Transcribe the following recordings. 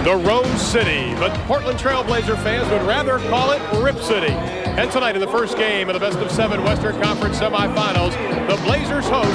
the Rose City, but Portland Trailblazer fans would rather call it Rip City. And tonight in the first game of the best-of-7 Western Conference semifinals, the Blazers host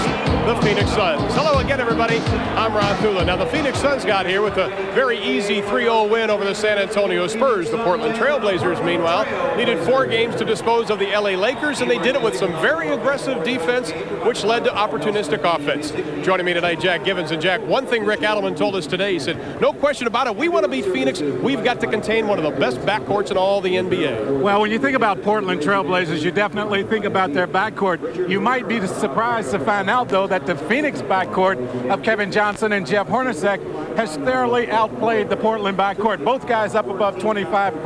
the Phoenix Suns. Hello again, everybody. I'm Ron Thula. Now, the Phoenix Suns got here with a very easy 3-0 win over the San Antonio Spurs. The Portland Trailblazers, meanwhile, needed 4 games to dispose of the LA Lakers, and they did it with some very aggressive defense, which led to opportunistic offense. Joining me tonight, Jack Givens. And Jack, one thing Rick Adelman told us today, he said, no question about it, we want to beat Phoenix. We've got to contain one of the best backcourts in all the NBA. Well, when you think about Portland Trailblazers, you definitely think about their backcourt. You might be surprised to find out, though, that the Phoenix backcourt of Kevin Johnson and Jeff Hornacek has thoroughly outplayed the Portland backcourt. Both guys up above 25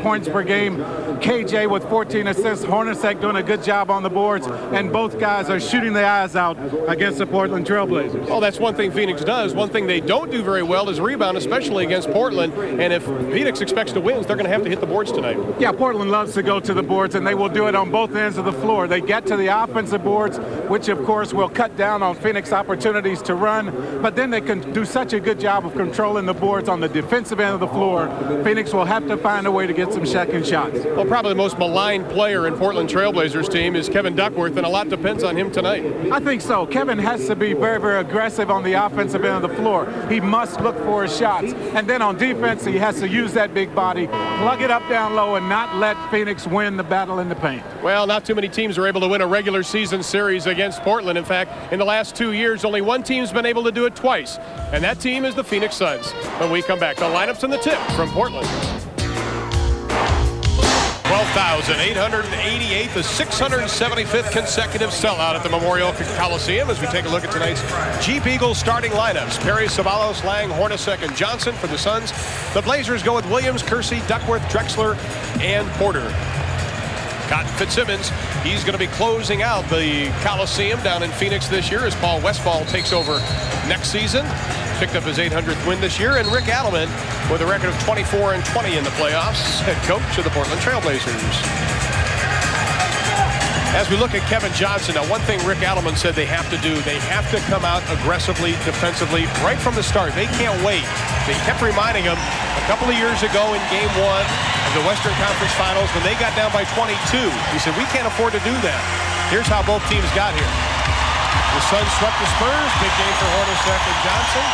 points per game. KJ with 14 assists, Hornacek doing a good job on the boards, and both guys are shooting their eyes out against the Portland Trailblazers. Oh, that's one thing Phoenix does. One thing they don't do very well is rebound, especially against Portland. And if Phoenix expects to win, they're going to have to hit the boards tonight. Yeah, Portland loves to go to the boards, and they will do it on both ends of the floor. They get to the offensive boards, which of course will cut down on Phoenix opportunities to run, but then they can do such a good job of controlling the boards on the defensive end of the floor. Phoenix will have to find a way to get some second shots. Well, probably the most maligned player in Portland Trailblazers team is Kevin Duckworth, and a lot depends on him tonight. I think so. Kevin has to be very, very aggressive on the offensive end of the floor. He must look for his shots. And then on defense, he has to use that big body, plug it up down low, and not let Phoenix win the battle in the paint. Well, not too many teams are able to win a regular season series against Portland. In fact, in the last 2 years, only one team's been able to do it twice, and that team is the Phoenix Suns. When we come back, the lineups and the tip from Portland. 12,888, the 675th consecutive sellout at the Memorial Coliseum as we take a look at tonight's Jeep Eagles starting lineups. Perry, Ceballos, Lang, Hornacek, and Johnson for the Suns. The Blazers go with Williams, Kersey, Duckworth, Drexler, and Porter. Cotton Fitzsimmons, he's going to be closing out the Coliseum down in Phoenix this year as Paul Westphal takes over next season. Picked up his 800th win this year, and Rick Adelman with a record of 24-20 in the playoffs, head coach of the Portland Trailblazers. As we look at Kevin Johnson, now one thing Rick Adelman said they have to do, they have to come out aggressively, defensively, right from the start. They can't wait. They kept reminding him a couple of years ago in Game 1 of the Western Conference Finals when they got down by 22. He said, we can't afford to do that. Here's how both teams got here. The Suns swept the Spurs. Big game for Hornacek and Johnson.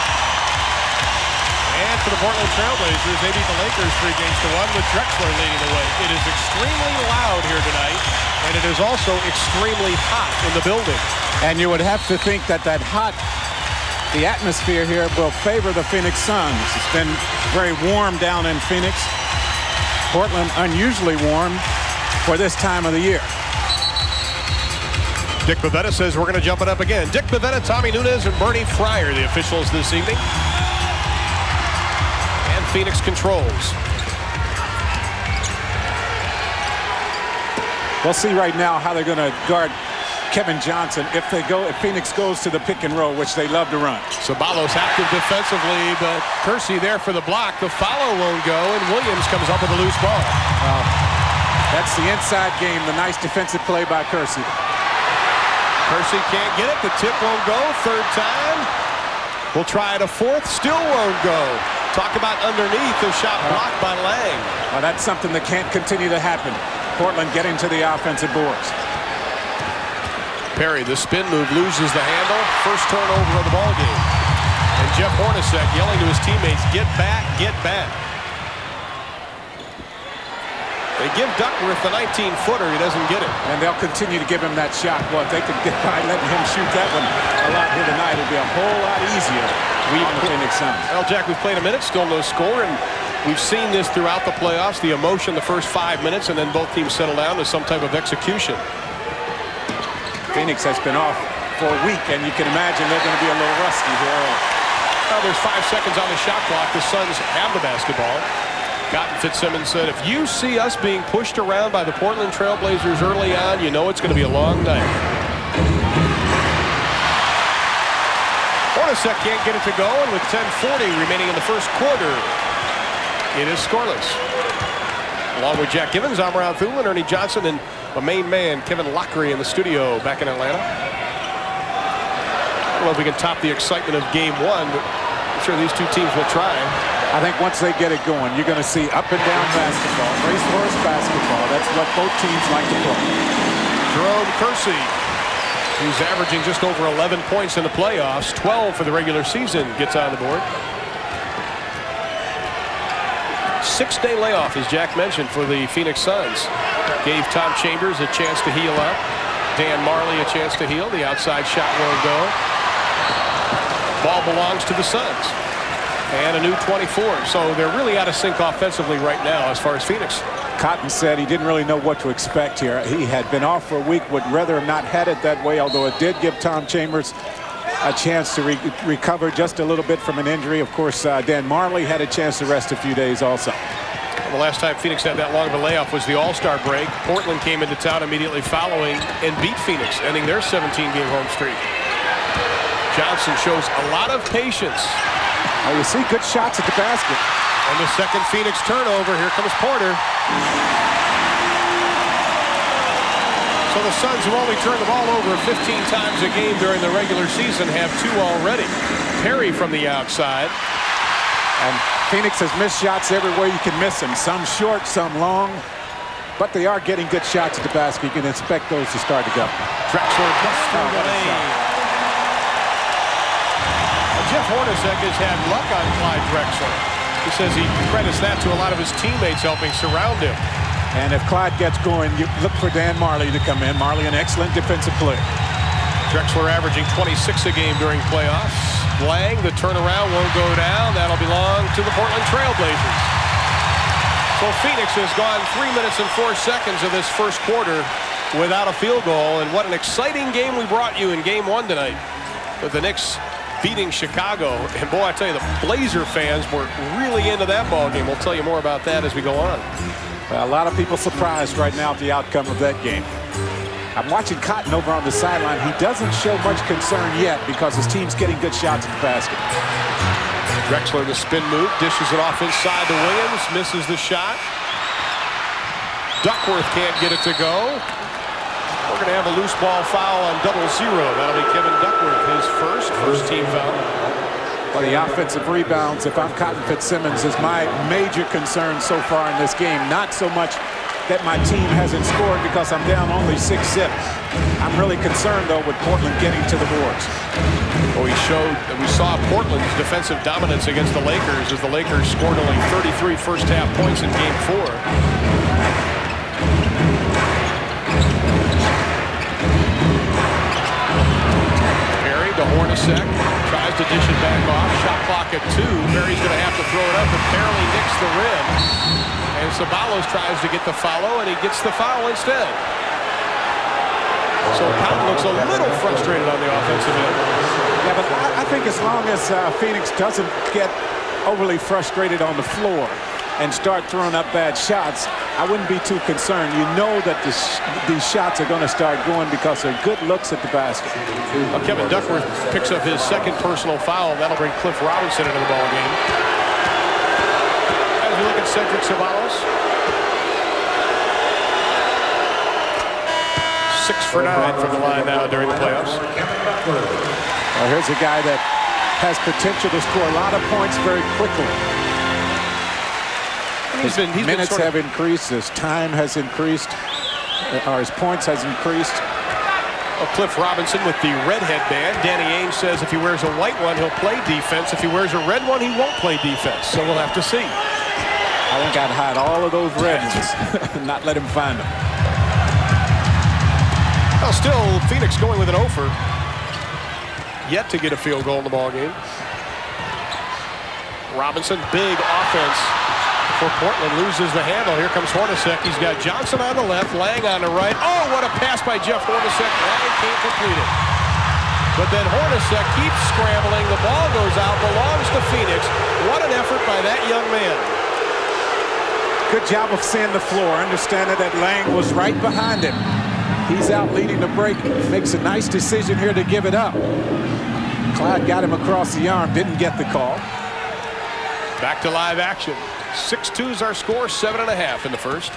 And for the Portland Trailblazers, they beat the Lakers 3-1 with Drexler leading the way. It is extremely loud here tonight, and it is also extremely hot in the building. And you would have to think that the atmosphere here will favor the Phoenix Suns. It's been very warm down in Phoenix. Portland unusually warm for this time of the year. Dick Bavetta says we're going to jump it up again. Dick Bavetta, Tommy Nunes, and Bernie Fryer, the officials this evening. And Phoenix controls. We'll see right now how they're going to guard Kevin Johnson if Phoenix goes to the pick and roll, which they love to run. Ceballos active defensively, but Kersey there for the block. The follow won't go, and Williams comes up with a loose ball. That's the inside game, the nice defensive play by Kersey. Kersey can't get it. The tip won't go. Third time. We'll try it a fourth. Still won't go. Talk about underneath. The shot blocked by Lang. Well, that's something that can't continue to happen. Portland getting to the offensive boards. Perry, the spin move, loses the handle. First turnover of the ball game. And Jeff Hornacek yelling to his teammates, get back, get back. They give Duckworth the 19-footer. He doesn't get it. And they'll continue to give him that shot. Well, if they could get by letting him shoot that one a lot here tonight, it'd be a whole lot easier on the Phoenix Suns. Well, Jack, we've played a minute, still no score, and we've seen this throughout the playoffs, the emotion the first 5 minutes, and then both teams settle down to some type of execution. Phoenix has been off for a week, and you can imagine they're going to be a little rusty here. Well, there's 5 seconds on the shot clock. The Suns have the basketball. Cotton Fitzsimmons said, if you see us being pushed around by the Portland Trailblazers early on, you know it's going to be a long night. Hornacek can't get it to go, and with 10:40 remaining in the first quarter, it is scoreless. Along with Jack Givens, I'm Ron Thula, Ernie Johnson, and the main man, Kevin Lockery, in the studio back in Atlanta. I don't know if we can top the excitement of Game 1, but I'm sure these two teams will try. I think once they get it going, you're going to see up and down basketball, racehorse basketball. That's what both teams like to play. Jerome Kersey, who's averaging just over 11 points in the playoffs, 12 for the regular season, gets on the board. 6-day layoff, as Jack mentioned, for the Phoenix Suns. Gave Tom Chambers a chance to heal up. Dan Marley a chance to heal. The outside shot won't go. Ball belongs to the Suns. And a new 24. So they're really out of sync offensively right now as far as Phoenix. Cotton said he didn't really know what to expect here. He had been off for a week, would rather have not had it that way, although it did give Tom Chambers a chance to recover just a little bit from an injury. Of course, Dan Marley had a chance to rest a few days also. The last time Phoenix had that long of a layoff was the All-Star break. Portland came into town immediately following and beat Phoenix, ending their 17-game home streak. Johnson shows a lot of patience. Oh, you see good shots at the basket. And the second Phoenix turnover. Here comes Porter. So the Suns, who only turned the ball over 15 times a game during the regular season, have 2 already. Perry from the outside. And Phoenix has missed shots everywhere you can miss them. Some short, some long. But they are getting good shots at the basket. You can expect those to start to go. Drexler busting the lane. Jeff Hornacek has had luck on Clyde Drexler. He says he credits that to a lot of his teammates helping surround him. And if Clyde gets going, you look for Dan Marley to come in. Marley, an excellent defensive player. Drexler averaging 26 a game during playoffs. Lang, the turnaround won't go down. That'll belong to the Portland Trail Blazers. So Phoenix has gone 3 minutes and 4 seconds of this first quarter without a field goal. And what an exciting game we brought you in Game 1 tonight, with the Knicks beating Chicago. And boy, I tell you, the Blazer fans were really into that ball game. We'll tell you more about that as we go on. Well, a lot of people surprised right now at the outcome of that game. I'm watching Cotton over on the sideline. He doesn't show much concern yet because his team's getting good shots at the basket. Drexler, the spin move, dishes it off inside to Williams, misses the shot. Duckworth can't get it to go. We're going to have a loose ball foul on 0-0. That'll be Kevin Duckworth, his first team foul. Well, the offensive rebounds, if I'm Cotton Fitzsimmons, is my major concern so far in this game. Not so much that my team hasn't scored because I'm down only 6 zip. I'm really concerned, though, with Portland getting to the boards. Well, we saw Portland's defensive dominance against the Lakers as the Lakers scored only 33 first-half points in Game 4. To Hornacek, tries to dish it back off. Shot clock at 2. Perry's going to have to throw it up, but barely nicks the rim. And Ceballos tries to get the follow, and he gets the foul instead. So Cotton looks a little frustrated on the offensive end. Yeah, but I think as long as Phoenix doesn't get overly frustrated on the floor and start throwing up bad shots, I wouldn't be too concerned. You know that these shots are going to start going because they're good looks at the basket. Well, Kevin Duckworth picks up his second personal foul, and that'll bring Cliff Robinson into the ballgame. As we look at Cedric Ceballos. 6 for 9 from the line now during the playoffs. Well, here's a guy that has potential to score a lot of points very quickly. His minutes have increased, his time has increased, or his points has increased. Well, Cliff Robinson with the red headband. Danny Ainge says if he wears a white one, he'll play defense. If he wears a red one, he won't play defense. So we'll have to see. I think I'd hide all of those red ones and not let him find them. Well, still, Phoenix going with an offer. Yet to get a field goal in the ballgame. Robinson, big offense for Portland, loses the handle. Here comes Hornacek. He's got Johnson on the left, Lang on the right. Oh, what a pass by Jeff Hornacek. Lang can't complete it. But then Hornacek keeps scrambling. The ball goes out, belongs to Phoenix. What an effort by that young man. Good job of seeing the floor, understanding that Lang was right behind him. He's out leading the break. Makes a nice decision here to give it up. Clyde got him across the arm, didn't get the call. Back to live action. 6-2 is our score, 7.5 in the first.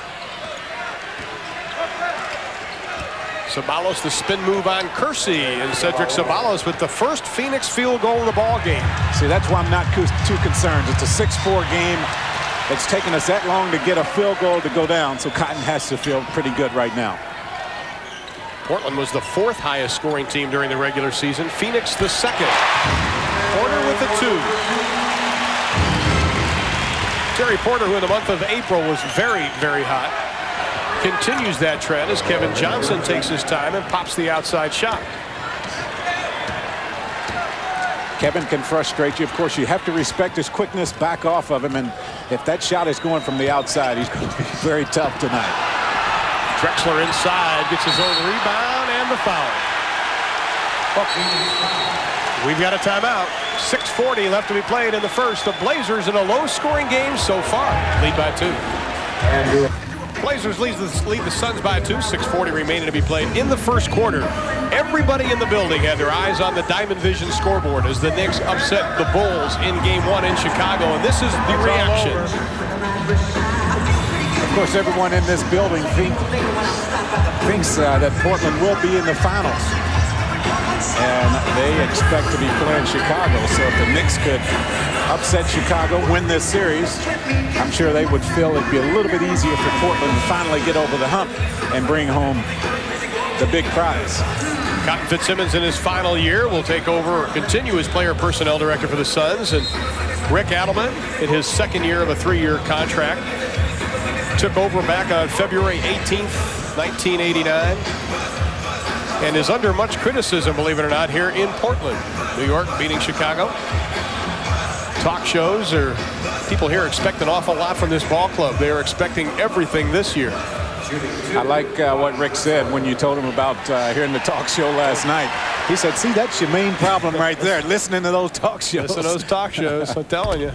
Ceballos, the spin move on Kersey, and Cedric Ceballos with the first Phoenix field goal of the ball game. See, that's why I'm not too concerned. It's a 6-4 game. It's taken us that long to get a field goal to go down, so Cotton has to feel pretty good right now. Portland was the 4th highest scoring team during the regular season. Phoenix the 2nd. Porter with the 2. Terry Porter, who in the month of April was very, very hot, continues that trend as Kevin Johnson takes his time and pops the outside shot. Kevin can frustrate you. Of course, you have to respect his quickness, back off of him, and if that shot is going from the outside, he's going to be very tough tonight. Drexler inside, gets his own rebound and the foul. We've got a timeout. 6:40 left to be played in the first. The Blazers in a low-scoring game so far. Lead by 2. Blazers lead the Suns by 2. 6:40 remaining to be played in the first quarter. Everybody in the building had their eyes on the Diamond Vision scoreboard as the Knicks upset the Bulls in Game 1 in Chicago, and this is the reaction. Of course, everyone in this building thinks that Portland will be in the finals, and they expect to be playing Chicago. So if the Knicks could upset Chicago, win this series, I'm sure they would feel it'd be a little bit easier for Portland to finally get over the hump and bring home the big prize. Cotton Fitzsimmons in his final year will take over or continue as player personnel director for the Suns, and Rick Adelman in his 2nd year of a 3-year contract took over back on February 18th, 1989, and is under much criticism, believe it or not, here in Portland. New York beating Chicago. Talk shows, or people here expect an awful lot from this ball club. They are expecting everything this year. I like what Rick said when you told him about hearing the talk show last night. He said, see, that's your main problem right there, listening to those talk shows. Listen to those talk shows, I'm telling you.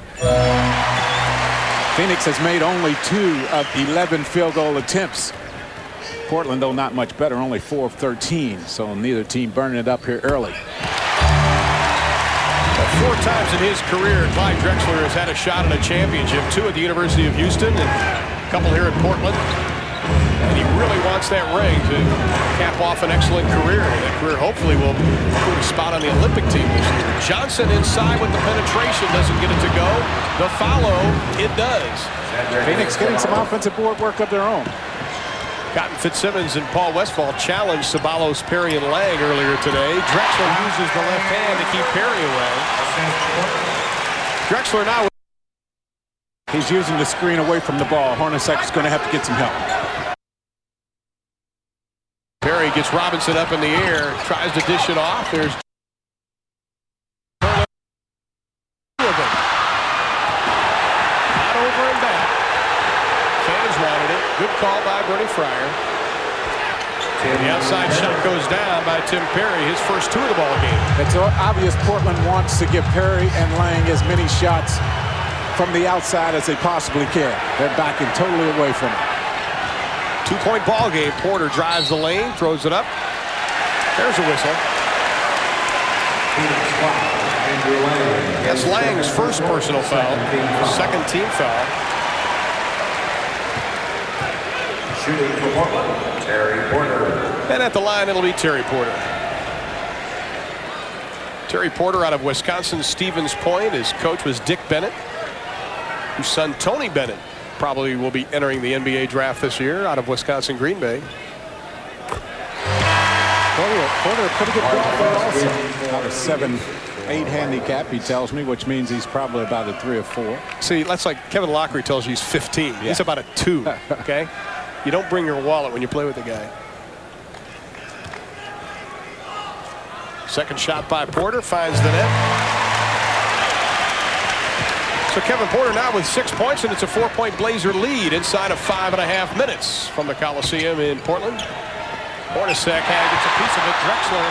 Phoenix has made only 2 of 11 field goal attempts. Portland, though, not much better, only 4 of 13, so neither team burning it up here early. 4 times in his career, Clyde Drexler has had a shot at a championship, 2 at the University of Houston and a couple here at Portland. And he really wants that ring to cap off an excellent career. That career hopefully will put a spot on the Olympic team this year. Johnson inside with the penetration, doesn't get it to go. The follow, it does. Phoenix getting some offensive board work of their own. Cotton Fitzsimmons and Paul Westphal challenged Ceballos, Perry, and Lang earlier today. Drexler uses the left hand to keep Perry away. Drexler now. He's using the screen away from the ball. Hornacek is going to have to get some help. Perry gets Robinson up in the air, tries to dish it off. There's not over and back. Fans wanted it. Good call by Bernie Fryer. The outside shot goes down by Tim Perry, his first 2 of the ball game. It's obvious Portland wants to give Perry and Lang as many shots from the outside as they possibly can. They're backing totally away from it. 2-point ball game. Porter drives the lane, throws it up. There's a whistle. That's Lang's first personal foul. 2nd team foul. Shooting for Portland, Terry Porter. And at the line, it'll be Terry Porter. Terry Porter out of Wisconsin Stevens Point. His coach was Dick Bennett, whose son Tony Bennett probably will be entering the NBA draft this year out of Wisconsin Green Bay. Porter, a pretty good golfer also. About a 7-8 handicap, he tells me, which means he's probably about a 3 or 4. See, that's like Kevin Lockery tells you he's 15. Yeah. He's about a 2, okay? You don't bring your wallet when you play with the guy. Second shot by Porter, finds the net. So Kevin Porter now with 6 points, and it's a 4-point Blazer lead inside of 5.5 minutes from the Coliseum in Portland. Hornacek gets a piece of it. Drexler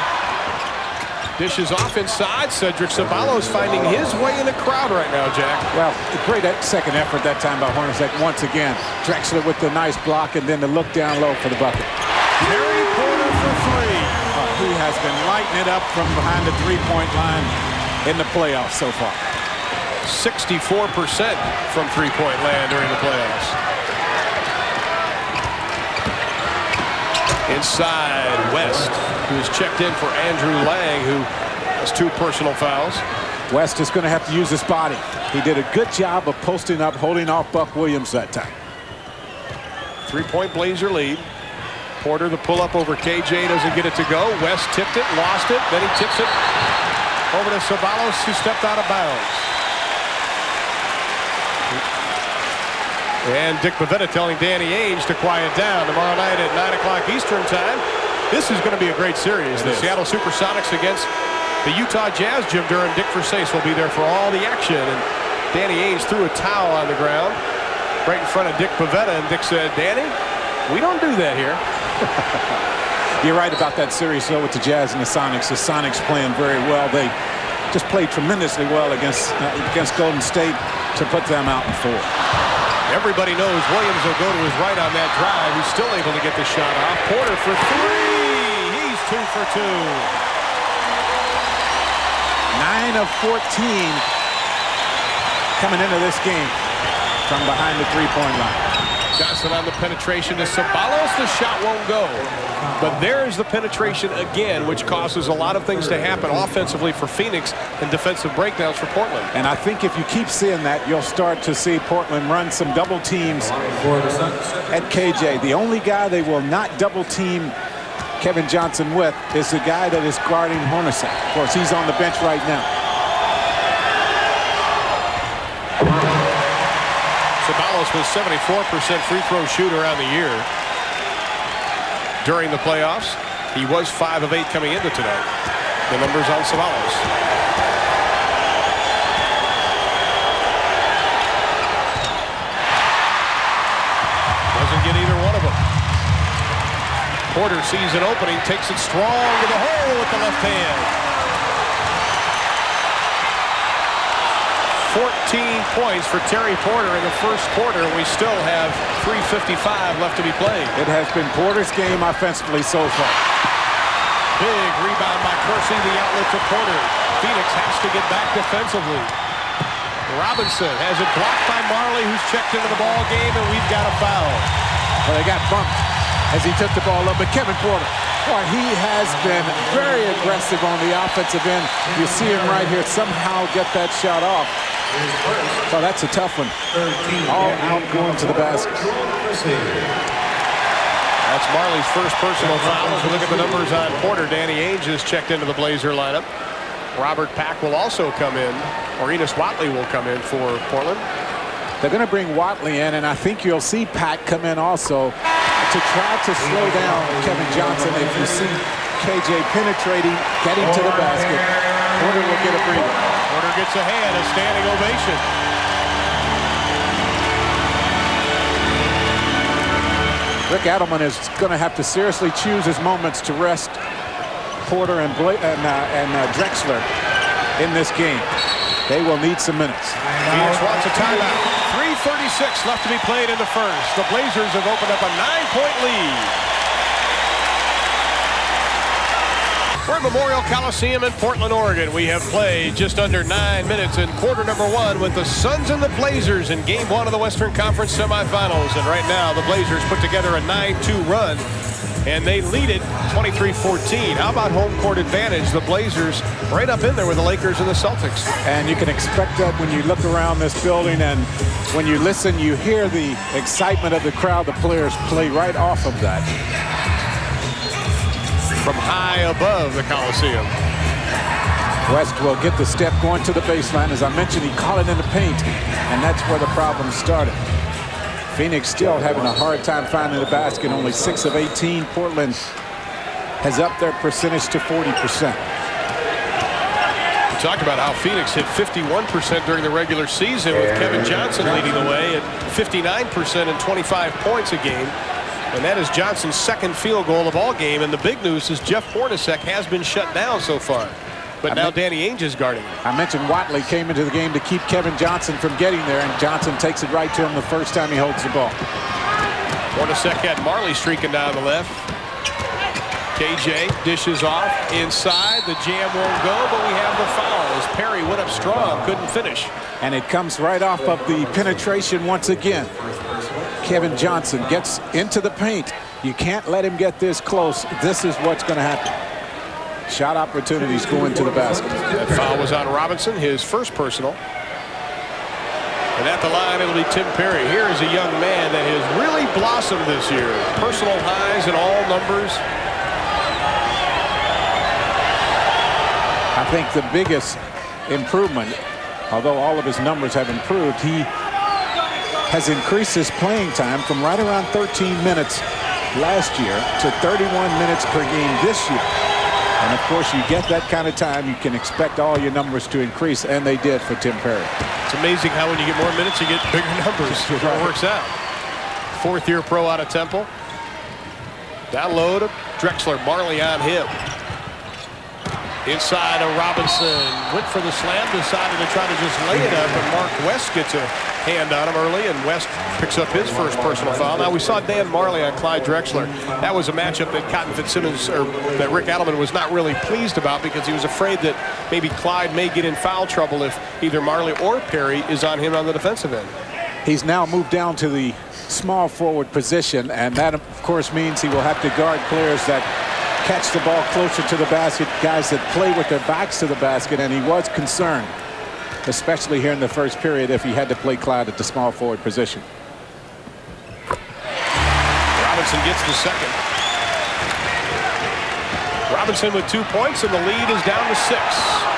dishes off inside. Cedric Ceballos finding his way in the crowd right now, Jack. Well, a great second effort that time by Hornacek. Once again, Drexler with the nice block and then the look down low for the bucket. Terry Porter for 3. He has been lighting it up from behind the 3-point line in the playoffs so far. 64% from 3-point land during the playoffs. Inside, West, who's checked in for Andrew Lang, who has 2 personal fouls. West is going to have to use his body. He did a good job of posting up, holding off Buck Williams that time. 3-point Blazer lead. Porter, the pull-up over KJ, doesn't get it to go. West tipped it, lost it, then he tips it over to Ceballos, who stepped out of bounds. And Dick Bavetta telling Danny Ainge to quiet down. Tomorrow night at 9 o'clock Eastern time. This is going to be a great series. The Seattle Supersonics against the Utah Jazz. Jim Durr and Dick Versace will be there for all the action. And Danny Ainge threw a towel on the ground right in front of Dick Bavetta. And Dick said, Danny, we don't do that here. You're right about that series, though, with the Jazz and the Sonics. The Sonics playing very well. They just played tremendously well against Golden State to put them out in 4. Everybody knows Williams will go to his right on that drive. He's still able to get the shot off. Porter for 3. He's 2 for 2. 9 of 14 coming into this game from behind the 3-point line. Johnson on the penetration to Ceballos. The shot won't go. But there's the penetration again, which causes a lot of things to happen offensively for Phoenix and defensive breakdowns for Portland. And I think if you keep seeing that, you'll start to see Portland run some double teams at KJ. The only guy they will not double team Kevin Johnson with is the guy that is guarding Hornacek. Of course, he's on the bench right now. Ceballos was 74% free throw shooter on the year during the playoffs. He was 5 of 8 coming into tonight. The numbers on Ceballos. Doesn't get either one of them. Porter sees an opening, takes it strong to the hole with the left hand. 14 points for Terry Porter in the first quarter. We still have 3:55 left to be played. It has been Porter's game offensively so far. Big rebound by Kersey, the outlet to Porter. Phoenix has to get back defensively. Robinson has it blocked by Marley, who's checked into the ball game, and we've got a foul. Well, they got bumped as he took the ball up, but Kevin Porter, boy, he has been very aggressive on the offensive end. You see him right here somehow get that shot off. So that's a tough one. All out going to the basket. That's Marley's first personal foul. As we look at the numbers on Porter, Danny Ainge has checked into the Blazer lineup. Robert Pack will also come in, or Ennis Whatley will come in for Portland. They're going to bring Whatley in, and I think you'll see Pack come in also to try to slow down Kevin Johnson. If you see KJ penetrating, getting to the basket, Porter will get a breather. Porter gets a hand, a standing ovation. Rick Adelman is going to have to seriously choose his moments to rest Porter and Drexler in this game. They will need some minutes. Phoenix wants a timeout. 3:36 left to be played in the first. The Blazers have opened up a 9-point lead. We're at Memorial Coliseum in Portland, Oregon. We have played just under 9 minutes in quarter number 1 with the Suns and the Blazers in game 1 of the Western Conference semifinals. And right now, the Blazers put together a 9-2 run, and they lead it 23-14. How about home court advantage? The Blazers right up in there with the Lakers and the Celtics. And you can expect that when you look around this building, and when you listen, you hear the excitement of the crowd. The players play right off of that. From high above the Coliseum. West will get the step going to the baseline. As I mentioned, he caught it in the paint, and that's where the problem started. Phoenix still having a hard time finding the basket. Only 6 of 18. Portland has upped their percentage to 40%. We talked about how Phoenix hit 51% during the regular season, with Kevin Johnson leading the way at 59% and 25 points a game. And that is Johnson's second field goal of the ball game. And the big news is Jeff Hornacek has been shut down so far. But now Danny Ainge is guarding him. I mentioned Whatley came into the game to keep Kevin Johnson from getting there, and Johnson takes it right to him the first time he holds the ball. Hornacek had Marley streaking down the left. KJ dishes off inside. The jam won't go, but we have the foul as Perry went up strong, couldn't finish. And it comes right off of the penetration once again. Kevin Johnson gets into the paint, You can't let him get this close. This is what's going to happen. Shot opportunities going to the basket. That foul was on Robinson, his first personal. And at the line, it'll be Tim Perry. Here is a young man that has really blossomed this year. Personal highs in all numbers. I think the biggest improvement, although all of his numbers have improved, he has increased his playing time from right around 13 minutes last year to 31 minutes per game this year. And of course, you get that kind of time, you can expect all your numbers to increase, and they did for Tim Perry. It's amazing how when you get more minutes, you get bigger numbers. It works out. Fourth-year pro out of Temple. Down low to Drexler. Marley on him. Inside of Robinson. Went for the slam. Decided to try to just lay it up. And Mark West gets a hand on him early. And West picks up his first personal foul. Now we saw Dan Marley on Clyde Drexler. That was a matchup that Cotton Fitzsimmons, or that Rick Adelman was not really pleased about, because he was afraid that maybe Clyde may get in foul trouble if either Marley or Perry is on him on the defensive end. He's now moved down to the small forward position, and that of course means he will have to guard players that catch the ball closer to the basket, guys that play with their backs to the basket, and he was concerned, especially here in the first period, if he had to play Clyde at the small forward position. Robinson gets the second. Robinson with 2 points, and the lead is down to 6.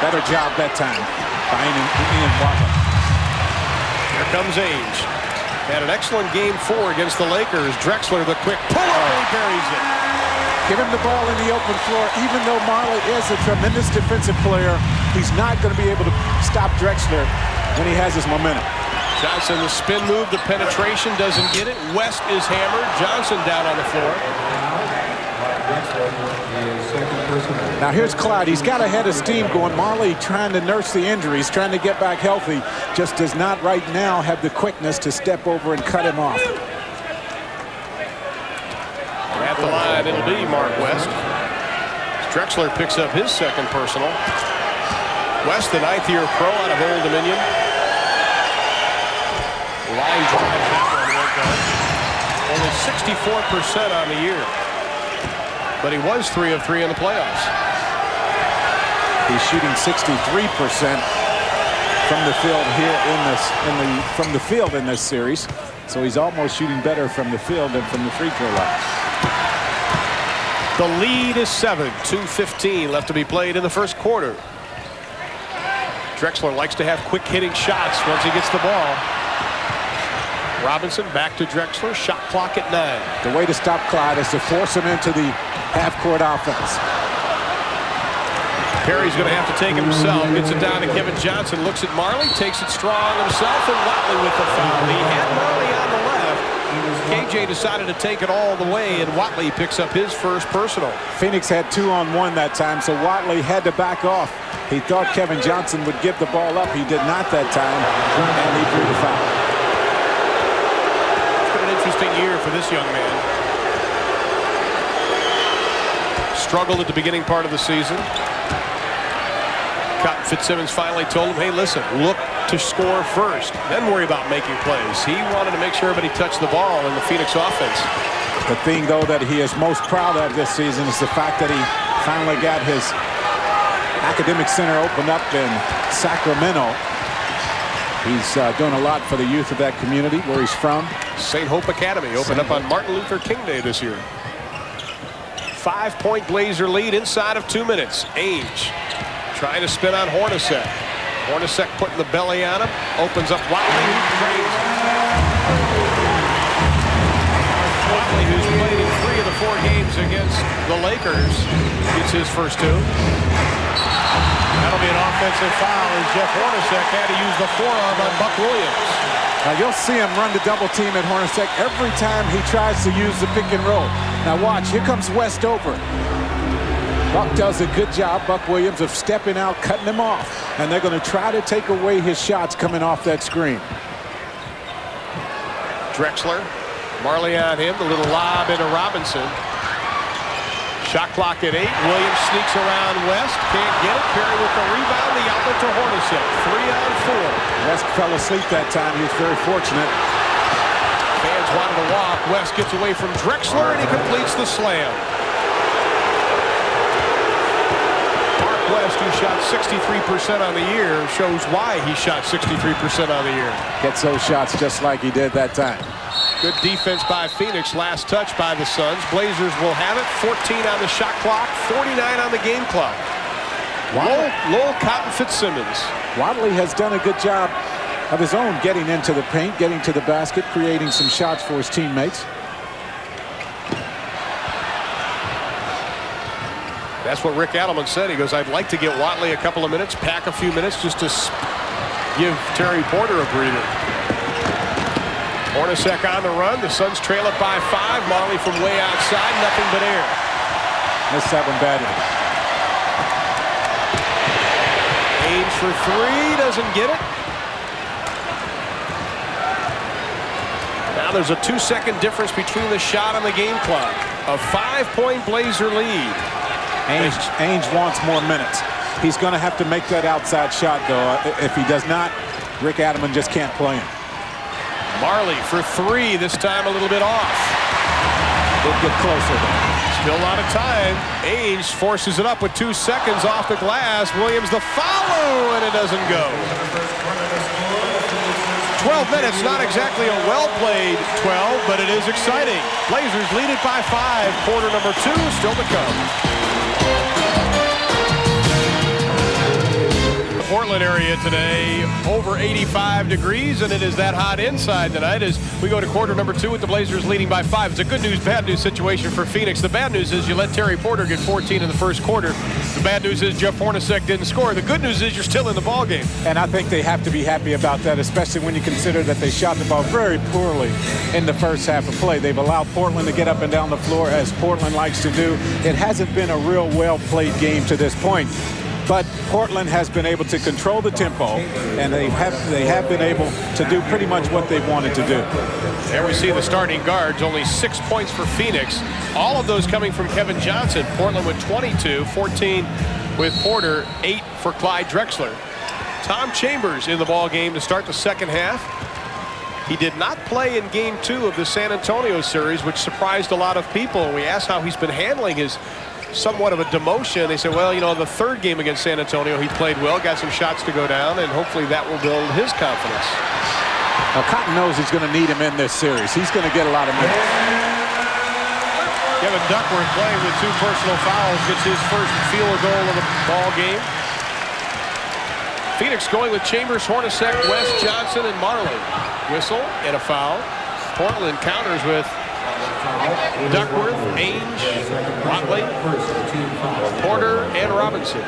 Better job that time by Ian Whatley. Here comes Ainge. Had an excellent game 4 against the Lakers. Drexler, the quick pull-up, and he buries it. Give him the ball in the open floor. Even though Marley is a tremendous defensive player, he's not going to be able to stop Drexler when he has his momentum. Johnson, the spin move, the penetration, doesn't get it. West is hammered. Johnson down on the floor. Now here's Clyde. He's got a head of steam going. Marley trying to nurse the injuries, trying to get back healthy. Just does not right now have the quickness to step over and cut him off. At the line, it'll be Mark West. Drexler picks up his second personal. West, the 9th-year pro out of Old Dominion. Line drive that one went down. Only 64% on the year. But he was 3 of 3 in the playoffs. He's shooting 63% from the field here from the field in this series. So he's almost shooting better from the field than from the free throw line. The lead is 7. 2:15 left to be played in the first quarter. Drexler likes to have quick hitting shots once he gets the ball. Robinson back to Drexler. Shot clock at 9. The way to stop Clyde is to force him into the half-court offense. Perry's going to have to take it himself. Gets it down to Kevin Johnson. Looks at Marley. Takes it strong himself. And Whatley with the foul. He had Marley on the left. KJ decided to take it all the way, and Whatley picks up his first personal. Phoenix had 2-on-1 that time, so Whatley had to back off. He thought Kevin Johnson would give the ball up. He did not that time, and he drew the foul. It's been an interesting year for this young man. Struggled at the beginning part of the season. Cotton Fitzsimmons finally told him, hey, listen, look to score first, then worry about making plays. He wanted to make sure everybody touched the ball in the Phoenix offense. The thing, though, that he is most proud of this season is the fact that he finally got his academic center opened up in Sacramento. He's doing a lot for the youth of that community where he's from. St. Hope Academy opened up on Martin Luther King Day this year. 5-point Blazer lead inside of 2 minutes. Ainge trying to spin on Hornacek. Hornacek putting the belly on him. Opens up Whatley. Whatley, who's played in 3 of the 4 games against the Lakers, gets his first 2. That'll be an offensive foul as Jeff Hornacek had to use the forearm on Buck Williams. Now you'll see him run the double team at Hornacek every time he tries to use the pick and roll. Now watch, here comes West over. Buck does a good job, Buck Williams, of stepping out, cutting him off. And they're going to try to take away his shots coming off that screen. Drexler, Marley on him, the little lob into Robinson. Shot clock at 8. Williams sneaks around West. Can't get it. Perry with the rebound. The outlet to Hornacek. 3 on 4. West fell asleep that time. He was very fortunate. Fans wanted to walk. West gets away from Drexler, and he completes the slam. West, who shot 63% on the year, shows why he shot 63% on the year. Gets those shots just like he did that time. Good defense by Phoenix. Last touch by the Suns. Blazers will have it. 14 on the shot clock, 49 on the game clock. Lowell Cotton Fitzsimmons. Whatley has done a good job of his own getting into the paint, getting to the basket, creating some shots for his teammates. That's what Rick Adelman said. He goes, I'd like to get Whatley a couple of minutes, pack a few minutes just to give Terry Porter a breather. Hornacek on the run. The Suns trail it by 5. Marley from way outside. Nothing but air. Missed that one badly. Ainge for 3. Doesn't get it. Now there's a 2-second difference between the shot and the game clock. A 5-point Blazer lead. Ainge wants more minutes. He's going to have to make that outside shot, though. If he does not, Rick Adelman just can't play him. Marley for 3. This time a little bit off. They'll get closer, though. Still a lot of time. Ainge forces it up with 2 seconds off the glass. Williams the follow, and it doesn't go. 12 minutes, not exactly a well-played 12, but it is exciting. Blazers lead it by 5. Quarter number 2 still to come. Portland area today, over 85 degrees, and it is that hot inside tonight as we go to quarter number 2 with the Blazers leading by 5. It's a good news, bad news situation for Phoenix. The bad news is you let Terry Porter get 14 in the first quarter. The bad news is Jeff Hornacek didn't score. The good news is you're still in the ball game. And I think they have to be happy about that, especially when you consider that they shot the ball very poorly in the first half of play. They've allowed Portland to get up and down the floor as Portland likes to do. It hasn't been a real well-played game to this point. But Portland has been able to control the tempo, and they have been able to do pretty much what they wanted to do. There we see the starting guards, only 6 points for Phoenix. All of those coming from Kevin Johnson. Portland with 22, 14 with Porter, 8 for Clyde Drexler. Tom Chambers in the ball game to start the second half. He did not play in game 2 of the San Antonio series, which surprised a lot of people. We asked how he's been handling his somewhat of a demotion. They said, well, you know, in the third game against San Antonio, he played well, got some shots to go down, and hopefully that will build his confidence. Now, Cotton knows he's going to need him in this series. He's going to get a lot of minutes. Kevin Duckworth playing with 2 personal fouls, gets his first field goal of the ball game. Phoenix going with Chambers, Hornacek, West, Johnson, and Marley. Whistle and a foul. Portland counters with Duckworth, Ainge, Whatley, Porter, and Robinson.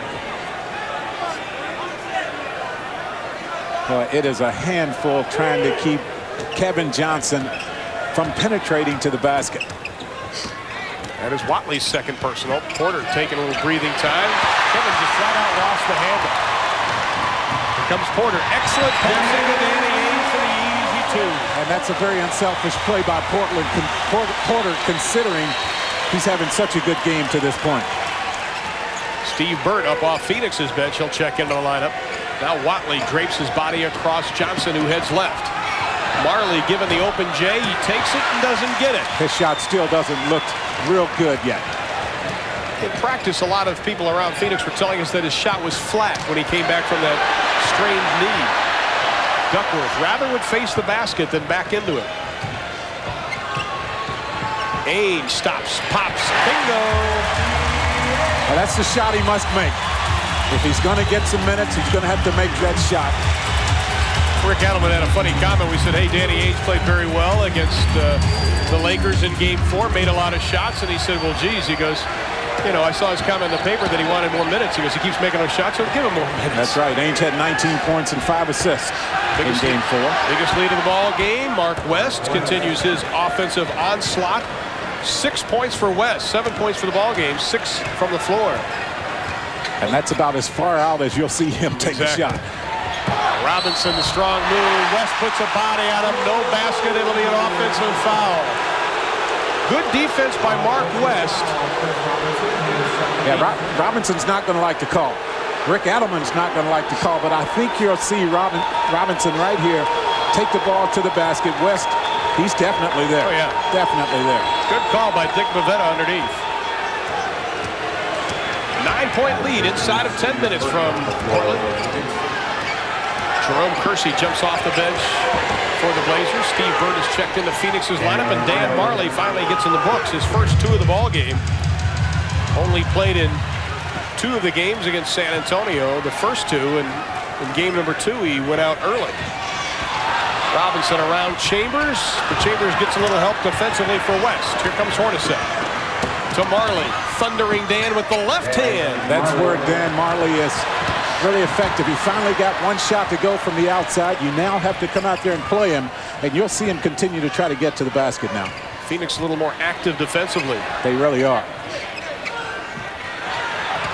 Well, it is a handful trying to keep Kevin Johnson from penetrating to the basket. That is Whatley's second personal. Porter taking a little breathing time. Kevin just flat out lost the handle. Here comes Porter. Excellent passing to Danny Ainge for the easy 2. And that's a very unselfish play by Porter, considering he's having such a good game to this point. Steve Burtt up off Phoenix's bench. He'll check into the lineup. Now Whatley drapes his body across Johnson, who heads left. Marley given the open J. He takes it and doesn't get it. His shot still doesn't look real good yet. In practice, a lot of people around Phoenix were telling us that his shot was flat when he came back from that strained knee. Duckworth rather would face the basket than back into it. Ainge stops, pops, bingo. Well, that's the shot he must make. If he's going to get some minutes, he's going to have to make that shot. Rick Adelman had a funny comment. We said, hey, Danny Ainge played very well against the Lakers in game 4, made a lot of shots. And he said, well, geez, he goes, you know, I saw his comment in the paper that he wanted more minutes. He goes, he keeps making those shots, so give him more minutes. That's right. Ainge had 19 points and 5 assists in game 4. Biggest lead of the ball game. Mark West continues his offensive onslaught. 6 points for West, 7 points for the ball game, 6 from the floor. And that's about as far out as you'll see him take a shot. Robinson, the strong move. West puts a body on him. No basket. It'll be an offensive foul. Good defense by Mark West. Yeah, Robinson's not going to like the call. Rick Adelman's not going to like the call, but I think you'll see Robinson right here take the ball to the basket. West He's definitely there. Oh, yeah. Definitely there. Good call by Dick Bavetta underneath. 9-point lead inside of 10 minutes from Portland. Jerome Kersey jumps off the bench for the Blazers. Steve Burtt has checked into Phoenix's lineup, and Dan Majerle finally gets in the books. His first 2 of the ball game. Only played in 2 of the games against San Antonio. The first 2, and in game number 2, he went out early. Robinson around Chambers, but Chambers gets a little help defensively for West. Here comes Hornacek to Majerle, thundering Dan with the left hand. That's where Dan Majerle is really effective. He finally got one shot to go from the outside. You now have to come out there and play him, and you'll see him continue to try to get to the basket now. Phoenix a little more active defensively. They really are.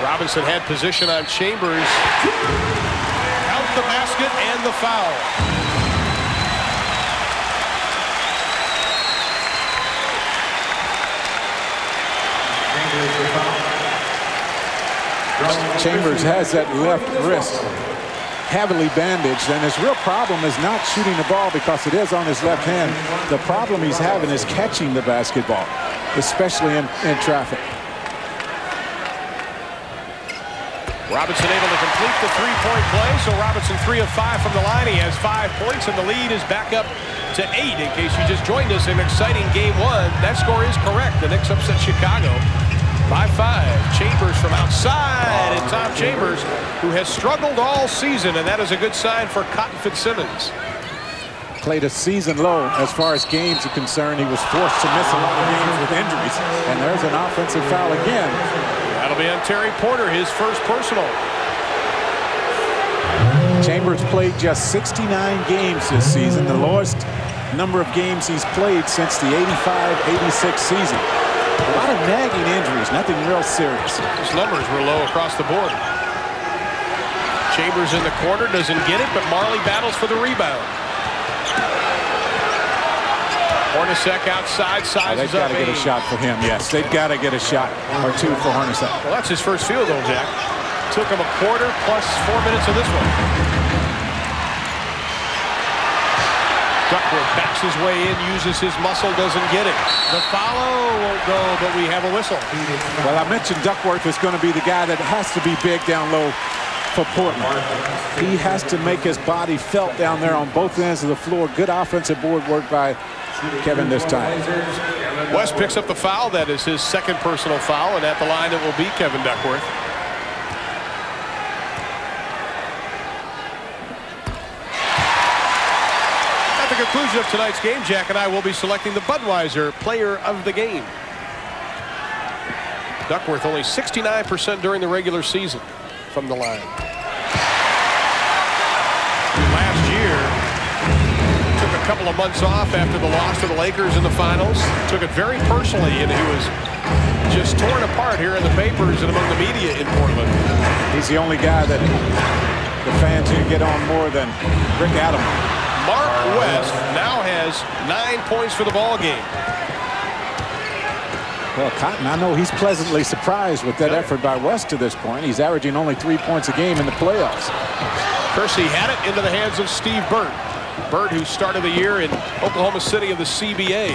Robinson had position on Chambers. Out the basket and the foul. Chambers has that left wrist heavily bandaged, and his real problem is not shooting the ball because it is on his left hand. The problem he's having is catching the basketball, especially in traffic. Robinson able to complete the three-point play, so Robinson 3 of 5 from the line. He has 5 points, and the lead is back up to 8. In case you just joined us, an exciting game 1. That score is correct. The Knicks upset Chicago by 5. Chambers from outside, and Tom Chambers, who has struggled all season, and that is a good sign for Cotton Fitzsimmons. Played a season low as far as games are concerned. He was forced to miss a lot of games with injuries, and there's an offensive foul again. That'll be on Terry Porter, his first personal. Chambers played just 69 games this season, the lowest number of games he's played since the 85-86 season. A lot of nagging injuries, nothing real serious. His numbers were low across the board. Chambers in the corner, doesn't get it, but Majerle battles for the rebound. Hornacek outside, sizes they've got up to get a shot for him, yes. They've got to get a shot or 2 for Hornacek. Well, that's his first field goal, Jack. Took him a quarter plus 4 minutes of this one. Duckworth backs his way in, uses his muscle, doesn't get it. The follow won't go, but we have a whistle. Well, I mentioned Duckworth is going to be the guy that has to be big down low for Portland. He has to make his body felt down there on both ends of the floor. Good offensive board work by Kevin this time. West picks up the foul. That is his second personal foul, and at the line it will be Kevin Duckworth. At the conclusion of tonight's game, Jack and I will be selecting the Budweiser Player of the Game. Duckworth only 69% during the regular season from the line. Last year, took a couple of months off after the loss to the Lakers in the finals. Took it very personally, and he was just torn apart here in the papers and among the media in Portland. He's the only guy that the fans here get on more than Rick Adelman. Mark West now has 9 points for the ball game. Well, Cotton, I know he's pleasantly surprised with that effort by West to this point. He's averaging only 3 points a game in the playoffs. Kersey had it into the hands of Steve Burtt. Burtt, who started the year in Oklahoma City of the CBA.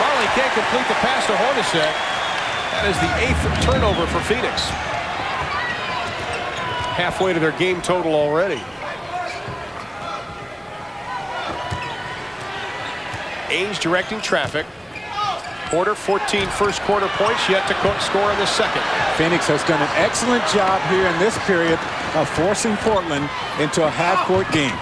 Majerle can't complete the pass to Hornacek. That is the 8th turnover for Phoenix. Halfway to their game total already. Ainge directing traffic. Porter, 14 first quarter points, yet to score in the second. Phoenix has done an excellent job here in this period of forcing Portland into a half-court game.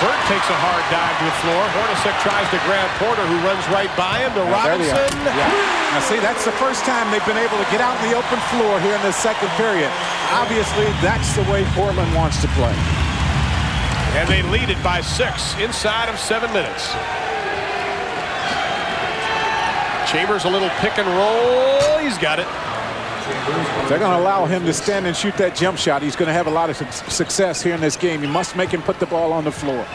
Burtt takes a hard dive to the floor. Hornacek tries to grab Porter, who runs right by him to Robinson. Yeah. Now, see, that's the first time they've been able to get out in the open floor here in the second period. Obviously, that's the way Portland wants to play. And they lead it by 6 inside of 7 minutes. Chambers a little pick and roll. He's got it. They're going to allow him to stand and shoot that jump shot. He's going to have a lot of success here in this game. You must make him put the ball on the floor.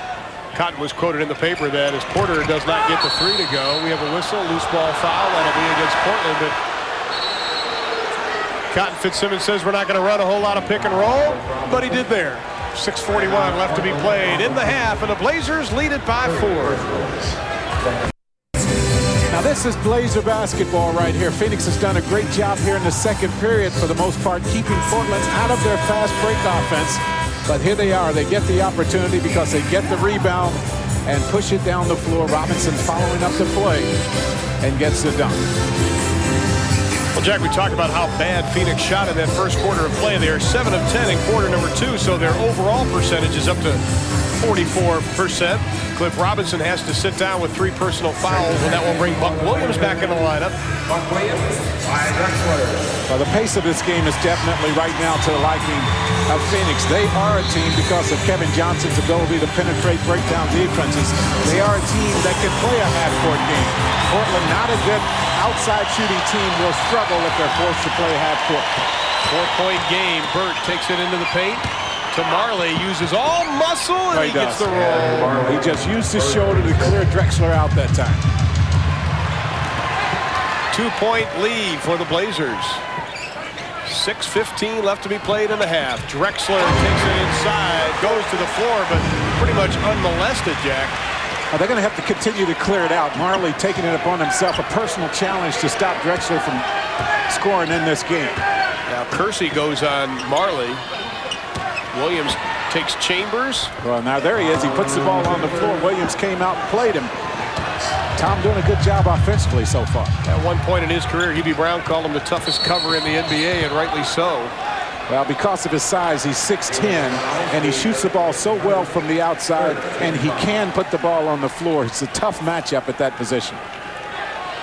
Cotton was quoted in the paper that as Porter does not get the 3 to go, we have a whistle, loose ball foul. That'll be against Portland. But Cotton Fitzsimmons says we're not going to run a whole lot of pick and roll, but he did there. 6:41 left to be played in the half, and the Blazers lead it by 4. Now this is Blazer basketball right here. Phoenix has done a great job here in the second period for the most part, keeping Portland out of their fast break offense. But here they are. They get the opportunity because they get the rebound and push it down the floor. Robinson following up the play and gets the dunk. Well, Jack, we talked about how bad Phoenix shot in that first quarter of play. They are 7 of 10 in quarter number 2, so their overall percentage is up to 44%. Cliff Robinson has to sit down with 3 personal fouls, and that will bring Buck Williams back in the lineup. Buck Williams by Drexler. Well, the pace of this game is definitely right now to the liking of Phoenix. They are a team because of Kevin Johnson's ability to penetrate breakdown defenses. They are a team that can play a half-court game. Portland, not a good outside shooting team, will struggle if they're forced to play half-court. 4-point game. Burtt takes it into the paint. To Majerle, uses all muscle, and he gets the roll. He just used his shoulder to clear Drexler out that time. 2-point lead for the Blazers. 6:15 left to be played in the half. Drexler takes it inside, goes to the floor, but pretty much unmolested, Jack. Well, they're going to have to continue to clear it out. Majerle taking it upon himself, a personal challenge to stop Drexler from scoring in this game. Now Kersey goes on Majerle. Williams takes Chambers. Well, now there he is. He puts the ball on the floor. Williams came out and played him. Tom doing a good job offensively so far. At one point in his career, Hubie Brown called him the toughest cover in the NBA, and rightly so. Well, because of his size, he's 6'10", and he shoots the ball so well from the outside, and he can put the ball on the floor. It's a tough matchup at that position.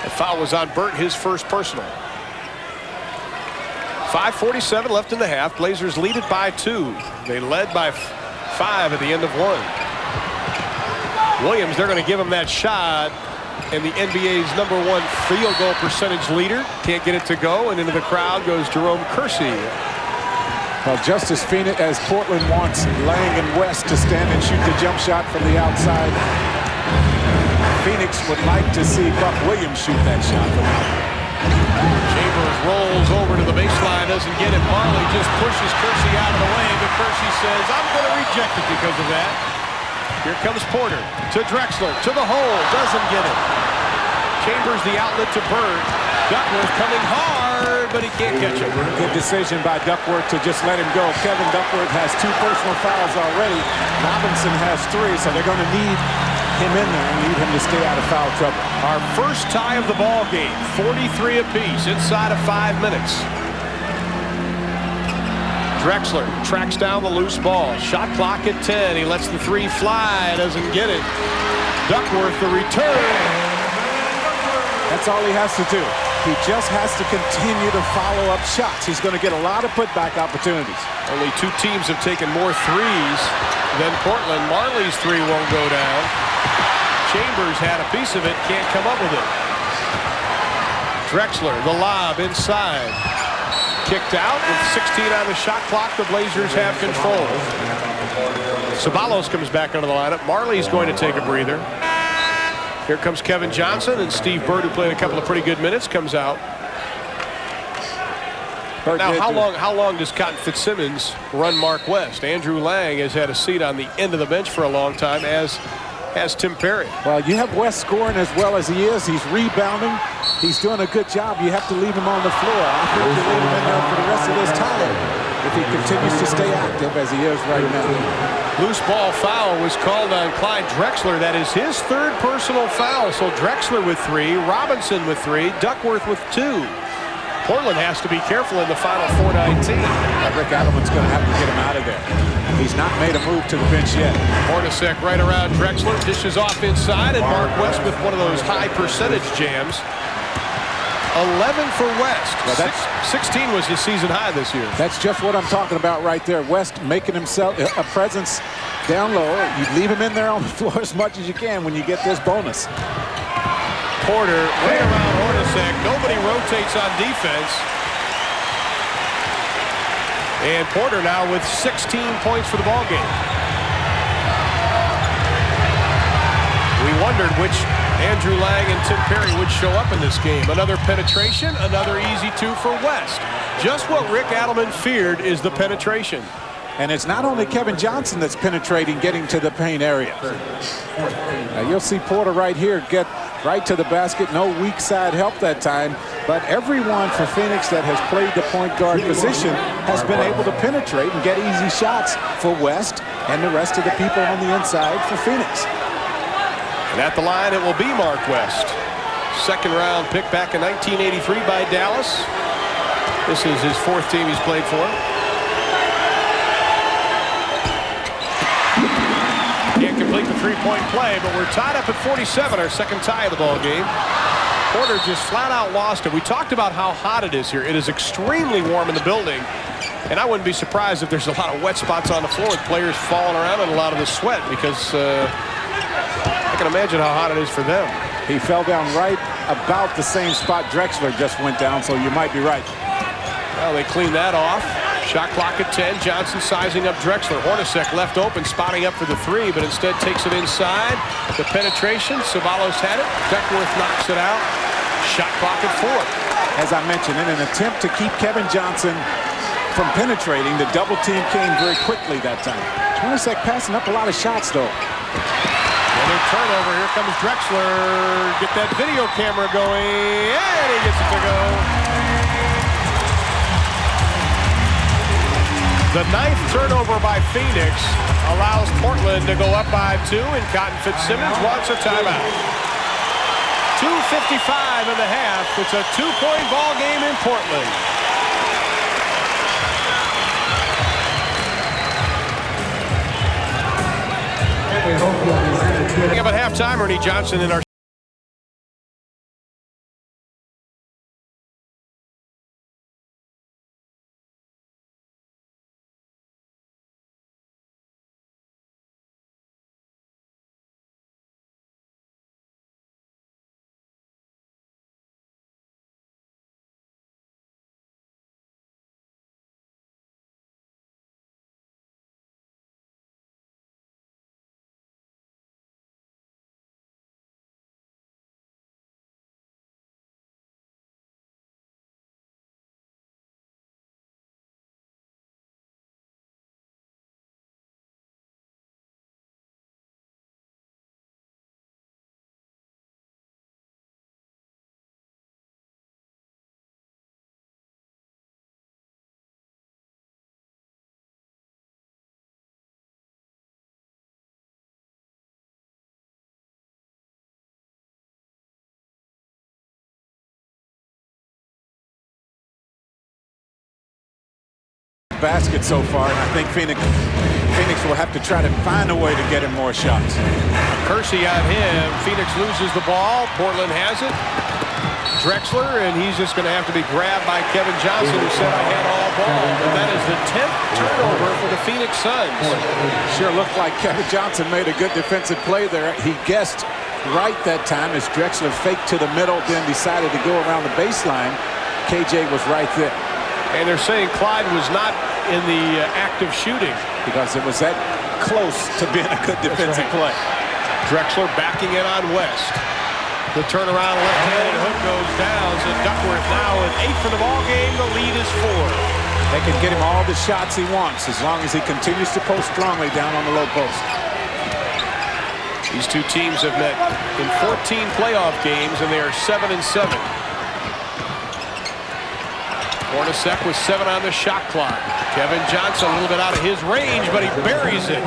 The foul was on Burtt, his first personal. 5:47 left in the half. Blazers lead it by 2. They led by 5 at the end of 1. Williams, they're going to give him that shot, and the NBA's #1 field goal percentage leader can't get it to go, and into the crowd goes Jerome Kersey. Well, just as Portland wants Lang and West to stand and shoot the jump shot from the outside, Phoenix would like to see Buck Williams shoot that shot from out. Chambers rolls over to the baseline, doesn't get it. Majerle just pushes Kersey out of the way, but Kersey says, I'm going to reject it because of that. Here comes Porter to Drexler, to the hole, doesn't get it. Chambers the outlet to Burtt. Duckworth coming hard, but he can't catch it. Good decision by Duckworth to just let him go. Kevin Duckworth has 2 personal fouls already. Robinson has 3, so they're going to need him in there and need him to stay out of foul trouble. Our first tie of the ball game, 43 apiece inside of 5 minutes. Drexler tracks down the loose ball. Shot clock at 10. He lets the 3 fly, doesn't get it. Duckworth the return. That's all he has to do. He just has to continue to follow up shots. He's going to get a lot of putback opportunities. Only 2 teams have taken more threes than Portland. Majerle's 3 won't go down. Chambers had a piece of it, can't come up with it. Drexler, the lob inside. Kicked out with 16 on the shot clock. The Blazers have control. Ceballos comes back into the lineup. Majerle's going to take a breather. Here comes Kevin Johnson, and Steve Burtt, who played a couple of pretty good minutes, comes out. Now, how long does Cotton Fitzsimmons run Mark West? Andrew Lang has had a seat on the end of the bench for a long time, as has Tim Perry. Well, you have West scoring as well as he is. He's rebounding. He's doing a good job. You have to leave him on the floor. I think you leave him in there for the rest of this time if he continues to stay active as he is right now. Loose ball foul was called on Clyde Drexler. That is his 3rd personal foul. So Drexler with 3, Robinson with 3, Duckworth with 2. Portland has to be careful in the final 4:19. Rick Adelman's going to have to get him out of there. He's not made a move to the bench yet. Hornacek right around Drexler, dishes off inside, and Mark West with one of those high percentage jams. 11 for West. Well, 16 was his season high this year. That's just what I'm talking about right there. West making himself a presence down low. You leave him in there on the floor as much as you can when you get this bonus. Porter right around Hornacek. Nobody rotates on defense. And Porter now with 16 points for the ball game. We wondered which Andrew Lang and Tim Perry would show up in this game. Another penetration, another easy 2 for West. Just what Rick Adelman feared is the penetration. And it's not only Kevin Johnson that's penetrating, getting to the paint area. Now you'll see Porter right here get right to the basket. No weak side help that time. But everyone for Phoenix that has played the point guard position has been able to penetrate and get easy shots for West and the rest of the people on the inside for Phoenix. And at the line, it will be Mark West. Second round pick back in 1983 by Dallas. This is his fourth team he's played for. Can't complete the three-point play, but we're tied up at 47, our second tie of the ball game. Porter just flat out lost it. We talked about how hot it is here. It is extremely warm in the building, and I wouldn't be surprised if there's a lot of wet spots on the floor with players falling around in a lot of the sweat, because I can imagine how hot it is for them. He fell down right about the same spot Drexler just went down, so you might be right. Well, they cleaned that off. Shot clock at 10. Johnson sizing up Drexler. Hornacek left open, spotting up for the three, but instead takes it inside. The penetration. Ceballos had it. Duckworth knocks it out. Shot clock at 4. As I mentioned, in an attempt to keep Kevin Johnson from penetrating, the double team came very quickly that time. Hornacek passing up a lot of shots, though. Another turnover. Here comes Drexler. Get that video camera going, and he gets it to go. The 9th turnover by Phoenix allows Portland to go up by 2, and Cotton Fitzsimmons wants a timeout. 2:55 in the half. It's a 2-point ball game in Portland. Coming up at halftime, Ernie Johnson in our basket so far, and I think Phoenix will have to try to find a way to get him more shots. Kersey on him. Phoenix loses the ball. Portland has it. Drexler, and he's just going to have to be grabbed by Kevin Johnson, who said, "I had all ball." And that is the 10th turnover for the Phoenix Suns. Sure looked like Kevin Johnson made a good defensive play there. He guessed right that time as Drexler faked to the middle, then decided to go around the baseline. KJ was right there. And they're saying Clyde was not in the act of shooting, because it was that close to being a good defensive play. Drexler backing in on West. The turnaround left-handed hook goes down. So Duckworth now with 8 for the ball game. The lead is 4. They can get him all the shots he wants as long as he continues to post strongly down on the low post. These two teams have met in 14 playoff games, and they are 7-7. Hornacek with 7 on the shot clock. Kevin Johnson a little bit out of his range, but he buries it.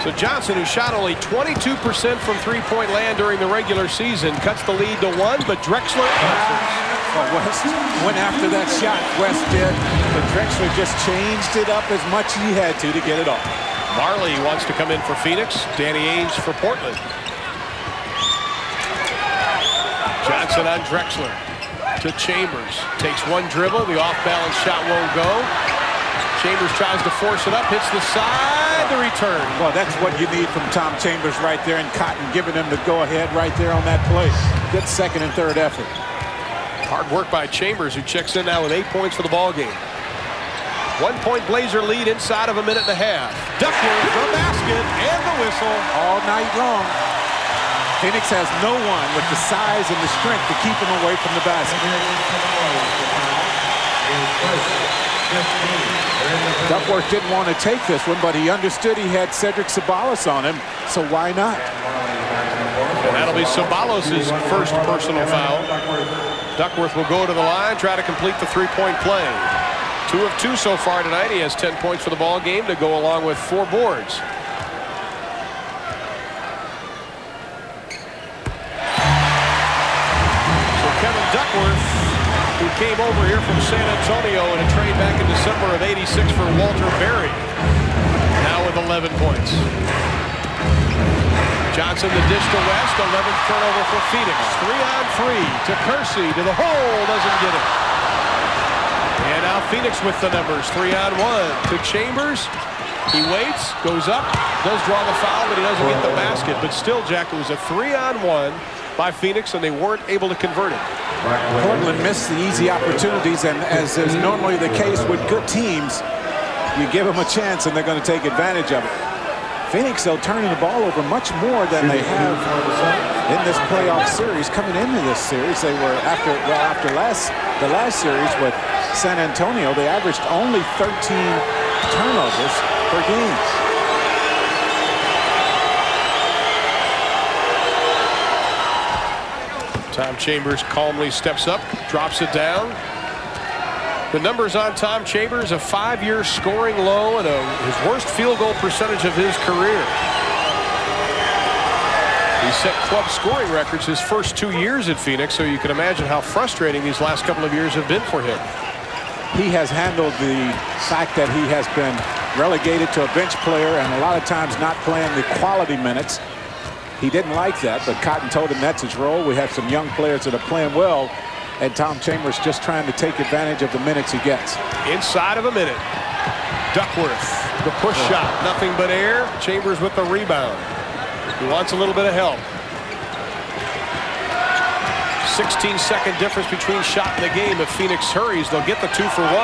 So Johnson, who shot only 22% from three-point land during the regular season, cuts the lead to 1, but Drexler answers. Well, West went after that shot. West did, but Drexler just changed it up as much as he had to get it off. Majerle wants to come in for Phoenix. Danny Ainge for Portland. Johnson on Drexler. To Chambers. Takes one dribble. The off-balance shot won't go. Chambers tries to force it up. Hits the side. The return. Well, that's what you need from Tom Chambers right there, and Cotton giving him the go-ahead right there on that play. Good second and third effort. Hard work by Chambers, who checks in now with 8 points for the ball game. 1-point Blazer lead inside of a minute and a half. Duckworth, the basket, and the whistle. All night long. Phoenix has no one with the size and the strength to keep him away from the basket. Duckworth didn't want to take this one, but he understood he had Cedric Ceballos on him, so why not? And that'll be Ceballos' first personal foul. Duckworth will go to the line, try to complete the three-point play. 2 of 2 so far tonight. He has 10 points for the ball game to go along with 4 boards. So Kevin Duckworth, who came over here from San Antonio in a trade back in December of '86 for Walter Berry, now with 11 points. Johnson the dish to West, 11th turnover for Phoenix. 3-on-3 to Kersey, to the hole, doesn't get it. And now Phoenix with the numbers. 3-on-1 to Chambers. He waits, goes up, does draw the foul, but he doesn't get the basket. But still, Jack, it was a 3-on-1 by Phoenix, and they weren't able to convert it. Portland missed the easy opportunities, and as is normally the case with good teams, you give them a chance and they're going to take advantage of it. Phoenix, though, turning the ball over much more than they have in this playoff series. Coming into this series, they were after the last series with San Antonio, they averaged only 13 turnovers per game. Tom Chambers calmly steps up, drops it down. The numbers on Tom Chambers, a 5-year scoring low and his worst field goal percentage of his career. He set club scoring records his first 2 years at Phoenix, so you can imagine how frustrating these last couple of years have been for him. He has handled the fact that he has been relegated to a bench player and a lot of times not playing the quality minutes. He didn't like that, but Cotton told him that's his role. We have some young players that are playing well, and Tom Chambers just trying to take advantage of the minutes he gets. Inside of a minute. Duckworth, the push shot, nothing but air. Chambers with the rebound. He wants a little bit of help. 16-second difference between shot and the game. If Phoenix hurries, they'll get the 2 for 1.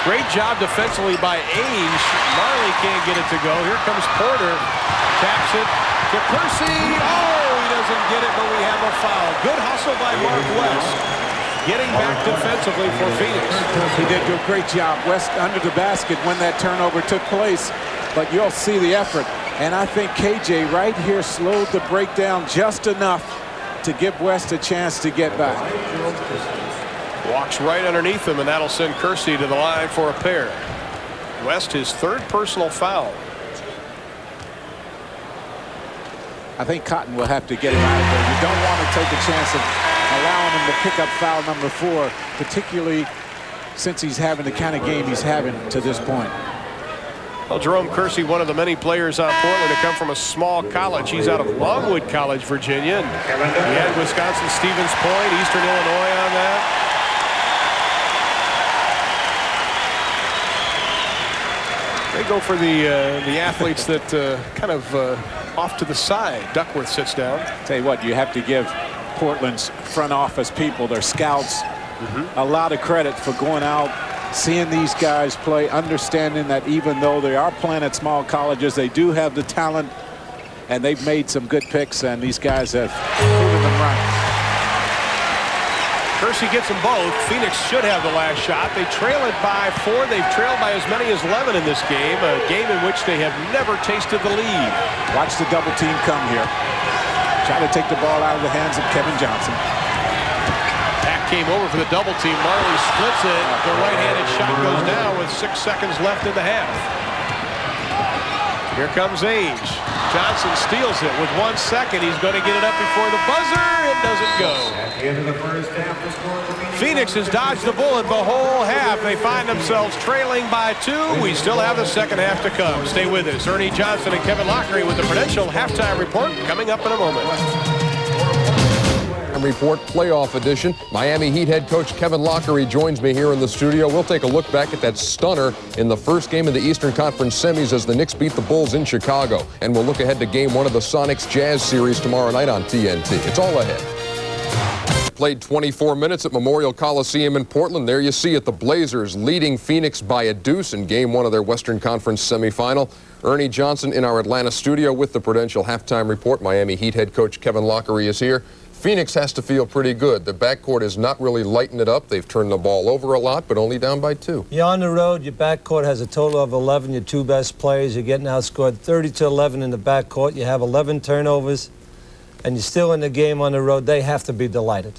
Great job defensively by Ainge. Majerle can't get it to go. Here comes Porter. Taps it to Kersey. Oh, he doesn't get it, but we have a foul. Good hustle by Mark West. Getting back defensively for Phoenix. He did do a great job. West under the basket when that turnover took place, but you'll see the effort. And I think KJ right here slowed the breakdown just enough to give West a chance to get back. Walks right underneath him, and that'll send Kersey to the line for a pair. West, his 3rd personal foul. I think Cotton will have to get him out of there. You don't want to take a chance of allowing him to pick up foul number 4, particularly since he's having the kind of game he's having to this point. Well, Jerome Kersey, one of the many players on Portland to come from a small college. He's out of Longwood College, Virginia. And he had Wisconsin Stevens Point, Eastern Illinois on that. They go for the athletes that kind of off to the side. Duckworth sits down. Tell you what, you have to give Portland's front office people, their scouts, a lot of credit for going out, seeing these guys play, understanding that even though they are playing at small colleges, they do have the talent, and they've made some good picks, and these guys have proven them right. Kersey gets them both. Phoenix should have the last shot. They trail it by 4. They've trailed by as many as 11 in this game, a game in which they have never tasted the lead. Watch the double team come here. Try to take the ball out of the hands of Kevin Johnson. Pack came over for the double team. Majerle splits it. The right-handed shot goes down with 6 seconds left in the half. Here comes Ainge. Johnson steals it with 1 second. He's going to get it up before the buzzer. It doesn't go. At the end of the first half, the score Phoenix has dodged the bullet the whole half. They find themselves trailing by 2. We still have the second half to come. Stay with us. Ernie Johnson and Kevin Lockery with the Prudential halftime report coming up in a moment. Report playoff edition. Miami Heat head coach Kevin Lockery joins me here in the studio. We'll take a look back at that stunner in the first game of the Eastern Conference semis as the Knicks beat the Bulls in Chicago. And we'll look ahead to game 1 of the Sonics Jazz series tomorrow night on TNT. It's all ahead. Played 24 minutes at Memorial Coliseum in Portland. There you see it, the Blazers leading Phoenix by a deuce in game 1 of their Western Conference semifinal. Ernie Johnson in our Atlanta studio with the Prudential halftime report. Miami Heat head coach Kevin Lockery is here. Phoenix has to feel pretty good. The backcourt is not really lighting it up. They've turned the ball over a lot, but only down by 2. You're on the road. Your backcourt has a total of 11. Your 2 best players. You're getting outscored 30-11 in the backcourt. You have 11 turnovers, and you're still in the game on the road. They have to be delighted.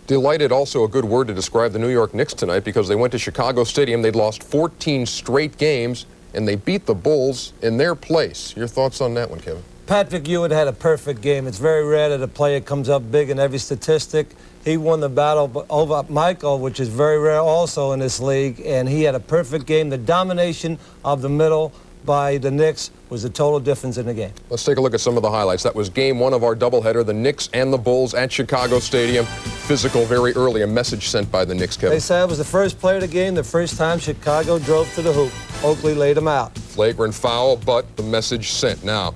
Delighted, also a good word to describe the New York Knicks tonight, because they went to Chicago Stadium. They'd lost 14 straight games, and they beat the Bulls in their place. Your thoughts on that one, Kevin? Patrick Ewing had a perfect game. It's very rare that a player comes up big in every statistic. He won the battle over Michael, which is very rare also in this league, and he had a perfect game. The domination of the middle by the Knicks was the total difference in the game. Let's take a look at some of the highlights. That was game 1 of our doubleheader, the Knicks and the Bulls at Chicago Stadium. Physical very early, a message sent by the Knicks, Kevin. They said it was the first play of the game, the first time Chicago drove to the hoop. Oakley laid them out. Flagrant foul, but the message sent. Now,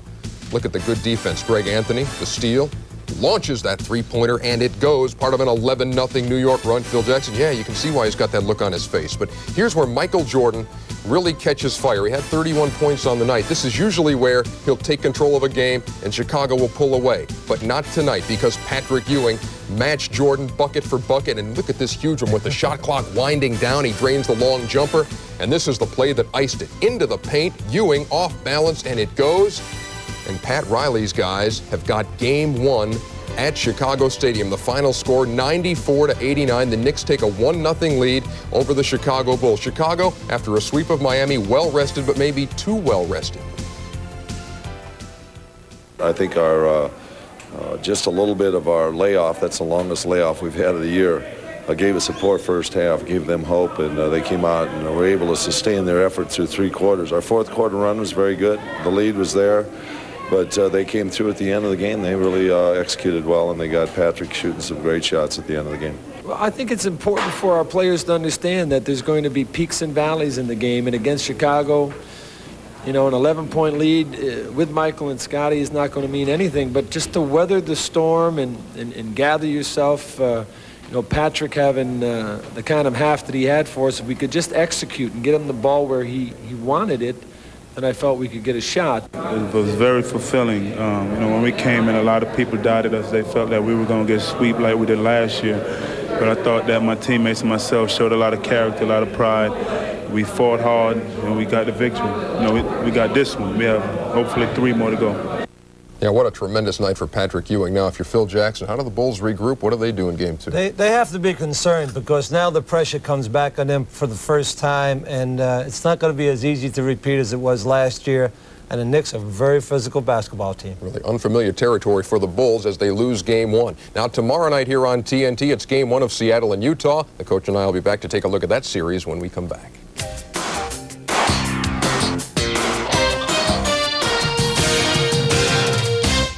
look at the good defense. Greg Anthony, the steal, launches that three-pointer, and it goes. Part of an 11-0 New York run. Phil Jackson, yeah, you can see why he's got that look on his face. But here's where Michael Jordan really catches fire. He had 31 points on the night. This is usually where he'll take control of a game and Chicago will pull away. But not tonight, because Patrick Ewing matched Jordan bucket for bucket. And look at this huge one with the shot clock winding down. He drains the long jumper. And this is the play that iced it. Into the paint, Ewing off balance, and it goes. And Pat Riley's guys have got game 1 at Chicago Stadium. The final score, 94-89. The Knicks take a 1-0 lead over the Chicago Bulls. Chicago, after a sweep of Miami, well-rested, but maybe too well-rested. I think our just a little bit of our layoff, that's the longest layoff we've had of the year, gave us a poor first half, gave them hope, and they came out and were able to sustain their effort through 3 quarters. Our fourth quarter run was very good. The lead was there. But they came through at the end of the game. They really executed well, and they got Patrick shooting some great shots at the end of the game. Well, I think it's important for our players to understand that there's going to be peaks and valleys in the game. And against Chicago, you know, an 11-point lead with Michael and Scotty is not going to mean anything. But just to weather the storm and gather yourself, you know, Patrick having the kind of half that he had for us, if we could just execute and get him the ball where he wanted it, and I felt we could get a shot. It was very fulfilling. You know, when we came in, a lot of people doubted us. They felt that we were going to get swept like we did last year. But I thought that my teammates and myself showed a lot of character, a lot of pride. We fought hard, and we got the victory. You know, we got this one. We have hopefully 3 more to go. Yeah, what a tremendous night for Patrick Ewing. Now, if you're Phil Jackson, how do the Bulls regroup? What do they do in game 2? They have to be concerned, because now the pressure comes back on them for the first time, and it's not going to be as easy to repeat as it was last year. And the Knicks are a very physical basketball team. Really unfamiliar territory for the Bulls as they lose game 1. Now, tomorrow night here on TNT, it's game 1 of Seattle and Utah. The coach and I will be back to take a look at that series when we come back.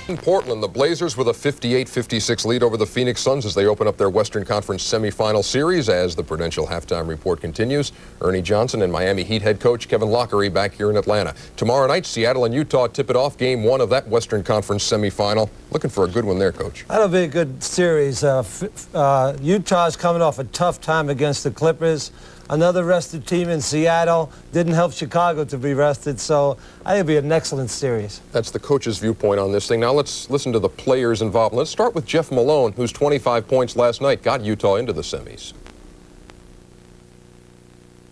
In Portland, the Blazers with a 58-56 lead over the Phoenix Suns as they open up their Western Conference semifinal series. As the Prudential halftime report continues, Ernie Johnson and Miami Heat head coach Kevin Lockery back here in Atlanta. Tomorrow night, Seattle and Utah tip it off, game 1 of that Western Conference semifinal. Looking for a good one there, Coach. That'll be a good series. Utah's coming off a tough time against the Clippers. Another rested team in Seattle. Didn't help Chicago to be rested, so I think it'll be an excellent series. That's the coach's viewpoint on this thing. Now let's listen to the players involved. Let's start with Jeff Malone, whose 25 points last night got Utah into the semis.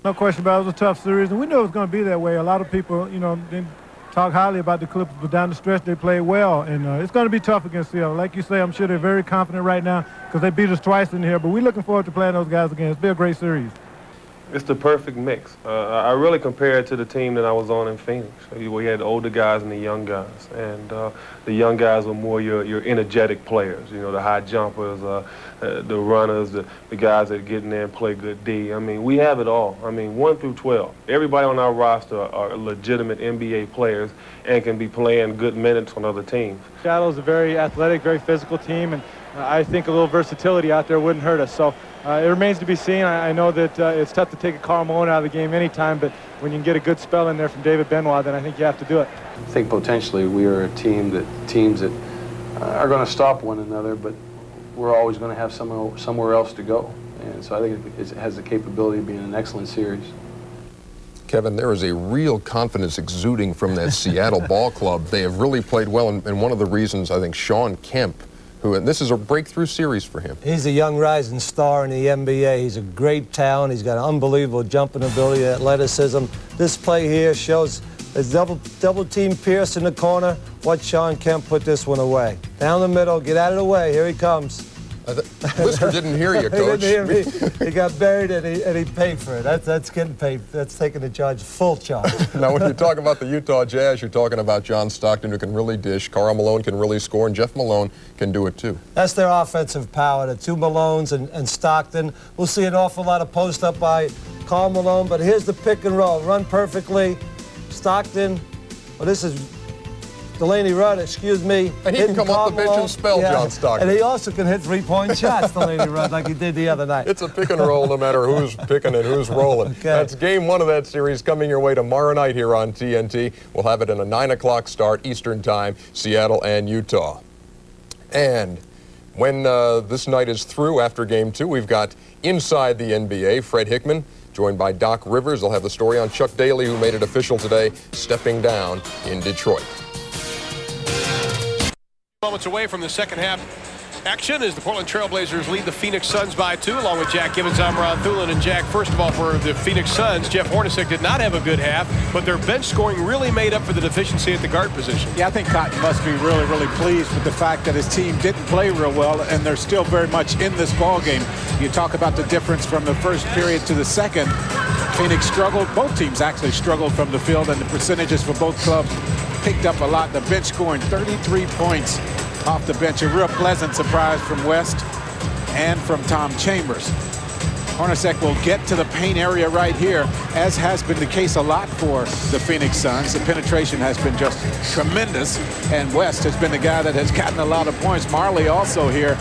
No question about it. It was a tough series, and we knew it was going to be that way. A lot of people, you know, didn't talk highly about the Clippers, but down the stretch they played well, and it's going to be tough against Seattle. Like you say, I'm sure they're very confident right now because they beat us twice in here, but we're looking forward to playing those guys again. It's been a great series. It's the perfect mix. I really compare it to the team that I was on in Phoenix. We had the older guys and the young guys, and the young guys were more your energetic players, you know, the high jumpers, the runners, the guys that get in there and play good D. I mean, we have it all. I mean, 1 through 12. Everybody on our roster are legitimate NBA players and can be playing good minutes on other teams. Seattle's a very athletic, very physical team, and I think a little versatility out there wouldn't hurt us. So it remains to be seen. I know that it's tough to take a Karl Malone out of the game anytime, but when you can get a good spell in there from David Benoit, then I think you have to do it. I think potentially we are a team that teams that are going to stop one another, but we're always going to have somewhere else to go. And so I think it has the capability of being an excellent series. Kevin, there is a real confidence exuding from that Seattle ball club. They have really played well, and one of the reasons I think Sean Kemp and this is a breakthrough series for him. He's a young rising star in the NBA. He's a great talent. He's got an unbelievable jumping ability, athleticism. This play here shows a double team Pierce in the corner. Watch Sean Kemp put this one away. Down the middle, get out of the way. Here he comes. Lister didn't hear you, Coach. He didn't hear me. He got buried and he paid for it. That's getting paid. That's taking the charge, full charge. Now, when you talk about the Utah Jazz, you're talking about John Stockton, who can really dish. Karl Malone can really score, and Jeff Malone can do it too. That's their offensive power. The two Malones and Stockton. We'll see an awful lot of post up by Karl Malone, but here's the pick and roll. Run perfectly. Stockton. Well, this is Delaney Rudd, excuse me. And he can come off the bench and spell John Stockton. And he also can hit three-point shots, Delaney Rudd, like he did the other night. It's a pick and roll no matter who's picking and who's rolling. Okay. That's game one of that series coming your way tomorrow night here on TNT. We'll have it in a 9 o'clock start Eastern time, Seattle and Utah. And when this night is through after game two, we've got Inside the NBA, Fred Hickman, joined by Doc Rivers. They'll have the story on Chuck Daly, who made it official today, stepping down in Detroit. Moments away from the second half action as the Portland Trail Blazers lead the Phoenix Suns by 2, along with Jack Gibbons, Amron Thulin, and Jack. First of all, for the Phoenix Suns, Jeff Hornacek did not have a good half, but their bench scoring really made up for the deficiency at the guard position. Yeah, I think Cotton must be really, really pleased with the fact that his team didn't play real well, and they're still very much in this ball game. You talk about the difference from the first period to the second. Phoenix struggled. Both teams actually struggled from the field, and the percentages for both clubs picked up a lot. The bench scoring 33 points off the bench. A real pleasant surprise from West and from Tom Chambers. Hornacek will get to the paint area right here, as has been the case a lot for the Phoenix Suns. The penetration has been just tremendous, and West has been the guy that has gotten a lot of points. Marley also here.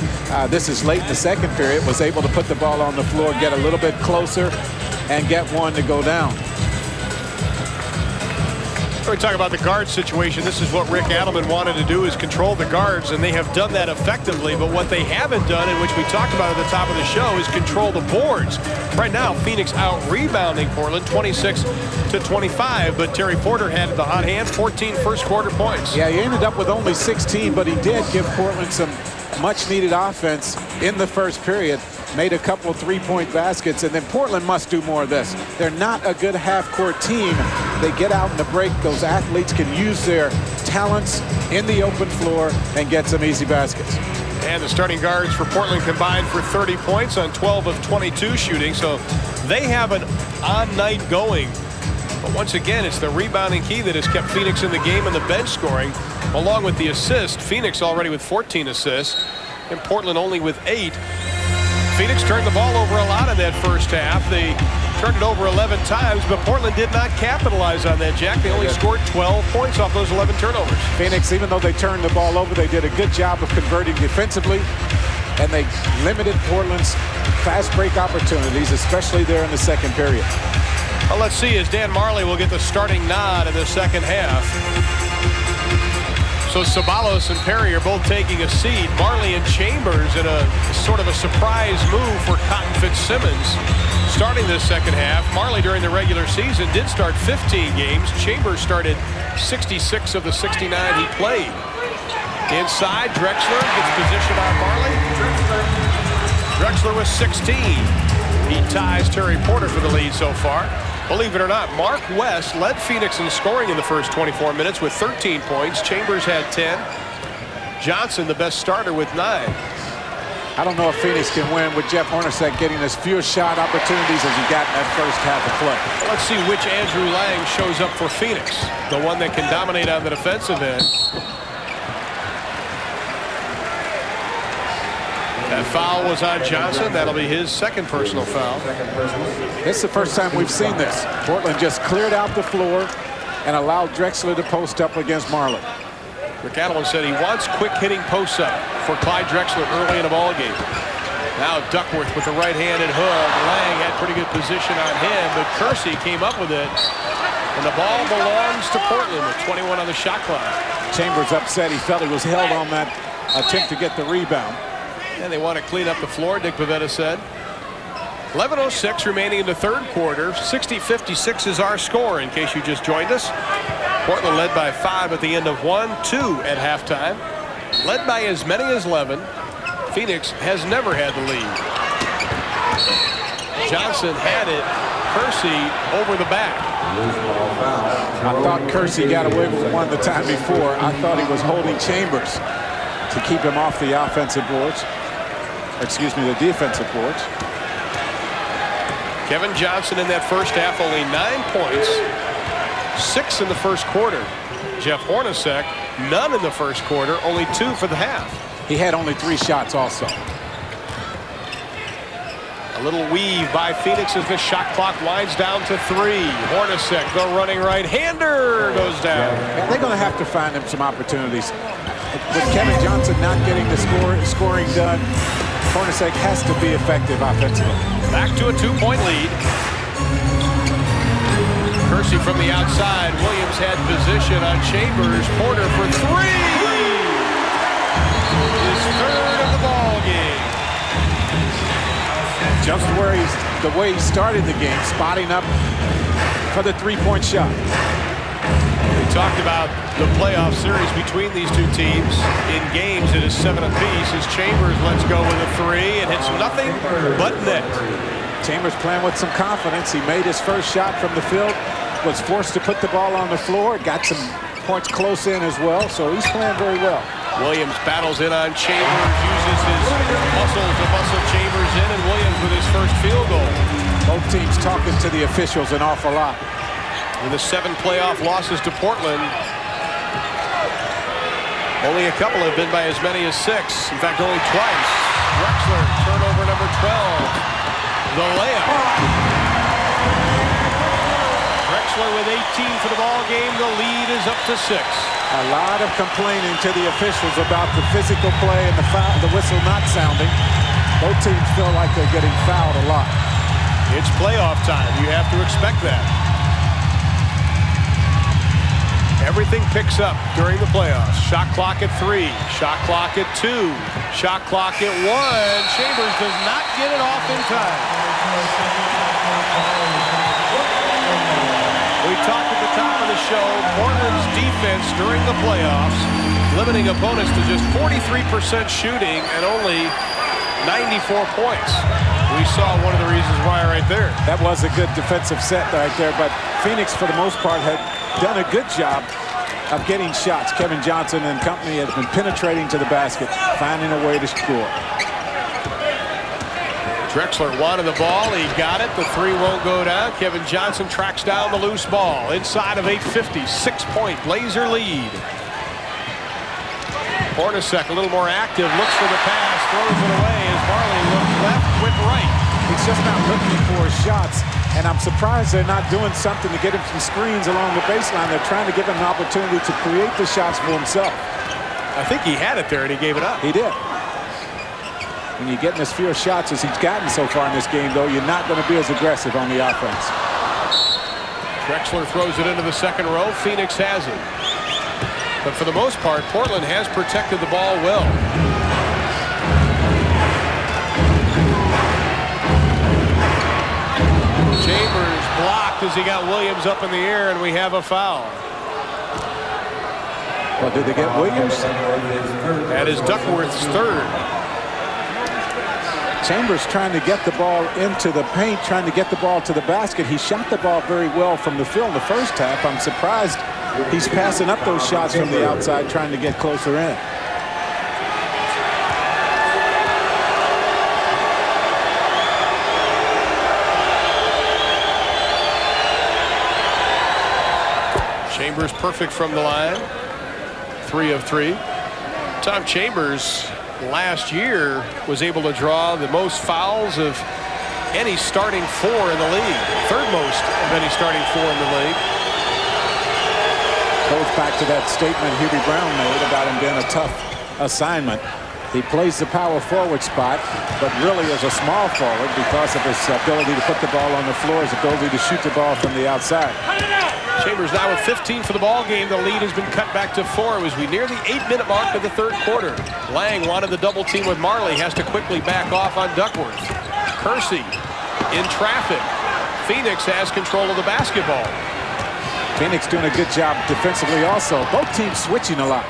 This is late in the second period, was able to put the ball on the floor, get a little bit closer, and get one to go down. We talk about the guard situation. This is what Rick Adelman wanted to do, is control the guards, and they have done that effectively. But what they haven't done, and which we talked about at the top of the show, is control the boards. Right now, Phoenix out-rebounding Portland 26-25, but Terry Porter had the hot hand, 14 first-quarter points. Yeah, he ended up with only 16, but he did give Portland some much-needed offense in the first period. Made a couple of three-point baskets, and then Portland must do more of this. They're not a good half-court team. They get out in the break. Those athletes can use their talents in the open floor and get some easy baskets. And the starting guards for Portland combined for 30 points on 12 of 22 shooting, so they have an on night going. But once again, it's the rebounding key that has kept Phoenix in the game, and the bench scoring, along with the assist. Phoenix already with 14 assists, and Portland only with 8. Phoenix turned the ball over a lot in that first half. They turned it over 11 times, but Portland did not capitalize on that, Jack. They only scored 12 points off those 11 turnovers. Phoenix, even though they turned the ball over, they did a good job of converting defensively, and they limited Portland's fast break opportunities, especially there in the second period. Well, let's see as Dan Marley will get the starting nod in the second half. So Ceballos and Perry are both taking a seat. Marley and Chambers in a sort of a surprise move for Cotton Fitzsimmons starting this second half. Marley during the regular season did start 15 games. Chambers started 66 of the 69 he played. Inside, Drexler gets position on Marley. Drexler with 16. He ties Terry Porter for the lead so far. Believe it or not, Mark West led Phoenix in scoring in the first 24 minutes with 13 points. Chambers had 10. Johnson, the best starter, with 9. I don't know if Phoenix can win with Jeff Hornacek getting as few shot opportunities as he got in that first half of play. Let's see which Andrew Lang shows up for Phoenix, the one that can dominate on the defensive end. That foul was on Johnson. That'll be his second personal foul. This is the first time we've seen this. Portland just cleared out the floor and allowed Drexler to post up against Marley. Rick Adelman said he wants quick hitting posts up for Clyde Drexler early in a ball game. Now Duckworth with the right-handed hook. Lang had pretty good position on him, but Kersey came up with it. And the ball belongs to Portland with 21 on the shot clock. Chambers upset. He felt he was held on that attempt to get the rebound. And they want to clean up the floor, Dick Pavetta said. 11:06 remaining in the third quarter. 60-56 is our score, in case you just joined us. Portland led by 5 at the end of 1, 2 at halftime. led by as many as 11. Phoenix has never had the lead. Johnson had it. Kersey over the back. I thought Kersey got away with one the time before. I thought he was holding Chambers to keep him off the offensive boards. Excuse me, the defensive boards. Kevin Johnson in that first half, only 9 points. 6 in the first quarter. Jeff Hornacek, none in the first quarter, only 2 for the half. He had only 3 shots also. A little weave by Phoenix as the shot clock winds down to 3. Hornacek, the running right-hander, goes down. Yeah, they're going to have to find him some opportunities. With Kevin Johnson not getting the scoring done, Hornacek has to be effective offensively. Back to a 2-point lead. Kersey from the outside. Williams had position on Chambers. Porter for 3. His third of the ball game. Just where the way he started the game, spotting up for the 3-point shot. We talked about the playoff series between these two teams. In games, it is 7 apiece as Chambers lets go with a 3 and hits nothing but net. Chambers playing with some confidence. He made his first shot from the field, was forced to put the ball on the floor, got some points close in as well, so he's playing very well. Williams battles in on Chambers, uses his muscles to muscle Chambers in, and Williams with his first field goal. Both teams talking to the officials an awful lot. In the 7 playoff losses to Portland, only a couple have been by as many as 6. In fact, only twice. Drexler, turnover number 12. The layup. Drexler with 18 for the ball game. The lead is up to 6. A lot of complaining to the officials about the physical play and the whistle not sounding. Both teams feel like they're getting fouled a lot. It's playoff time. You have to expect that. Everything picks up during the playoffs. Shot clock at 3. Shot clock at 2. Shot clock at 1. Chambers does not get it off in time. We talked at the top of the show, Portland's defense during the playoffs, limiting opponents to just 43% shooting and only 94 points. We saw one of the reasons why right there. That was a good defensive set right there, but Phoenix, for the most part, had done a good job of getting shots. Kevin Johnson and company has been penetrating to the basket, finding a way to score. Drexler wanted the ball. He got it. The 3 won't go down. Kevin Johnson tracks down the loose ball. Inside of 8:50. 6-point Blazer lead. Hornacek a little more active. Looks for the pass. Throws it away as Marley looked left, went right. He's just not looking for his shots. And I'm surprised they're not doing something to get him some screens along the baseline. They're trying to give him an opportunity to create the shots for himself. I think he had it there and he gave it up. He did. When you're getting as few shots as he's gotten so far in this game, though, you're not going to be as aggressive on the offense. Drexler throws it into the second row. Phoenix has it. But for the most part, Portland has protected the ball well. Chambers blocked as he got Williams up in the air, and we have a foul. Well, did they get Williams? That is Duckworth's 3rd. Chambers trying to get the ball into the paint, trying to get the ball to the basket. He shot the ball very well from the field in the first half. I'm surprised he's passing up those shots from the outside, trying to get closer in. Chambers perfect from the line. 3 of 3. Tom Chambers last year was able to draw the most fouls of any starting 4 in the league. 3rd most of any starting 4 in the league. Goes back to that statement Hubie Brown made about him being a tough assignment. He plays the power forward spot, but really is a small forward because of his ability to put the ball on the floor, his ability to shoot the ball from the outside. Chambers now with 15 for the ball game. The lead has been cut back to 4 as we near the 8-minute mark of the 3rd quarter. Lang wanted the double team with Marley, has to quickly back off on Duckworth. Kersey in traffic. Phoenix has control of the basketball. Phoenix doing a good job defensively also. Both teams switching a lot.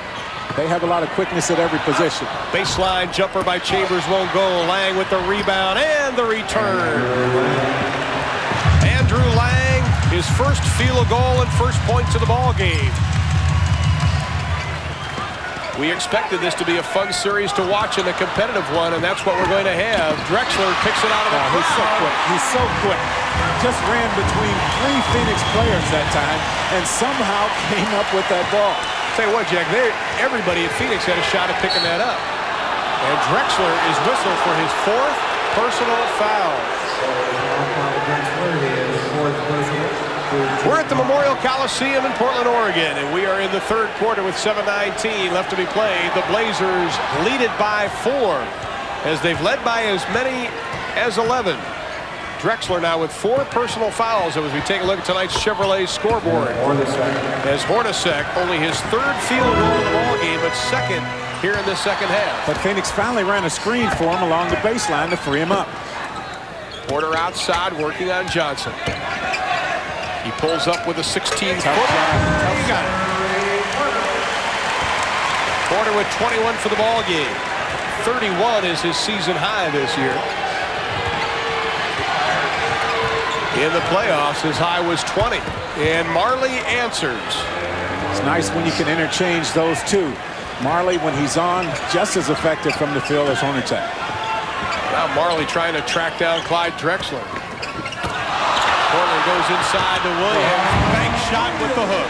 They have a lot of quickness at every position. Baseline jumper by Chambers won't go. Lang with the rebound and the return. Andrew Lang, his first field goal and first points of the ball game. We expected this to be a fun series to watch and a competitive one, and that's what we're going to have. Drexler picks it out of the crowd. He's so quick. He's so quick. Just ran between 3 Phoenix players that time and somehow came up with that ball. Tell you what, Jack, everybody at Phoenix had a shot at picking that up. And Drexler is whistled for his 4th personal foul. We're at the Memorial Coliseum in Portland, Oregon, and we are in the 3rd quarter with 7:19 left to be played. The Blazers lead it by 4 as they've led by as many as 11. Drexler now with 4 personal fouls as we take a look at tonight's Chevrolet scoreboard. As Hornacek, only his 3rd field goal in the ball game, but 2nd here in the 2nd half. But Phoenix finally ran a screen for him along the baseline to free him up. Porter outside working on Johnson. He pulls up with a 16-footer. He got it. Porter with 21 for the ball game. 31 is his season high this year. In the playoffs, his high was 20. And Majerle answers. It's nice when you can interchange those two. Majerle, when he's on, just as effective from the field as Hornacek. Now Majerle trying to track down Clyde Drexler. Portland goes inside to Williams. Bank shot with the hook.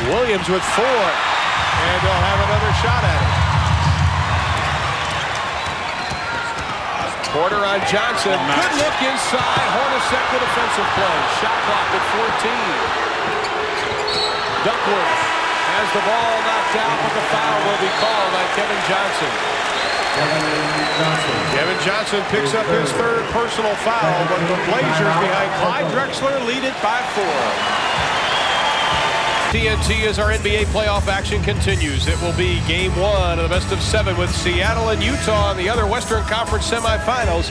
Williams with 4. And they'll have another shot at it. Porter on Johnson. Good look inside. Hornacek with offensive play. Shot clock at 14. Duckworth has the ball knocked out, but the foul will be called on Kevin Johnson. Kevin Johnson picks up his 3rd personal foul, but the Blazers behind Clyde Drexler lead it by 4. TNT as our NBA playoff action continues. It will be game 1 of the best of 7 with Seattle and Utah in the other Western Conference semifinals.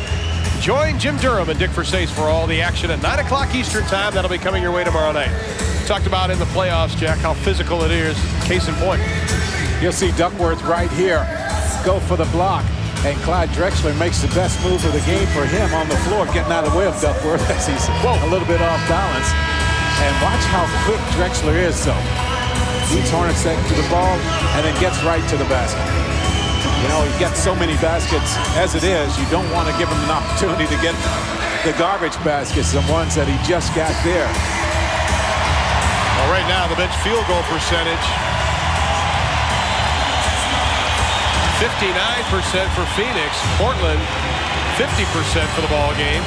Join Jim Durham and Dick Versace for all the action at 9 o'clock Eastern time. That'll be coming your way tomorrow night. Talked about in the playoffs, Jack, how physical it is. Case in point. You'll see Duckworth right here go for the block, and Clyde Drexler makes the best move of the game for him on the floor, getting out of the way of Duckworth as he's a little bit off balance. And watch how quick Drexler is, though. Leads Hornacek to the ball and then gets right to the basket. You know, he gets so many baskets as it is, you don't want to give him an opportunity to get the garbage baskets, the ones that he just got there. Well, right now, the bench field goal percentage, 59% for Phoenix. Portland, 50% for the ball game.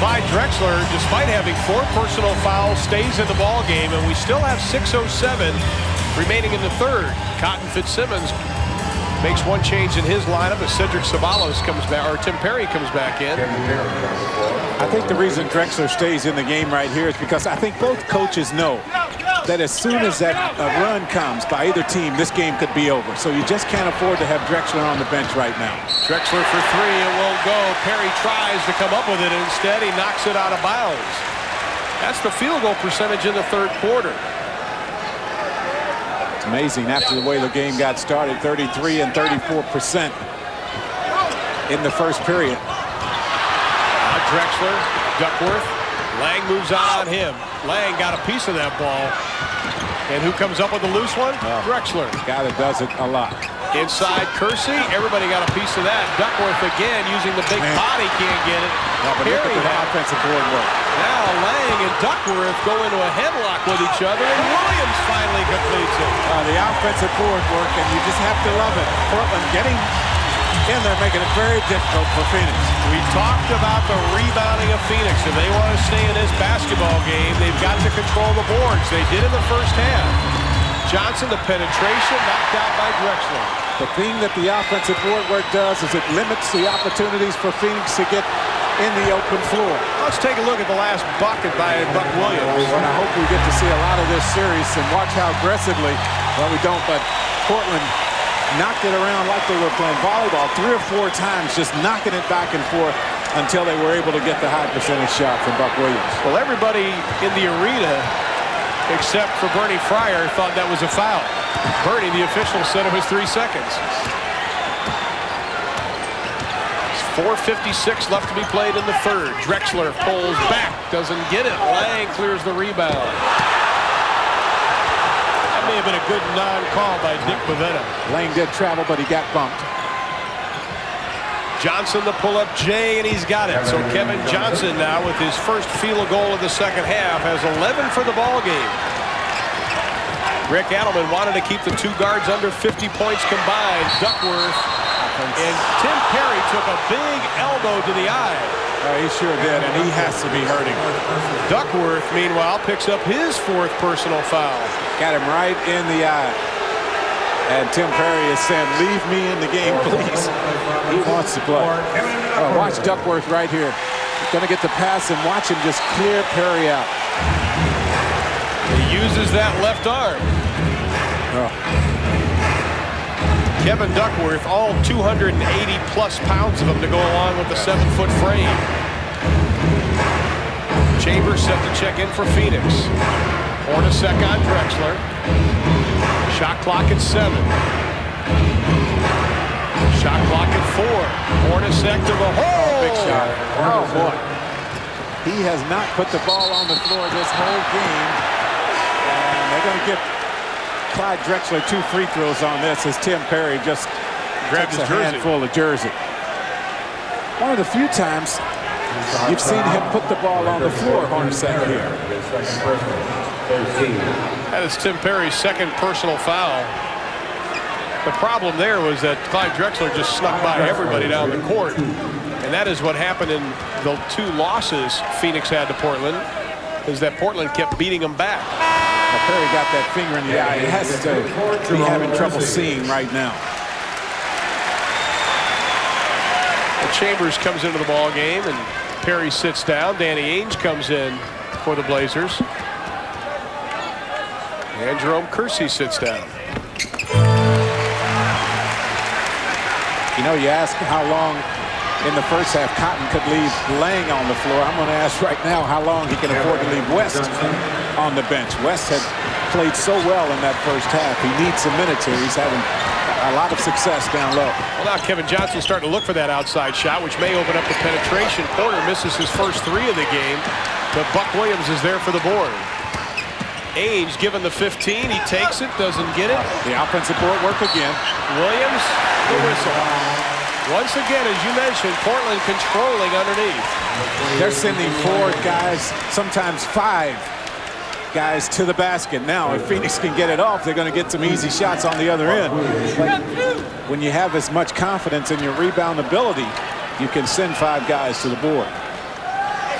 Clyde Drexler, despite having 4 personal fouls, stays in the ball game, and we still have 6:07 remaining in the 3rd. Cotton Fitzsimmons makes 1 change in his lineup as Cedric Ceballos comes back, or Tim Perry comes back in. I think the reason Drexler stays in the game right here is because I think both coaches know that as soon as that run comes by either team, this game could be over. So you just can't afford to have Drexler on the bench right now. Drexler for 3, it won't go. Perry tries to come up with it. Instead, he knocks it out of bounds. That's the field goal percentage in the 3rd quarter. It's amazing after the way the game got started, 33 and 34% in the 1st period. Drexler, Duckworth, Lang moves on him. Lang got a piece of that ball. And who comes up with the loose one? Drexler. Guy that does it a lot. Inside Kersey, everybody got a piece of that. Duckworth again using the big body, can't get it. No, but look at the offensive board work. Now Lang and Duckworth go into a headlock with each other, and Williams finally completes it. The offensive board work, and you just have to love it. Portland getting in there, making it very difficult for Phoenix. We talked about the rebounding of Phoenix. If they want to stay in this basketball game, they've got to control the boards. They did in the 1st half. Johnson, the penetration, knocked out by Drexler. The thing that the offensive board work does is it limits the opportunities for Phoenix to get in the open floor. Let's take a look at the last bucket by Buck Williams. And I hope we get to see a lot of this series and watch how aggressively, well, we don't, but Portland knocked it around like they were playing volleyball 3 or 4 times, just knocking it back and forth until they were able to get the high percentage shot from Buck Williams. Well, everybody in the arena except for Bernie Fryer, thought that was a foul. Bernie, the official, said it was 3 seconds. 4:56 left to be played in the third. Drexler pulls back, doesn't get it. Lang clears the rebound. That may have been a good non-call by Dick Bavetta. Lang did travel, but he got bumped. Johnson the pull-up J, and he's got it. So Kevin Johnson now with his first field goal of the second half has 11 for the ball game. Rick Adelman wanted to keep the two guards under 50 points combined. Duckworth and Tim Perry took a big elbow to the eye. He sure did, and he has to be hurting. Duckworth, meanwhile, picks up his fourth personal foul. Got him right in the eye. And Tim Perry is saying, leave me in the game, please. He wants to play. Watch Duckworth right here. Going to get the pass and watch him just clear Perry out. He uses that left arm. Kevin Duckworth, all 280-plus pounds of him to go along with the 7-foot frame. Chambers set to check in for Phoenix. Hornacek on Drexler. Shot clock at 7. Shot clock at 4. Hornacek to the hole. Big shot. Oh, boy. He has not put the ball on the floor this whole game. And they're going to get Clyde Drexler 2 free throws on this as Tim Perry just grabs a handful of jersey. One of the few times you've seen him put the ball on the floor, Hornacek here. That is Tim Perry's second personal foul. The problem there was that Clyde Drexler just snuck by everybody down the court. And that is what happened in the 2 losses Phoenix had to Portland, is that Portland kept beating them back. Well, Perry got that finger in the eye. He has to be having trouble seeing right now. Well, Chambers comes into the ball game and Perry sits down. Danny Ainge comes in for the Blazers. And Jerome Kersey sits down. You know, you ask how long in the first half Cotton could leave Lang on the floor. I'm going to ask right now how long he can afford to leave West on the bench. West had played so well in that first half. He needs some minutes here. He's having a lot of success down low. Well, now Kevin Johnson's starting to look for that outside shot, which may open up the penetration. Porter misses his first 3 of the game, but Buck Williams is there for the board. Ainge given the 15. He takes it, doesn't get it. The offensive board work again. Williams, the whistle. Once again, as you mentioned, Portland controlling underneath. They're sending 4 guys, sometimes 5 guys to the basket. Now, if Phoenix can get it off, they're going to get some easy shots on the other end. But when you have as much confidence in your rebound ability, you can send 5 guys to the board.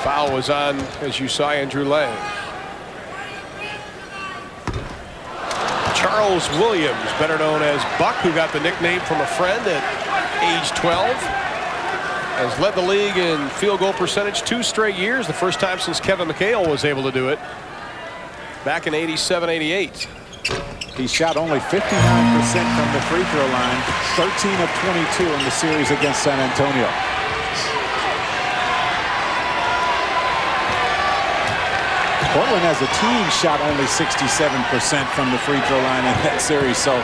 Foul was on, as you saw, Andrew Lang. Charles Williams, better known as Buck, who got the nickname from a friend at age 12, has led the league in field goal percentage 2 straight years, the first time since Kevin McHale was able to do it back in '87-'88. He shot only 59% from the free throw line, 13 of 22 in the series against San Antonio. Portland as a team shot only 67% from the free throw line in that series, so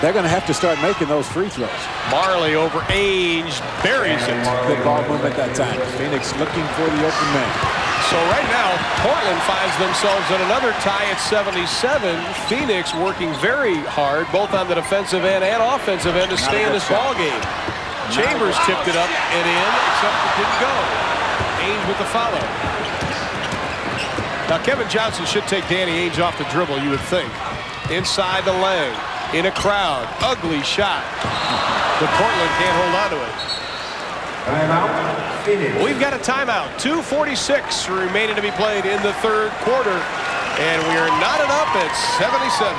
they're going to have to start making those free throws. Marley over Ainge, buries it. Good ball movement that time. Phoenix looking for the open man. So right now, Portland finds themselves at another tie at 77. Phoenix working very hard, both on the defensive end and offensive end, to stay in this ball game. Chambers tipped it up and in, except it didn't go. Ainge with the follow. Now, Kevin Johnson should take Danny Ainge off the dribble, you would think. Inside the lane, in a crowd, ugly shot. But Portland can't hold on to it. Timeout, Phoenix. We've got a timeout. 2:46 remaining to be played in the third quarter. And we are knotted up at 77.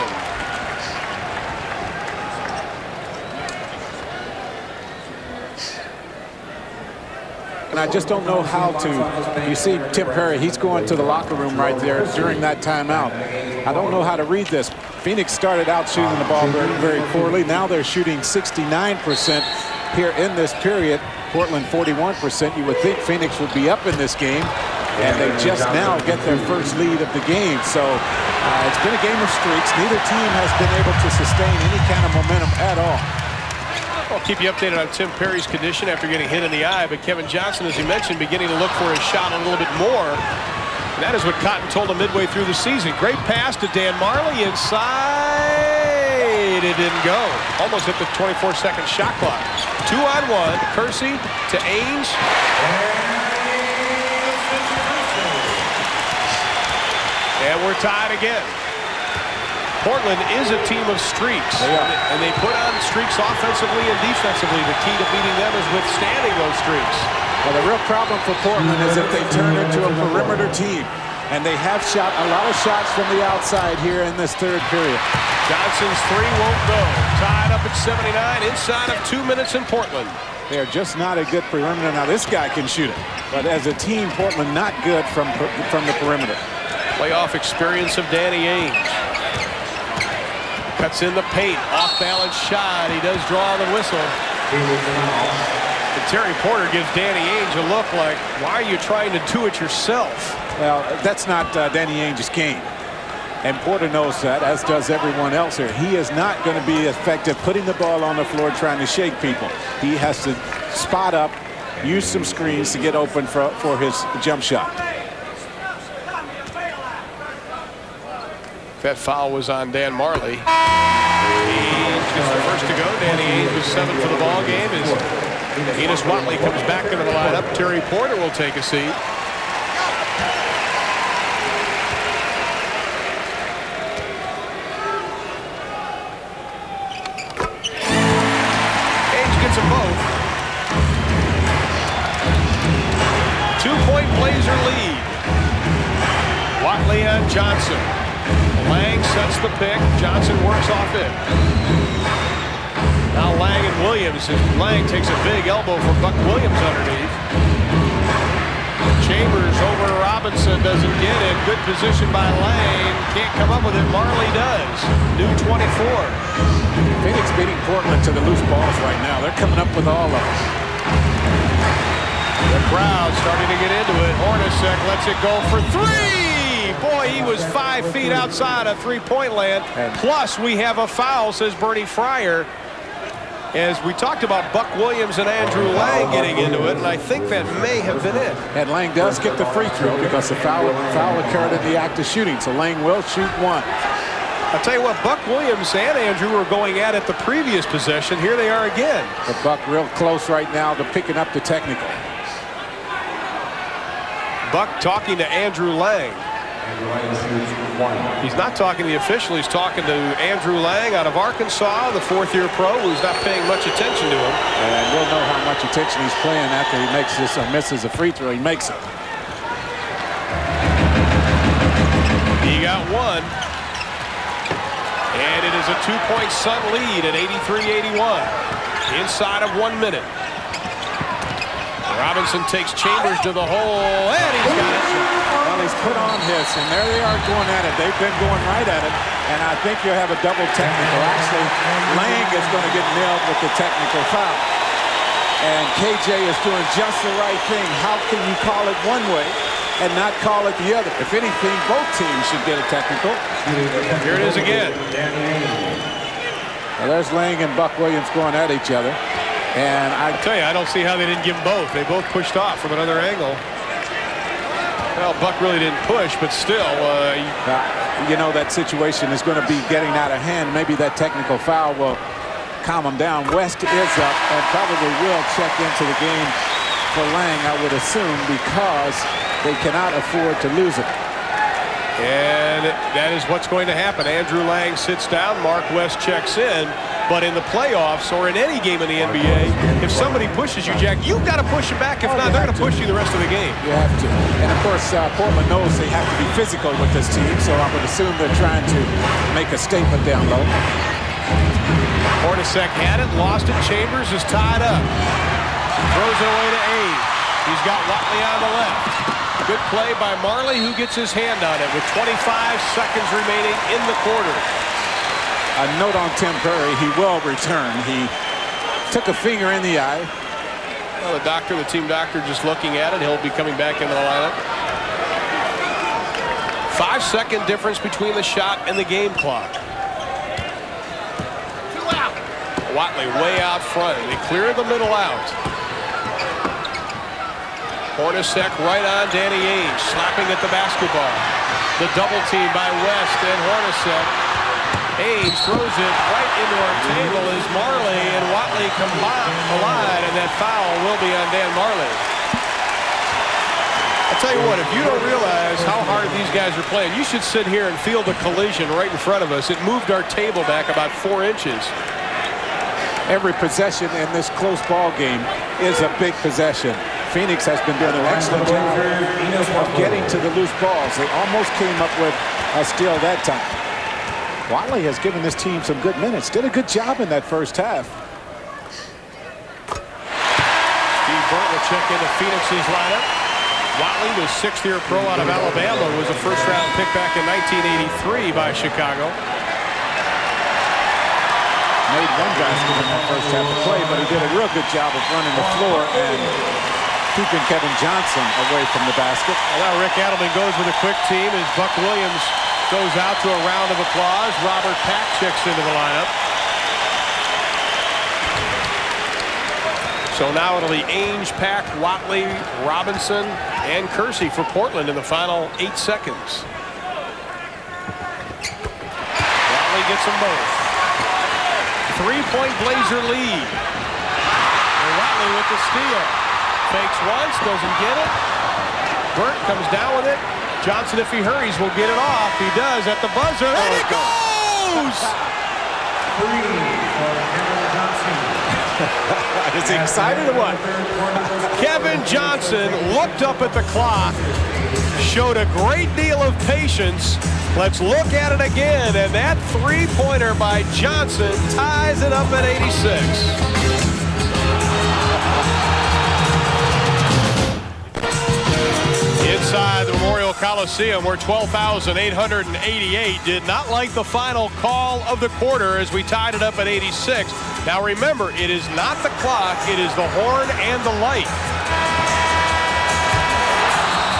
And I just don't know how to, you see Tim Perry, he's going to the locker room right there during that timeout. I don't know how to read this. Phoenix started out shooting the ball very, very poorly. Now they're shooting 69% here in this period. Portland 41%. You would think Phoenix would be up in this game. and they just now get their first lead of the game. So it's been a game of streaks. Neither team has been able to sustain any kind of momentum at all. I'll keep you updated on Tim Perry's condition after getting hit in the eye, but Kevin Johnson, as he mentioned, beginning to look for his shot a little bit more. And that is what Cotton told him midway through the season. Great pass to Dan Majerle inside. It didn't go. Almost hit the 24-second shot clock. 2-on-1. Kersey to Ainge. And we're tied again. Portland is a team of streaks, and they put on streaks offensively and defensively. The key to beating them is withstanding those streaks. Well, the real problem for Portland is if they turn into a perimeter team, and they have shot a lot of shots from the outside here in this third period. Johnson's three won't go. Tied up at 79, inside of 2 minutes in Portland. They're just not a good perimeter. Now, this guy can shoot it, but as a team, Portland not good from the perimeter. Playoff experience of Danny Ainge. Cuts in the paint, off-balance shot. He does draw the whistle. And Terry Porter gives Danny Ainge a look like, why are you trying to do it yourself? Well, that's not Danny Ainge's game. And Porter knows that, as does everyone else here. He is not going to be effective putting the ball on the floor trying to shake people. He has to spot up, use some screens to get open for his jump shot. That foul was on Dan Majerle. Ainge gets the first to go. Danny Ainge was 7 for the ball game. As Ennis Whatley comes back into the lineup, Terry Porter will take a seat. Ainge gets them both. 2-point Blazer lead. Whatley on Johnson. Lang sets the pick. Johnson works off it. Now Lang and Williams. Lang takes a big elbow from Buck Williams underneath. Chambers over to Robinson. Doesn't get it. Good position by Lang. Can't come up with it. Majerle does. New 24. Phoenix beating Portland to the loose balls right now. They're coming up with all of them. The crowd starting to get into it. Hornacek lets it go for 3. Boy, he was 5 feet outside of three-point land. Plus, we have a foul, says Bernie Fryer. As we talked about Buck Williams and Andrew Lang getting into it, and I think that may have been it. And Lang does get the free throw because the foul occurred in the act of shooting, so Lang will shoot one. I'll tell you what, Buck Williams and Andrew were going at it the previous possession. Here they are again. But Buck real close right now to picking up the technical. Buck talking to Andrew Lang. He's not talking to the official. He's talking to Andrew Lang out of Arkansas, the fourth-year pro, who's not paying much attention to him. And we'll know how much attention he's paying after he makes this or misses a free throw. He makes it. He got one. And it is a 2-point Sun lead at 83-81. Inside of 1 minute. Robinson takes Chambers to the hole, and he's got it. Well, he's put on his, and there they are going at it. They've been going right at it, and I think you'll have a double technical. Actually, Lang is going to get nailed with the technical foul. And KJ is doing just the right thing. How can you call it one way and not call it the other? If anything, both teams should get a technical. Here it is again. Well, there's Lang and Buck Williams going at each other. And I tell you, I don't see how they didn't give them both. They both pushed off from another angle. Well, Buck really didn't push, but still. You know, that situation is going to be getting out of hand. Maybe that technical foul will calm them down. West is up and probably will check into the game for Lang, I would assume, because they cannot afford to lose it. And that is what's going to happen. Andrew Lang sits down. Mark West checks in. But in the playoffs or in any game in the NBA, if somebody pushes you, Jack, you've got to push them back. If not, they're going to push you the rest of the game. You have to. And, of course, Portland knows they have to be physical with this team, so I would assume they're trying to make a statement down low. Hornacek had it, lost it. Chambers is tied up. Throws it away to Ainge. He's got Whatley on the left. Good play by Majerle, who gets his hand on it with 25 seconds remaining in the quarter. A note on Tim Perry, he will return. He took a finger in the eye. Well, the team doctor just looking at it. He'll be coming back into the lineup. 5-second difference between the shot and the game clock. Whatley way out front. They clear the middle out. Hornacek right on Danny Ainge, slapping at the basketball. The double team by West and Hornacek. Ainge throws it right into our table as Marley and Whatley collide, and that foul will be on Dan Marley. I'll tell you what, if you don't realize how hard these guys are playing, you should sit here and feel the collision right in front of us. It moved our table back about 4 inches. Every possession in this close ball game is a big possession. Phoenix has been doing an excellent job of getting to the loose balls. They almost came up with a steal that time. Whatley has given this team some good minutes. Did a good job in that first half. Steve Burtt will check into Phoenix's lineup. Whatley, the 6th-year pro out of Alabama, was a first-round pick back in 1983 by Chicago. Made one basket in that first half of play, but he did a real good job of running the floor and keeping Kevin Johnson away from the basket. Well, now Rick Adelman goes with a quick team as Buck Williams goes out to a round of applause. Robert Pack checks into the lineup. So now it'll be Ainge, Pack, Whatley, Robinson, and Kersey for Portland in the final 8 seconds. Whatley gets them both. 3-point Blazer lead. And Whatley with the steal. Fakes once, doesn't get it. Burtt comes down with it. Johnson, if he hurries, will get it off. He does at the buzzer, and it goes! Is he excited or what? Kevin Johnson looked up at the clock, showed a great deal of patience. Let's look at it again, and that three-pointer by Johnson ties it up at 86. Inside the Memorial Coliseum, where 12,888 did not like the final call of the quarter as we tied it up at 86. Now remember, it is not the clock, it is the horn and the light.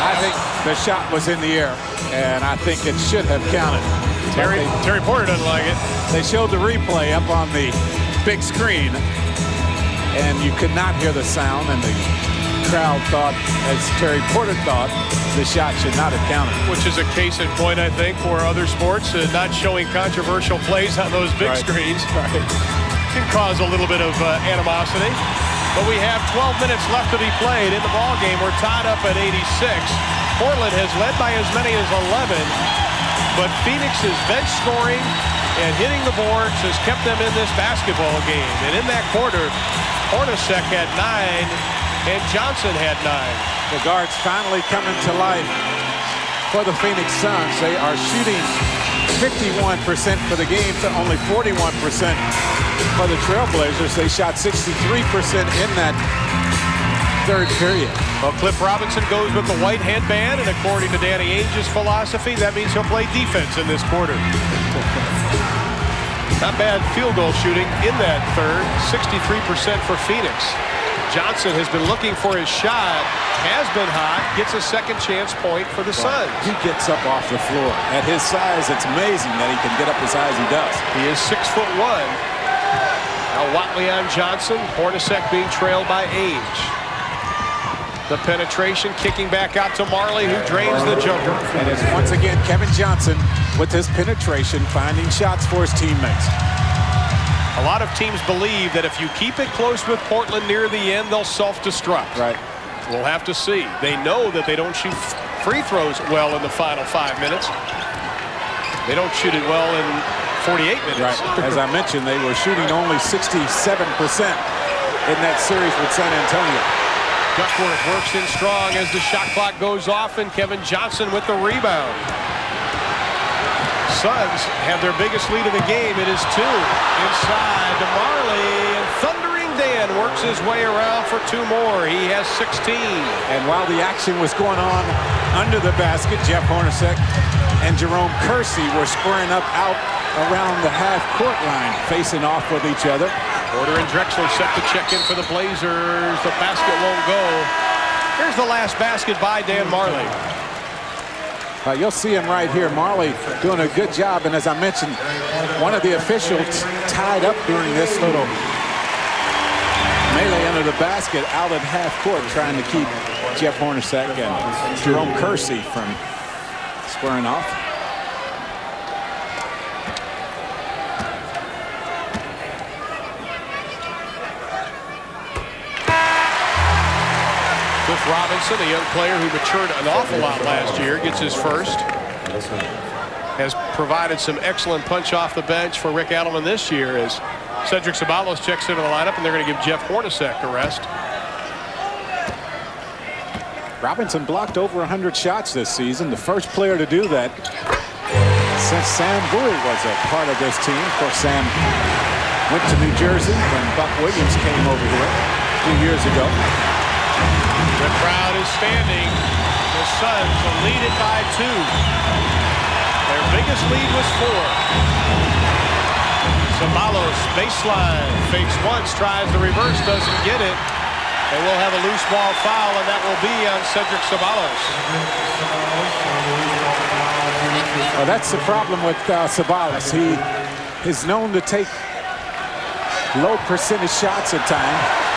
I think the shot was in the air, and I think it should have counted. Terry Porter doesn't like it. They showed the replay up on the big screen, and you could not hear the sound, and the crowd thought, as Terry Porter thought, the shot should not have counted. Which is a case in point, I think, for other sports, not showing controversial plays on those big screens. Right. Can cause a little bit of animosity. But we have 12 minutes left to be played in the ball game. We're tied up at 86. Portland has led by as many as 11, but Phoenix's bench scoring and hitting the boards has kept them in this basketball game. And in that quarter, Hornacek had 9 and Johnson had 9. The guards finally coming to life for the Phoenix Suns. They are shooting 51% for the game to only 41% for the Trailblazers. They shot 63% in that third period. Well, Cliff Robinson goes with the white headband, and according to Danny Ainge's philosophy, that means he'll play defense in this quarter. Not bad field goal shooting in that third, 63% for Phoenix. Johnson has been looking for his shot, has been hot, gets a second chance point for the Suns. He gets up off the floor. At his size, it's amazing that he can get up as high as he does. He is 6'1". Now Whatley on Johnson, Hornacek being trailed by Ainge. The penetration, kicking back out to Marley, who drains the jumper. And it's once again Kevin Johnson with his penetration, finding shots for his teammates. A lot of teams believe that if you keep it close with Portland near the end, they'll self-destruct. Right. We'll have to see. They know that they don't shoot free throws well in the final 5 minutes. They don't shoot it well in 48 minutes. Right. As I mentioned, they were shooting only 67% in that series with San Antonio. Duckworth works in strong as the shot clock goes off, and Kevin Johnson with the rebound. Suns have their biggest lead of the game. It is 2. Inside to Marley, and Thundering Dan works his way around for 2 more. He has 16. And while the action was going on under the basket, Jeff Hornacek and Jerome Kersey were squaring up out around the half-court line, facing off with each other. Porter and Drexler set to check in for the Blazers. The basket won't go. Here's the last basket by Dan Marley. You'll see him right here. Marley doing a good job. And as I mentioned, one of the officials tied up during this little melee under the basket out at half court, trying to keep Jeff Hornacek and Jerome Kersey from squaring off. Cliff Robinson, a young player who matured an awful lot last year, gets his first. Has provided some excellent punch off the bench for Rick Adelman this year as Cedric Ceballos checks into the lineup, and they're going to give Jeff Hornacek a rest. Robinson blocked over 100 shots this season, the first player to do that since Sam Bowie was a part of this team. Of course, Sam went to New Jersey when Buck Williams came over here a few years ago. The crowd is standing. The Suns will lead it by 2. Their biggest lead was 4. Ceballos baseline, fakes once, tries the reverse, doesn't get it. They will have a loose ball foul, and that will be on Cedric Ceballos. Well, that's the problem with Ceballos. He is known to take low percentage shots at times.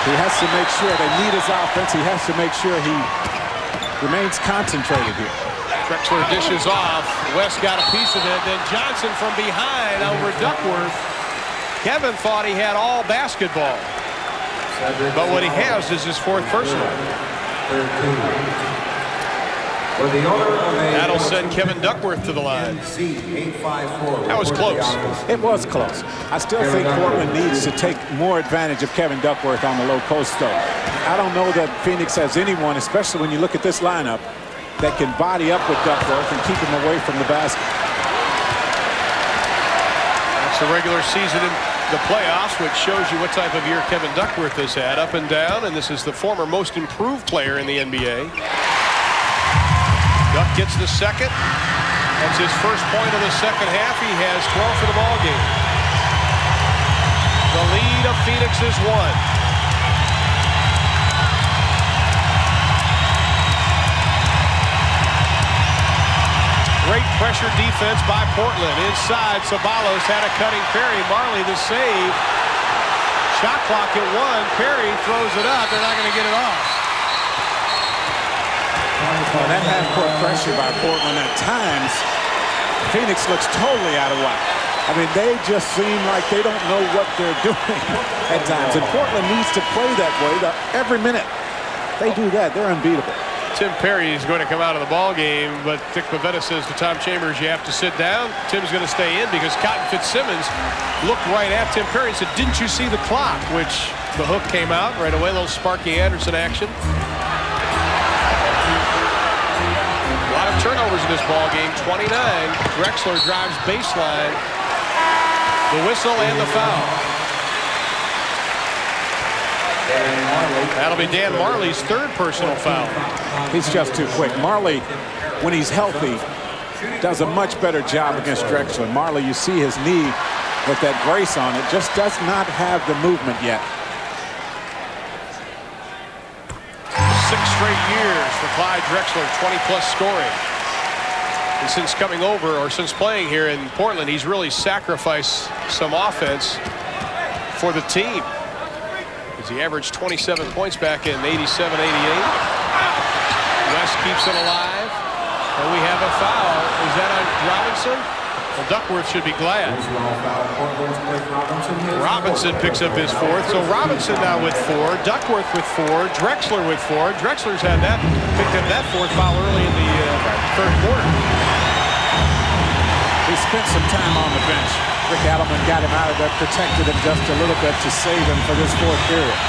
He has to make sure they need his offense. He has to make sure he remains concentrated here. Drexler dishes off. West got a piece of it. Then Johnson from behind over Duckworth. Kevin thought he had all basketball. But what he has is his 4th personal. That'll send Kevin Duckworth to the line. That was close. It was close. I still think Portland needs to take more advantage of Kevin Duckworth on the low post, though. I don't know that Phoenix has anyone, especially when you look at this lineup, that can body up with Duckworth and keep him away from the basket. That's the regular season in the playoffs, which shows you what type of year Kevin Duckworth has had, up and down, and this is the former most improved player in the NBA. Duck gets the second. That's his first point of the second half. He has 12 for the ball game. The lead of Phoenix is 1. Great pressure defense by Portland. Inside, Ceballos had a cutting Perry. Marley the save. Shot clock at 1. Perry throws it up. They're not going to get it off. Well, that half-court pressure by Portland at times, Phoenix looks totally out of whack. I mean, they just seem like they don't know what they're doing at times. And Portland needs to play that way every minute. They do that, they're unbeatable. Tim Perry is going to come out of the ball game, but Dick Pavetta says to Tom Chambers, you have to sit down. Tim's going to stay in because Cotton Fitzsimmons looked right at Tim Perry and said, didn't you see the clock? Which the hook came out right away, a little Sparky Anderson action. A lot of turnovers in this ball game. 29. Drexler drives baseline. The whistle and the foul. That'll be Dan Marley's 3rd personal foul. He's just too quick. Marley, when he's healthy, does a much better job against Drexler. Marley, you see his knee with that brace on it, just does not have the movement yet. 6 straight years for Clyde Drexler, 20-plus scoring. And since coming over, or since playing here in Portland, he's really sacrificed some offense for the team. As he averaged 27 points back in 87-88. West keeps it alive. And we have a foul. Is that on Robinson? Well, Duckworth should be glad. Robinson picks up his 4th. So Robinson now with 4. Duckworth with 4. Drexler with 4. Drexler's had that, picked up that 4th foul early in the 3rd quarter. He spent some time on the bench. Rick Adelman got him out of there, protected him just a little bit to save him for this 4th period.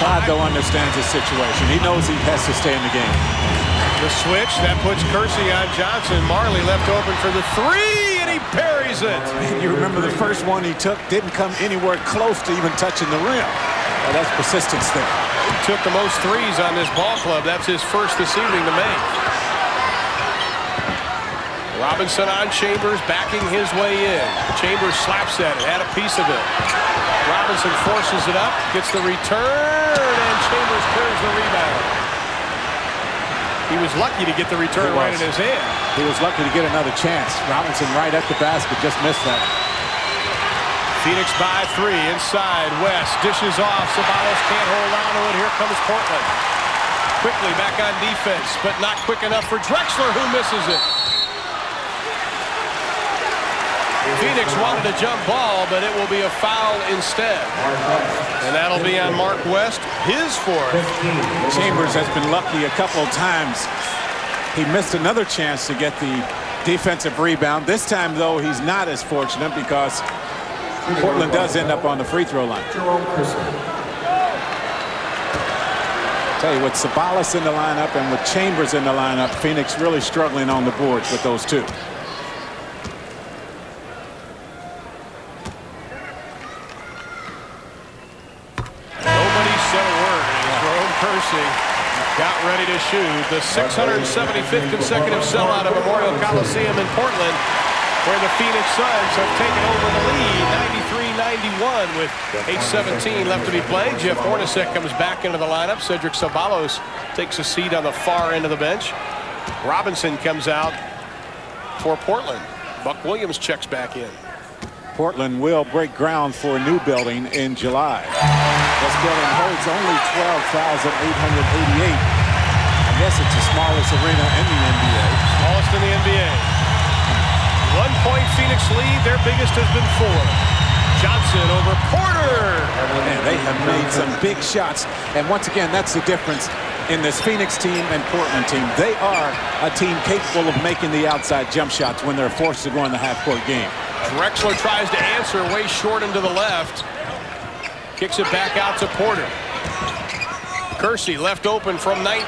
Clyde, though, understands his situation. He knows he has to stay in the game. The switch, that puts Kersey on Johnson. Marley left open for the 3, and he parries it. And you remember the first one he took didn't come anywhere close to even touching the rim. Well, that's persistence there. He took the most 3s on this ball club. That's his first this evening to make. Robinson on Chambers, backing his way in. Chambers slaps at it, had a piece of it. Robinson forces it up, gets the return, and Chambers clears the rebound. He was lucky to get the return right in his hand. He was lucky to get another chance. Robinson right at the basket, just missed that. Phoenix by 3 inside. West dishes off. Ceballos can't hold on to it. Here comes Portland. Quickly back on defense, but not quick enough for Drexler, who misses it. Phoenix wanted a jump ball, but it will be a foul instead. And that'll be on Mark West, his fourth. Chambers has been lucky a couple of times. He missed another chance to get the defensive rebound. This time, though, he's not as fortunate because Portland does end up on the free throw line. Tell you, with Ceballos in the lineup and with Chambers in the lineup, Phoenix really struggling on the boards with those two. Nobody said a word. Jerome Kersey got ready to shoot. The 675th consecutive sellout of Memorial Coliseum in Portland, where the Phoenix Suns have taken over the lead, 93-91 with 8:17 left to be played. Jeff Hornacek comes back into the lineup. Cedric Ceballos takes a seat on the far end of the bench. Robinson comes out for Portland. Buck Williams checks back in. Portland will break ground for a new building in July. This building holds only 12,888. I guess it's the smallest arena in the NBA. Smallest in the NBA. 1-point Phoenix lead. Their biggest has been 4. Johnson over Porter. And they have made some big shots. And once again, that's the difference in this Phoenix team and Portland team. They are a team capable of making the outside jump shots when they're forced to go in the half-court game. Drexler tries to answer way short into the left. Kicks it back out to Porter. Kersey left open from 19.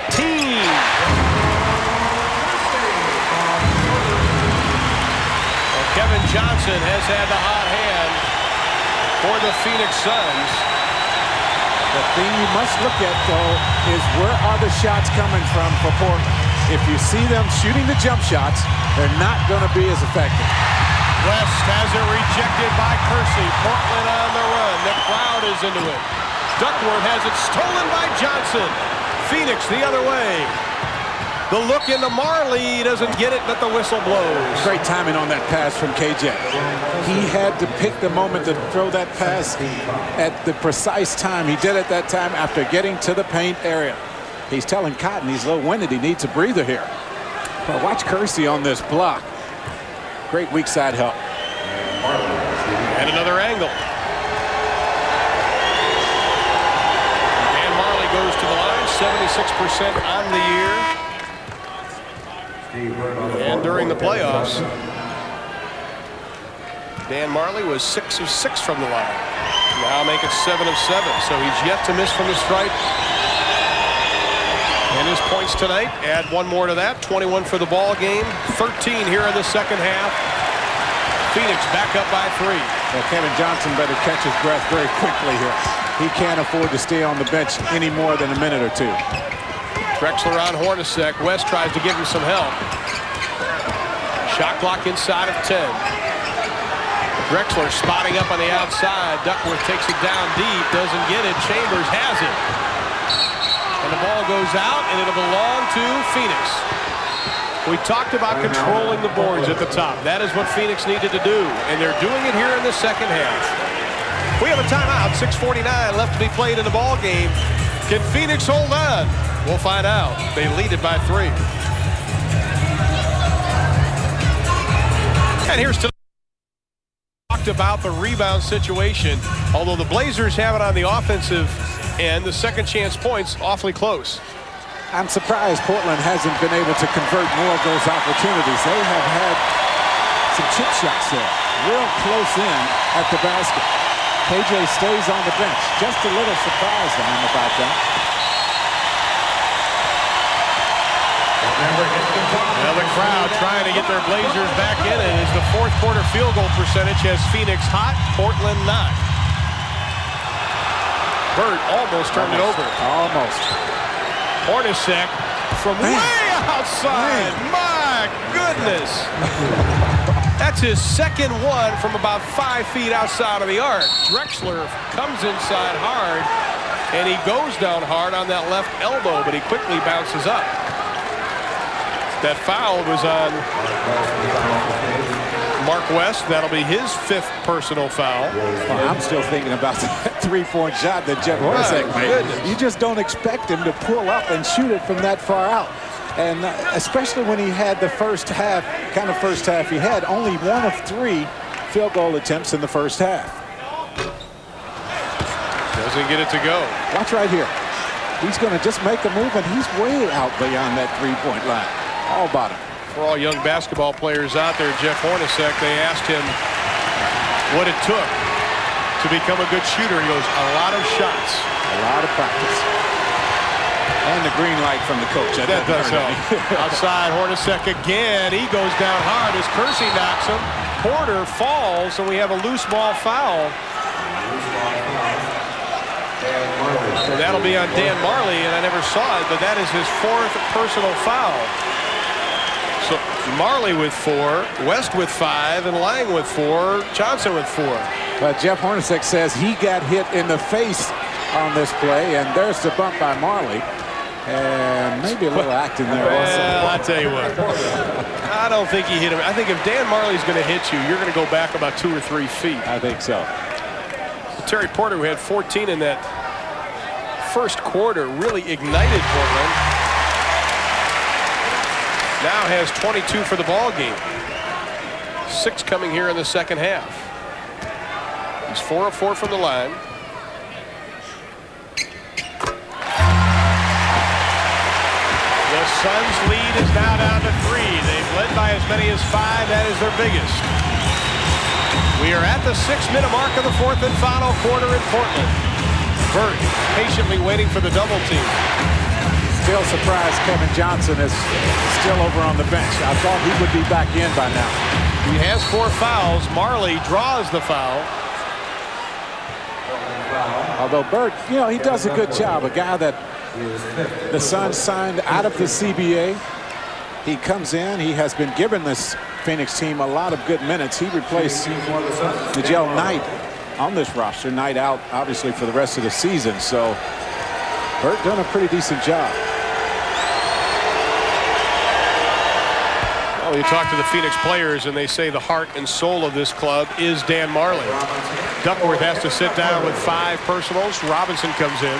Kevin Johnson has had the hot hand for the Phoenix Suns. The thing you must look at, though, is where are the shots coming from for Portland? If you see them shooting the jump shots, they're not going to be as effective. West has it rejected by Kersey. Portland on the run. The crowd is into it. Duckworth has it stolen by Johnson. Phoenix the other way. The look into Marley, doesn't get it, but the whistle blows. Great timing on that pass from KJ. He had to pick the moment to throw that pass at the precise time. He did it that time after getting to the paint area. He's telling Cotton he's a little winded. He needs a breather here. But watch Kersey on this block. Great weak side help. And another angle. And Marley goes to the line, 76% on the year. And during the playoffs, Dan Marley was 6 of 6 from the line. Now make it 7 of 7. So he's yet to miss from the stripe. And his points tonight, add one more to that. 21 for the ball game. 13 here in the second half. Phoenix back up by 3. Well, Kevin Johnson better catch his breath very quickly here. He can't afford to stay on the bench any more than a minute or two. Drexler on Hornacek. West tries to give him some help. Shot clock inside of 10. Drexler spotting up on the outside. Duckworth takes it down deep. Doesn't get it. Chambers has it. And the ball goes out, and it'll belong to Phoenix. We talked about controlling the boards at the top. That is what Phoenix needed to do, and they're doing it here in the second half. We have a timeout. 6:49 left to be played in the ball game. Can Phoenix hold on? We'll find out. They lead it by 3. And here's to talked about the rebound situation. Although the Blazers have it on the offensive end, the second chance points awfully close. I'm surprised Portland hasn't been able to convert more of those opportunities. They have had some chip shots there, real close in at the basket. KJ stays on the bench. Just a little surprised I am about that. Well, the crowd trying to get their Blazers back in it as the fourth quarter field goal percentage has Phoenix hot, Portland not. Burtt almost turned it over. Almost. Hornacek from way outside. My goodness. That's his second one from about 5 feet outside of the arc. Drexler comes inside hard, and he goes down hard on that left elbow, but he quickly bounces up. That foul was on Mark West. That'll be his 5th personal foul. Well, I'm still thinking about that 3-point shot that Jeff Hornacek made. You just don't expect him to pull up and shoot it from that far out. And especially when he had the first half he had, only 1 of 3 field goal attempts in the first half. Doesn't get it to go. Watch right here. He's going to just make a move, and he's way out beyond that 3-point line. All bottom. For all young basketball players out there, Jeff Hornacek, they asked him what it took to become a good shooter. He goes, a lot of shots. A lot of practice. And the green light from the coach. That does help. Outside, Hornacek again. He goes down hard as Kersey knocks him. Porter falls, and we have a loose ball foul. So that'll be on Dan Majerle, and I never saw it, but that is his 4th personal foul. So Majerle with 4, West with 5, and Lang with 4, Johnson with 4. But Jeff Hornacek says he got hit in the face on this play, and there's the bump by Majerle. And maybe a little acting there also. Well, I'll tell you what. I don't think he hit him. I think if Dan Marley's going to hit you, you're going to go back about 2 or 3 feet. I think so. Terry Porter, who had 14 in that first quarter, really ignited Portland. Now has 22 for the ball game. 6 coming here in the second half. He's 4 of 4 from the line. The Suns' lead is now down to 3. They've led by as many as 5. That is their biggest. We are at the 6-minute mark of the 4th and final quarter in Portland. Burtt patiently waiting for the double team. Still surprised Kevin Johnson is still over on the bench. I thought he would be back in by now. He has 4 fouls. Majerle draws the foul. Although Burtt, he does a good job. A guy that the Suns signed out of the CBA. He comes in. He has been given this Phoenix team a lot of good minutes. He replaced Nigel Knight on this roster. Knight out, obviously, for the rest of the season. So Burtt done a pretty decent job. Well, you talk to the Phoenix players, and they say the heart and soul of this club is Dan Majerle. Duckworth has to sit down with 5 personals. Robinson comes in.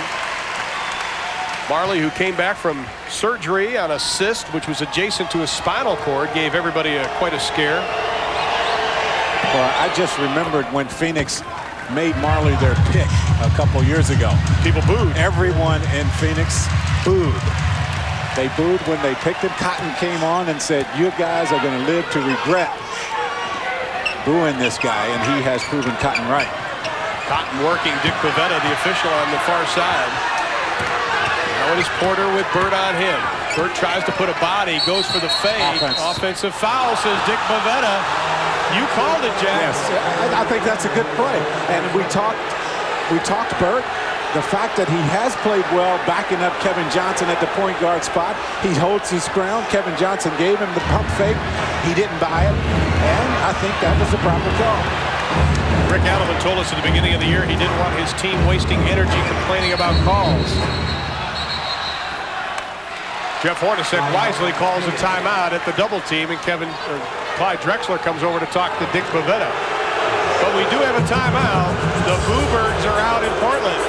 Majerle, who came back from surgery on a cyst, which was adjacent to his spinal cord, gave everybody quite a scare. Well, I just remembered when Phoenix made Majerle their pick a couple years ago. People booed. Everyone in Phoenix booed. They booed when they picked him. Cotton came on and said, you guys are going to live to regret booing this guy, and he has proven Cotton right. Cotton working Dick Bavetta, the official, on the far side. Now it is Porter with Burtt on him. Burtt tries to put a body, goes for the fade. Offensive foul, says Dick Bavetta. You called it, Jack. Yes, I think that's a good play. And we talked Burtt. The fact that he has played well backing up Kevin Johnson at the point guard spot. He holds his ground. Kevin Johnson gave him the pump fake. He didn't buy it. And I think that was the proper call. Rick Adelman told us at the beginning of the year he didn't want his team wasting energy complaining about calls. Jeff Hornacek wisely calls a timeout at the double team, and Clyde Drexler comes over to talk to Dick Bavetta. But we do have a timeout. The Bluebirds are out in Portland,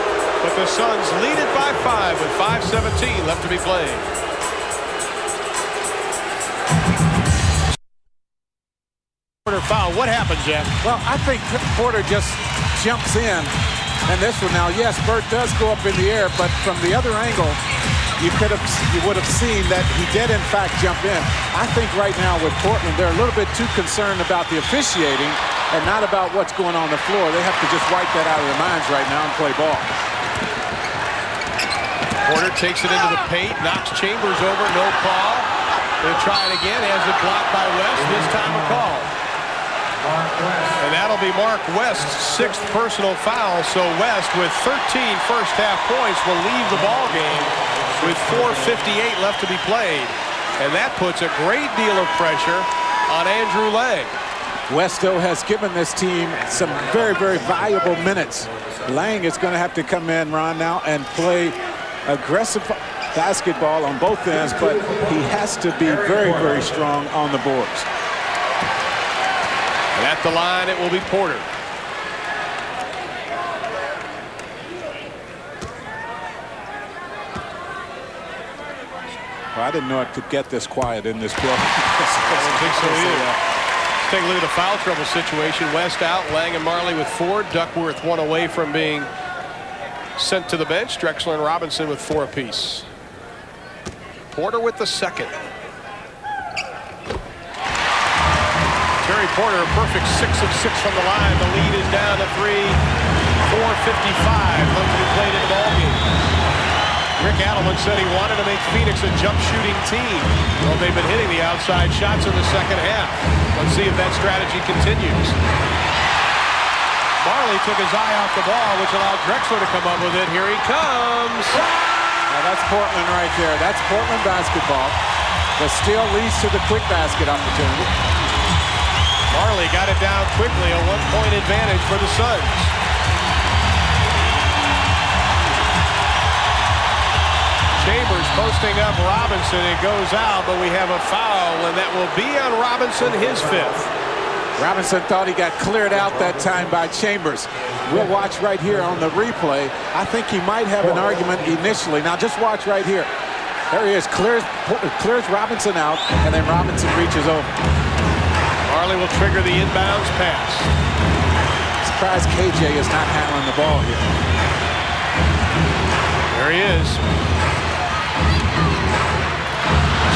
but the Suns lead it by 5 with 5:17 left to be played. Porter foul. What happened, Jeff? Well, I think Porter just jumps in, and this one now, yes, Burtt does go up in the air, but from the other angle, you would have seen that he did in fact jump in. I think right now with Portland, they're a little bit too concerned about the officiating and not about what's going on the floor. They have to just wipe that out of their minds right now and play ball. Porter takes it into the paint, knocks Chambers over, no call. They'll try it again, has it blocked by West, this time a call. And that'll be Mark West's 6th personal foul, so West with 13 first half points will leave the ball game with 4:58 left to be played. And that puts a great deal of pressure on Andrew Lang. Westo has given this team some very, very valuable minutes. Lang is going to have to come in, Ron, now and play aggressive basketball on both ends, but he has to be very, very strong on the boards. And at the line, it will be Porter. Well, I didn't know it could get this quiet in this building. I don't think so either. Let's take a look at the foul trouble situation. West out, Lang and Marley with 4. Duckworth 1 away from being sent to the bench. Drexler and Robinson with 4 apiece. Porter with the second. Terry Porter, a perfect 6 of 6 from the line. The lead is down to 3. 4:55 left to be played in the ballgame. Rick Adelman said he wanted to make Phoenix a jump shooting team. Well, they've been hitting the outside shots in the second half. Let's see if that strategy continues. Marley took his eye off the ball, which allowed Drexler to come up with it. Here he comes. Now that's Portland right there. That's Portland basketball. The steal leads to the quick basket opportunity. Marley got it down quickly. A 1-point advantage for the Suns. Chambers posting up Robinson. It goes out, but we have a foul, and that will be on Robinson, his 5th. Robinson thought he got cleared out that time by Chambers. We'll watch right here on the replay. I think he might have an argument initially. Now just watch right here. There he is, clears Robinson out, and then Robinson reaches over. Marley will trigger the inbounds pass. Surprised KJ is not handling the ball here. There he is.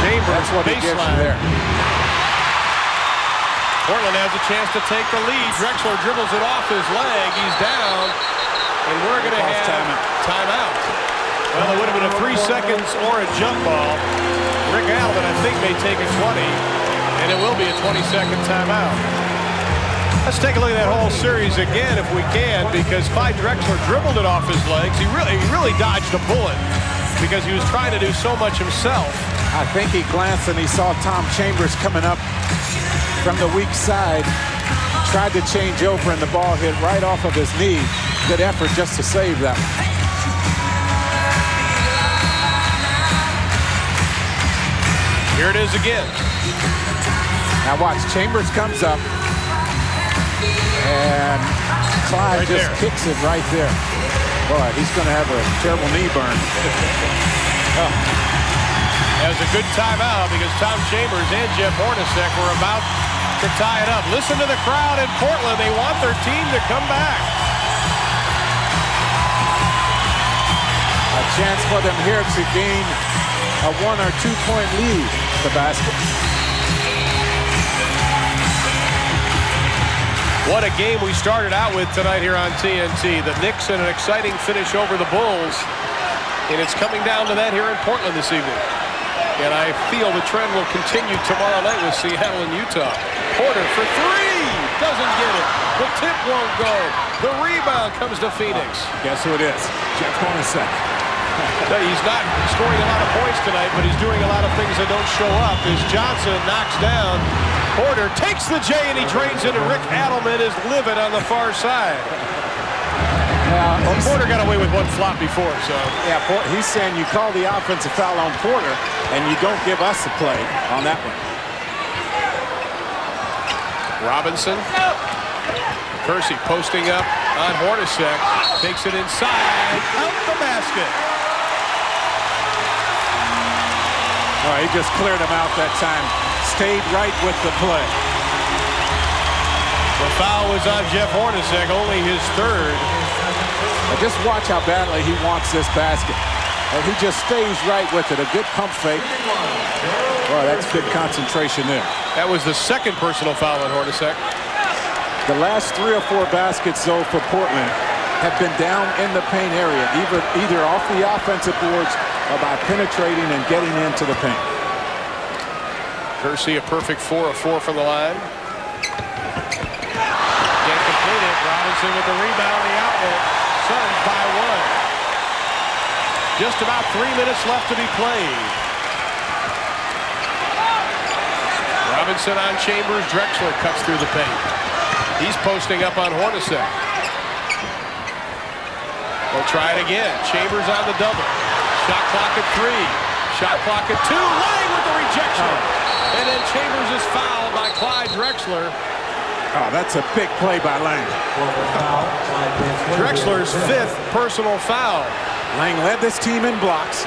Chambers, that's what he gives you there. Portland has a chance to take the lead. Drexler dribbles it off his leg. He's down, and we're going to have timeout. Well, it would have been a 3 seconds or a jump ball. Rick Adelman, I think, may take a 20, and it will be a 20-second timeout. Let's take a look at that whole series again, if we can, because Clyde Drexler dribbled it off his legs. He really dodged a bullet because he was trying to do so much himself. I think he glanced and he saw Tom Chambers coming up from the weak side. Tried to change over and the ball hit right off of his knee. Good effort just to save that one. Here it is again. Now watch, Chambers comes up and Clyde just kicks it right there. Boy, he's going to have a terrible knee burn. Has a good timeout because Tom Chambers and Jeff Hornacek were about to tie it up. Listen to the crowd in Portland. They want their team to come back. A chance for them here to gain a 1 or 2 point lead at the basket. What a game we started out with tonight here on TNT. The Knicks in an exciting finish over the Bulls. And it's coming down to that here in Portland this evening. And I feel the trend will continue tomorrow night with Seattle and Utah. Porter for 3. Doesn't get it. The tip won't go. The rebound comes to Phoenix. Guess who it is? Jeff Hornacek. He's not scoring a lot of points tonight, but he's doing a lot of things that don't show up. As Johnson knocks down, Porter takes the J and he drains it, and Rick Adelman is livid on the far side. Well, Porter got away with one flop before, so. Yeah, he's saying you call the offensive foul on Porter, and you don't give us a play on that one. Robinson. Kersey posting up on Hornacek. Takes it inside. Out the basket. Oh, he just cleared him out that time. Stayed right with the play. The foul was on Jeff Hornacek, only his 3rd. Now just watch how badly he wants this basket. And he just stays right with it. A good pump fake. Boy, that's good concentration there. That was the 2nd personal foul on Hornacek. The last 3 or 4 baskets, though, for Portland have been down in the paint area, either off the offensive boards or by penetrating and getting into the paint. Kersey, a perfect 4 of 4 from the line. Can't complete it. Robinson with the rebound, the outlet. Suns by 1. Just about 3 minutes left to be played. Robinson on Chambers. Drexler cuts through the paint. He's posting up on Hornacek. They'll try it again. Chambers on the double. Shot clock at 3. Shot clock at 2. Lang with the rejection. And then Chambers is fouled by Clyde Drexler. Oh, that's a big play by Lang. Drexler's 5th personal foul. Lang led this team in blocks.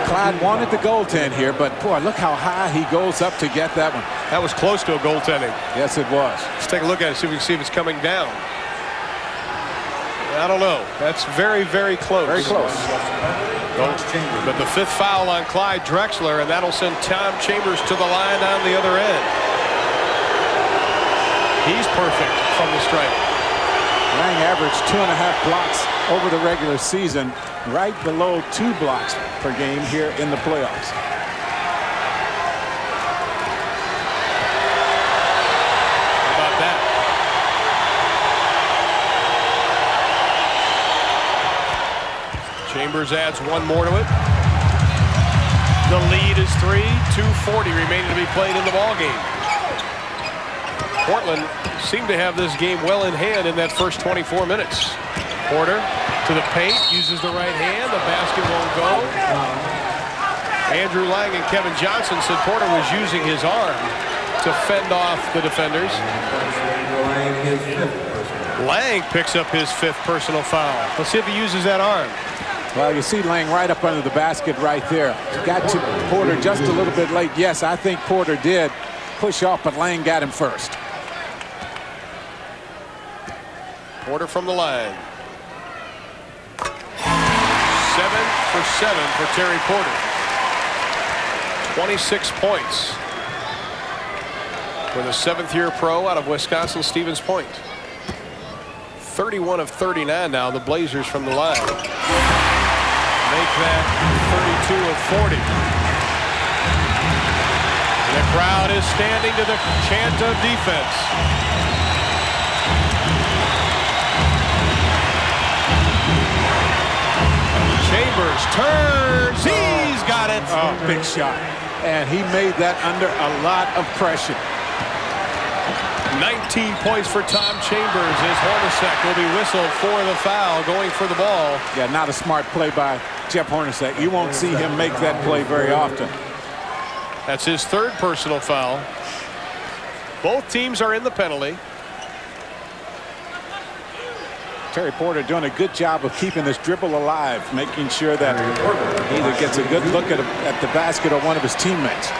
Clyde wanted the goaltend here, but boy, look how high he goes up to get that one. That was close to a goaltending. Yes, it was. Let's take a look at it, see if we can see if it's coming down. I don't know. That's very, very close. Very close. But the 5th foul on Clyde Drexler, and that'll send Tom Chambers to the line on the other end. He's perfect from the stripe. Lang averaged 2.5 blocks over the regular season, right below 2 blocks per game here in the playoffs. How about that? Chambers adds 1 more to it. The lead is 3. 2:40 remaining to be played in the ballgame. Portland seemed to have this game well in hand in that first 24 minutes. Porter to the paint, uses the right hand. The basket won't go. Andrew Lang and Kevin Johnson said Porter was using his arm to fend off the defenders. Lang picks up his 5th personal foul. Let's see if he uses that arm. Well, you see Lang right up under the basket right there. Got to Porter just a little bit late. Yes, I think Porter did push off, but Lang got him first. Porter from the line. 7 for 7 for Terry Porter. 26 points for the 7th-year pro out of Wisconsin Stevens Point. 31 of 39 now, the Blazers from the line. Make that 32 of 40. And the crowd is standing to the chant of defense. Chambers turns. He's got it. Oh, big shot. And he made that under a lot of pressure. 19 points for Tom Chambers as Hornacek will be whistled for the foul going for the ball. Yeah, not a smart play by Jeff Hornacek. You won't see him make that play very often. That's his 3rd personal foul. Both teams are in the penalty. Terry Porter doing a good job of keeping this dribble alive, making sure that he either gets a good look at the basket or one of his teammates.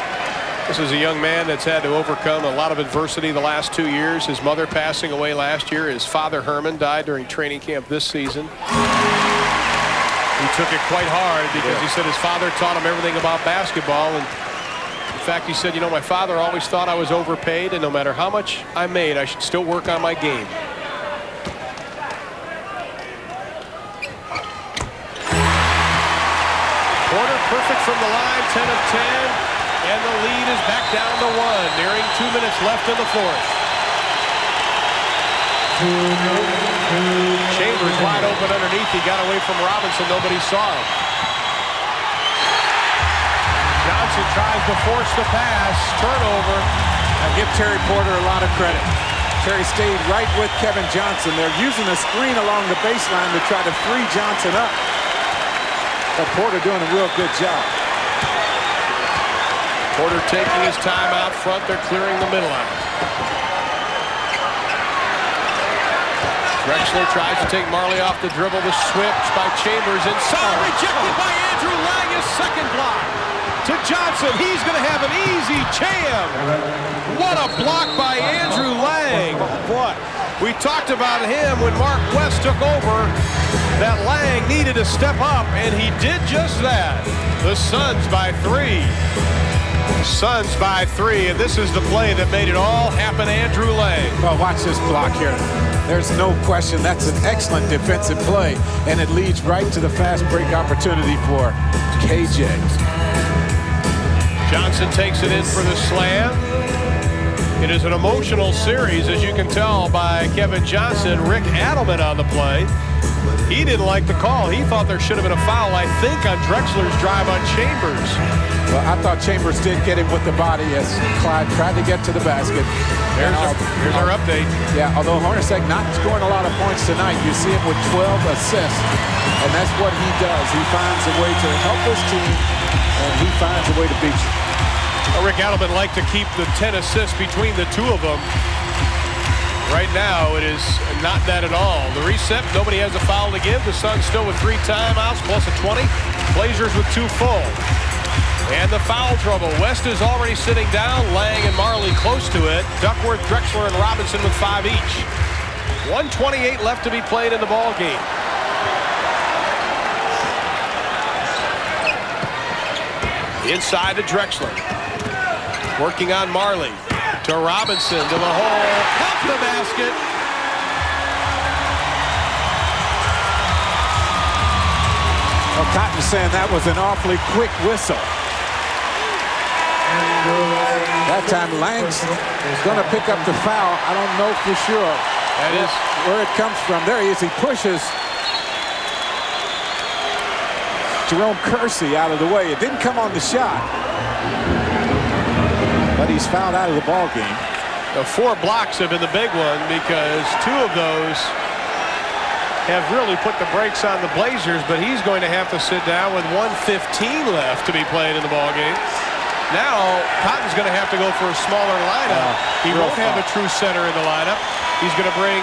This is a young man that's had to overcome a lot of adversity the last 2 years. His mother passing away last year. His father, Herman, died during training camp this season. He took it quite hard because he said his father taught him everything about basketball. And in fact, he said, you know, my father always thought I was overpaid, and no matter how much I made, I should still work on my game. Porter perfect from the line, 10 of 10. And the lead is back down to 1, nearing 2 minutes left in the 4th. Chambers wide open underneath. He got away from Robinson. Nobody saw him. Johnson tries to force the pass. Turnover. I give Terry Porter a lot of credit. Terry stayed right with Kevin Johnson. They're using a screen along the baseline to try to free Johnson up. But Porter doing a real good job. Porter taking his time out front. They're clearing the middle out. Drexler tries to take Marley off the dribble. The switch by Chambers inside. Rejected by Andrew Lang. His 2nd block. To Johnson. He's going to have an easy jam. What a block by Andrew Lang. Boy, we talked about him when Mark West took over. That Lang needed to step up, and he did just that. The Suns by 3. Suns by 3, and this is the play that made it all happen. Andrew Lang. Well, watch this block here. There's no question that's an excellent defensive play, and it leads right to the fast break opportunity for KJ. Johnson takes it in for the slam. It is an emotional series, as you can tell by Kevin Johnson. Rick Adelman on the play. He didn't like the call. He thought there should have been a foul, I think, on Drexler's drive on Chambers. Well, I thought Chambers did get him with the body as Clyde tried to get to the basket. Here's our update. Yeah, although Hornacek not scoring a lot of points tonight, you see him with 12 assists. And that's what he does. He finds a way to help his team, and he finds a way to beat you. Rick Adelman liked to keep the 10 assists between the two of them. Right now, it is not that at all. The reset, nobody has a foul to give. The Suns still with 3 timeouts, plus a 20. Blazers with 2 full. And the foul trouble. West is already sitting down. Lang and Marley close to it. Duckworth, Drexler, and Robinson with 5 each. 1:28 left to be played in the ball game. Inside to Drexler. Working on Marley. To Robinson, to the hole. Count the basket. Well, Cotton's saying that was an awfully quick whistle. That time Lang's going to pick up the foul. I don't know for sure. That is where it comes from. There he is. He pushes Jerome Kersey out of the way. It didn't come on the shot, but he's fouled out of the ball game. The 4 blocks have been the big one because 2 of those have really put the brakes on the Blazers, but he's going to have to sit down with 1:15 left to be played in the ball game. Now Cotton's going to have to go for a smaller lineup. He won't have a true center in the lineup. He's going to bring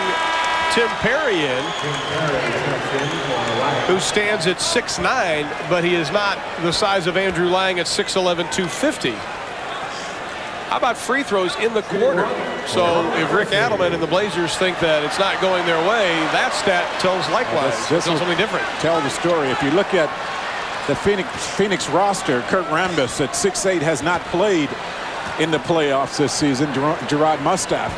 Tim Perry in, who stands at 6'9", but he is not the size of Andrew Lang at 6'11", 250. How about free throws in the quarter? So if Rick Adelman and the Blazers think that it's not going their way, that stat tells likewise. This tells something different. Tell the story. If you look at the Phoenix roster, Kurt Rambis at 6'8" has not played in the playoffs this season. Gerard Mustaf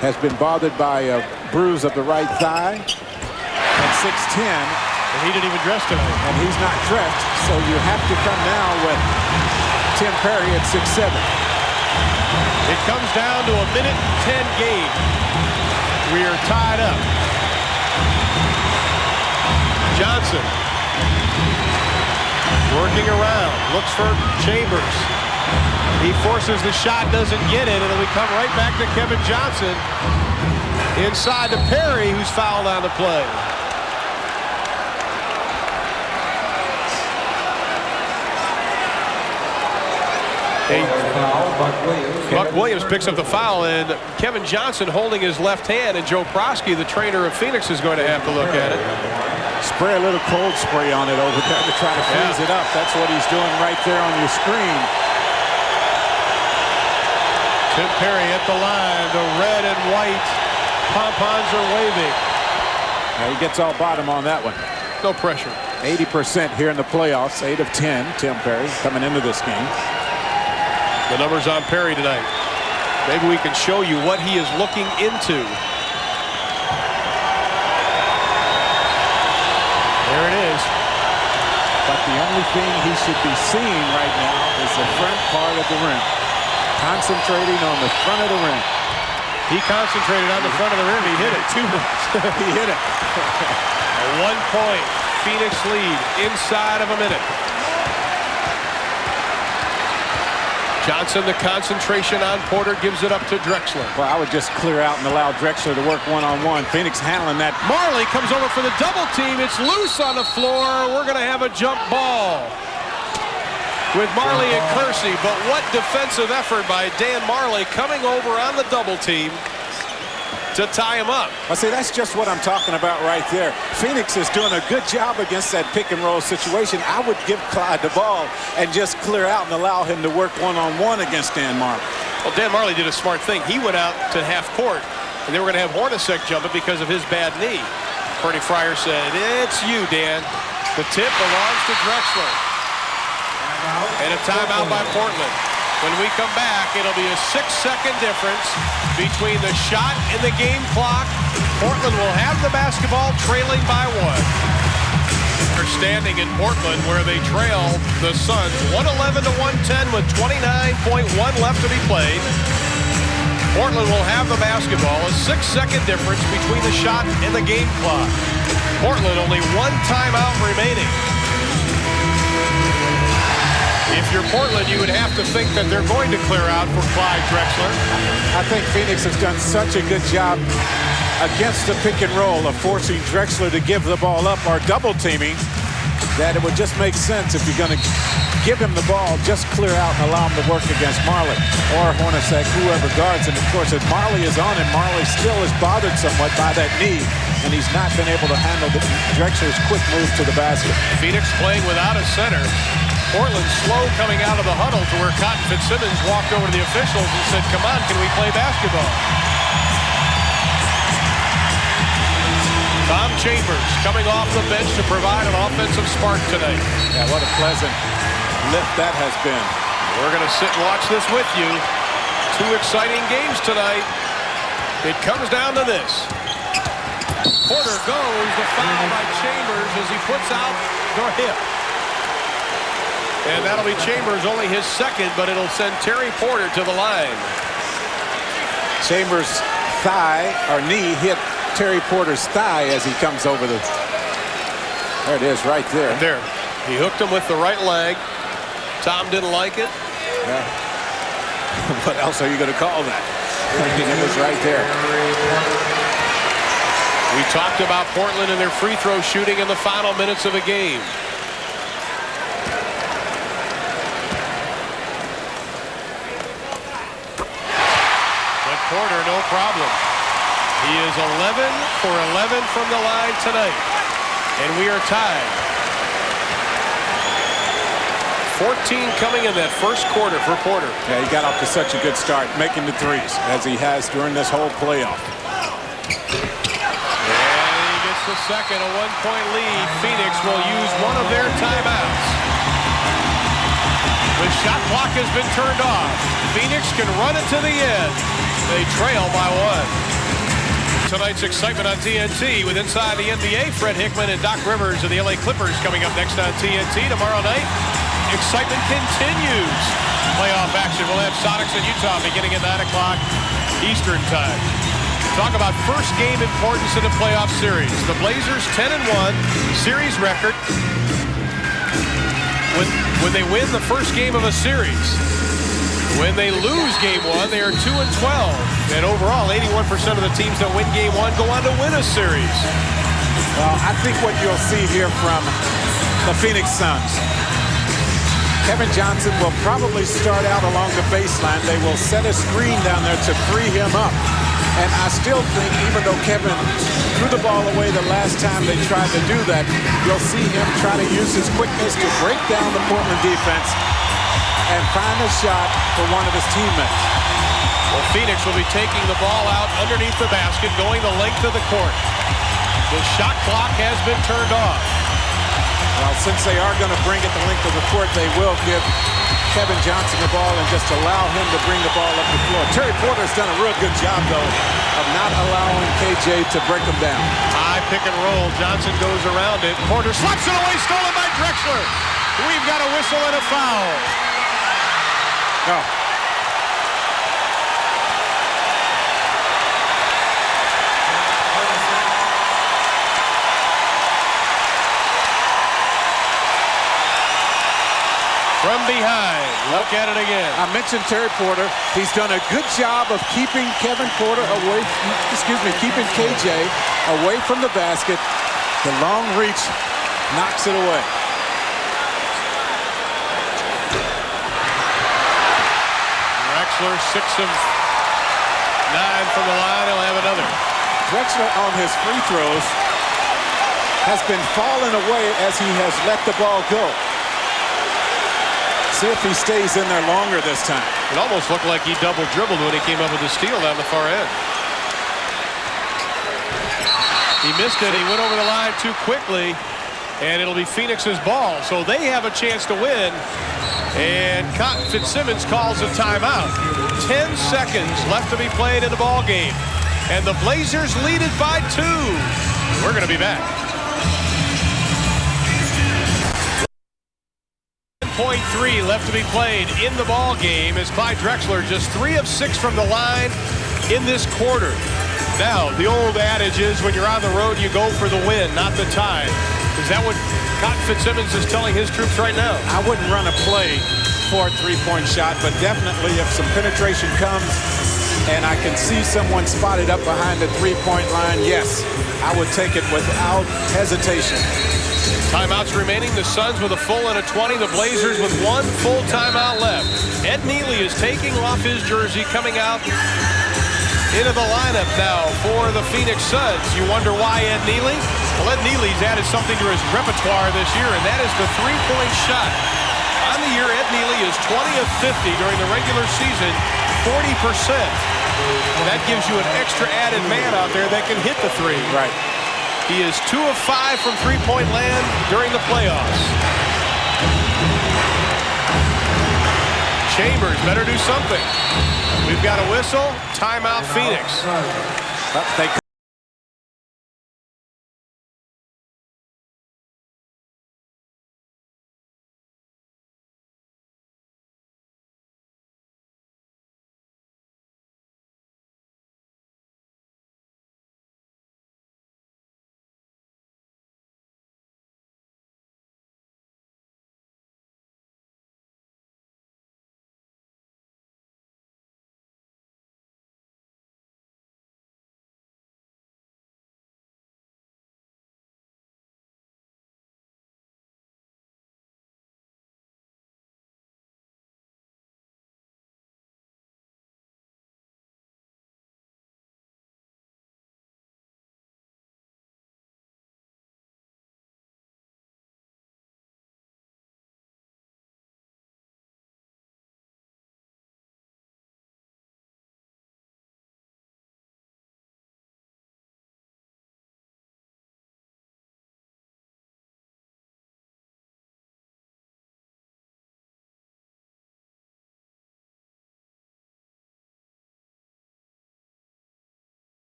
has been bothered by a bruise of the right thigh at 6'10". And he didn't even dress tonight. And he's not dressed, so you have to come now with Tim Perry at 6'7". It comes down to a 1:10 game. We are tied up. Johnson working around, looks for Chambers. He forces the shot, doesn't get it, and we come right back to Kevin Johnson inside to Perry, who's fouled on the play. Buck Williams picks up the foul, and Kevin Johnson holding his left hand, and Joe Prosky, the trainer of Phoenix, is going to have to look at it. Spray a little cold spray on it over there to try to freeze it up. That's what he's doing right there on your screen. Tim Perry at the line. The red and white pom-poms are waving. He gets all bottom on that one. No pressure. 80% here in the playoffs. 8 of 10. Tim Perry coming into this game. The numbers on Perry tonight. Maybe we can show you what he is looking into. There it is. But the only thing he should be seeing right now is the front part of the rim. Concentrating on the front of the rim. He concentrated on the front of the rim. He hit it too much. He hit it. A 1-point Phoenix lead inside of a minute. Johnson, the concentration on Porter, gives it up to Drexler. Well, I would just clear out and allow Drexler to work one-on-one. Phoenix handling that. Marley comes over for the double team. It's loose on the floor. We're going to have a jump ball with Marley and Kersey. But what defensive effort by Dan Marley coming over on the double team to tie him up. I say that's just what I'm talking about right there. Phoenix is doing a good job against that pick and roll situation. I would give Clyde the ball and just clear out and allow him to work one-on-one against Dan Marley. Well, Dan Marley did a smart thing. He went out to half court, and they were going to have Hornacek jump it because of his bad knee. Bernie Fryer said, "It's you, Dan." The tip belongs to Drexler. And a timeout by Portland. When we come back, it'll be a 6-second difference between the shot and the game clock. Portland will have the basketball, trailing by 1. They're standing in Portland where they trail the Suns 111 to 110 with 29.1 left to be played. Portland will have the basketball, a 6-second difference between the shot and the game clock. Portland only 1 timeout remaining. If you're Portland, you would have to think that they're going to clear out for Clyde Drexler. I think Phoenix has done such a good job against the pick and roll of forcing Drexler to give the ball up or double teaming, that it would just make sense if you're going to give him the ball, just clear out and allow him to work against Majerle or Hornacek, whoever guards him. Of course, if Majerle is on him, Majerle still is bothered somewhat by that knee, and he's not been able to handle Drexler's quick move to the basket. Phoenix playing without a center. Portland slow coming out of the huddle to where Cotton Fitzsimmons walked over to the officials and said, "Come on, can we play basketball?" Tom Chambers coming off the bench to provide an offensive spark tonight. Yeah, what a pleasant lift that has been. We're going to sit and watch this with you. 2 exciting games tonight. It comes down to this. Porter goes, the foul by Chambers as he puts out the hip. And that'll be Chambers, only his second, but it'll send Terry Porter to the line. Chambers' thigh or knee hit Terry Porter's thigh as he comes over the... There it is, right there. There. He hooked him with the right leg. Tom didn't like it. Yeah. What else are you going to call that? It was right there. We talked about Portland and their free throw shooting in the final minutes of a game. But Porter, no problem. He is 11 for 11 from the line tonight. And we are tied. 14 coming in that first quarter for Porter. Yeah, he got off to such a good start, making the threes, as he has during this whole playoff. And he gets the second, a 1-point lead. Phoenix will use one of their timeouts. The shot clock has been turned off. Phoenix can run it to the end. They trail by 1. Tonight's excitement on TNT with Inside the NBA, Fred Hickman and Doc Rivers of the LA Clippers coming up next on TNT tomorrow night. Excitement continues. Playoff action. We'll have Sonics in Utah beginning at 9 o'clock Eastern time. Talk about first game importance in a playoff series. The Blazers 10-1 series record. When they win the first game of a series. When they lose game 1, they are 2-12. And overall, 81% of the teams that win game 1 go on to win a series. Well, I think what you'll see here from the Phoenix Suns, Kevin Johnson will probably start out along the baseline. They will set a screen down there to free him up. And I still think, even though Kevin threw the ball away the last time they tried to do that, you'll see him try to use his quickness to break down the Portland defense and find a shot for one of his teammates. Well, Phoenix will be taking the ball out underneath the basket, going the length of the court. The shot clock has been turned off. Well, since they are going to bring it the length of the court, they will give Kevin Johnson the ball and just allow him to bring the ball up the floor. Terry Porter's done a real good job, though, of not allowing KJ to break him down. High pick and roll. Johnson goes around it. Porter slaps it away, stolen by Drexler. We've got a whistle and a foul. Oh. From behind. Look at it again. I mentioned Terry Porter. He's done a good job of keeping Kevin Porter away, keeping KJ away from the basket. The long reach knocks it away. Drexler 6 of 9 from the line. He'll have another. Drexler on his free throws has been falling away as he has let the ball go. See if he stays in there longer this time. It almost looked like he double dribbled when he came up with the steal down the far end. He missed it. He went over the line too quickly, and it'll be Phoenix's ball. So they have a chance to win, and Cotton Fitzsimmons calls a timeout. 10 seconds left to be played in the ball game, and the Blazers lead it by 2. We're going to be back. 1.3 left to be played in the ball game as Clyde Drexler just 3 of 6 from the line in this quarter. Now, the old adage is when you're on the road, you go for the win, not the tie. Is that what Cotton Fitzsimmons is telling his troops right now? I wouldn't run a play for a three-point shot, but definitely if some penetration comes, and I can see someone spotted up behind the three-point line, yes, I would take it without hesitation. Timeouts remaining. The Suns with a full and a 20. The Blazers with one full timeout left. Ed Nealy is taking off his jersey, coming out into the lineup now for the Phoenix Suns. You wonder why Ed Nealy? Well, Ed Nealy's added something to his repertoire this year, and that is the three-point shot. On the year, Ed Nealy is 20 of 50 during the regular season, 40%. And that gives you an extra added man out there that can hit the three. Right. He is 2 of 5 from three-point land during the playoffs. Chambers better do something. We've got a whistle. Timeout, Phoenix.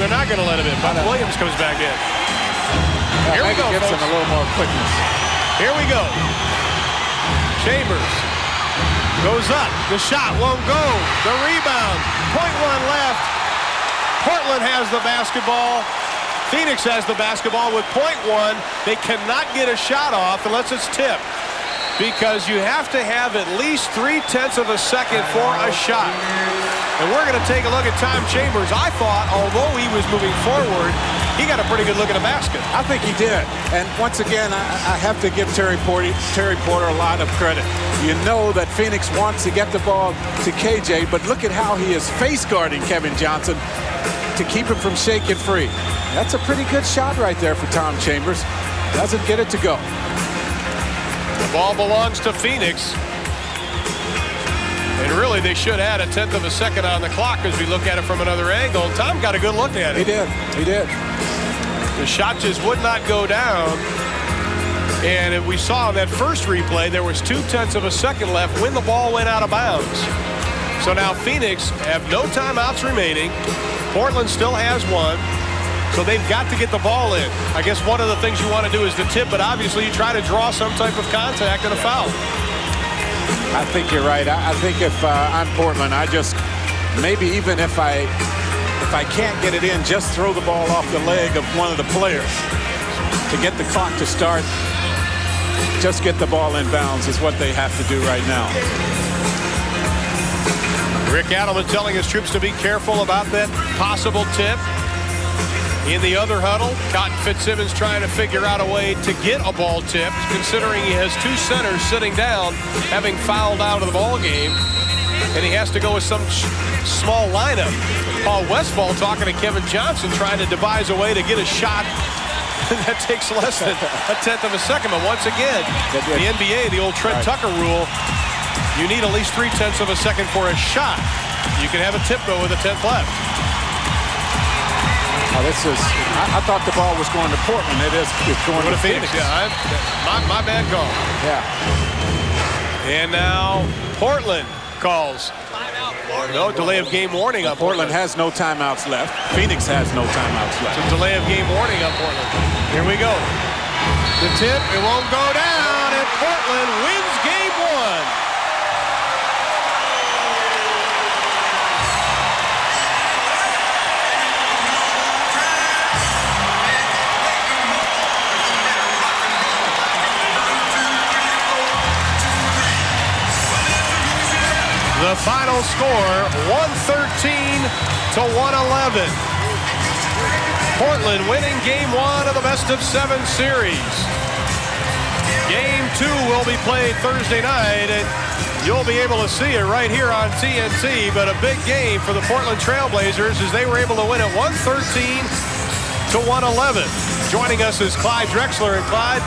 They're not going to let him in. Buck Williams comes back in. Here we go, folks. A little more quickness. Here we go. Chambers goes up. The shot won't go. The rebound. .1 left. Portland has the basketball. Phoenix has the basketball with .1. They cannot get a shot off unless it's tipped, because you have to have at least 0.3 of a second for a shot. And we're going to take a look at Tom Chambers. I thought, although he was moving forward, he got a pretty good look at the basket. I think he did. And once again, I have to give Terry Porter a lot of credit. You know that Phoenix wants to get the ball to KJ, but look at how he is face guarding Kevin Johnson to keep him from shaking free. That's a pretty good shot right there for Tom Chambers. Doesn't get it to go. The ball belongs to Phoenix. And really, they should add 1/10 of a second on the clock as we look at it from another angle. Tom got a good look at it. He did. He did. The shot just would not go down. And we saw in that first replay, there was 0.2 of a second left when the ball went out of bounds. So now Phoenix have no timeouts remaining. Portland still has one. So they've got to get the ball in. I guess one of the things you want to do is the tip, but obviously you try to draw some type of contact and a foul. I think you're right. I think if I'm Portland, I just maybe even if I can't get it in, just throw the ball off the leg of one of the players to get the clock to start. Just get the ball in bounds is what they have to do right now. Rick Adelman telling his troops to be careful about that possible tip. In the other huddle, Cotton Fitzsimmons trying to figure out a way to get a ball tipped, considering he has two centers sitting down, having fouled out of the ball game, and he has to go with some small lineup. Paul Westphal talking to Kevin Johnson, trying to devise a way to get a shot that takes less than 1/10 of a second. But once again, the NBA, the old Trent Tucker rule, you need at least 0.3 of a second for a shot. You can have a tip, though, with 1/10 left. Oh, this is. I thought the ball was going to Portland. It's going to Phoenix. Yeah, my bad call. Yeah. And now Portland calls. No delay of game warning on Portland has no timeouts left. Phoenix has no timeouts left. It's a delay of game warning on Portland. Here we go. The tip, it won't go down, and Portland wins game one. The final score, 113 to 111. Portland winning game 1 of the best-of-7 series. Game 2 will be played Thursday night, and you'll be able to see it right here on TNT. But a big game for the Portland Trail Blazers as they were able to win it 113 to 111. Joining us is Clyde Drexler. And Clyde,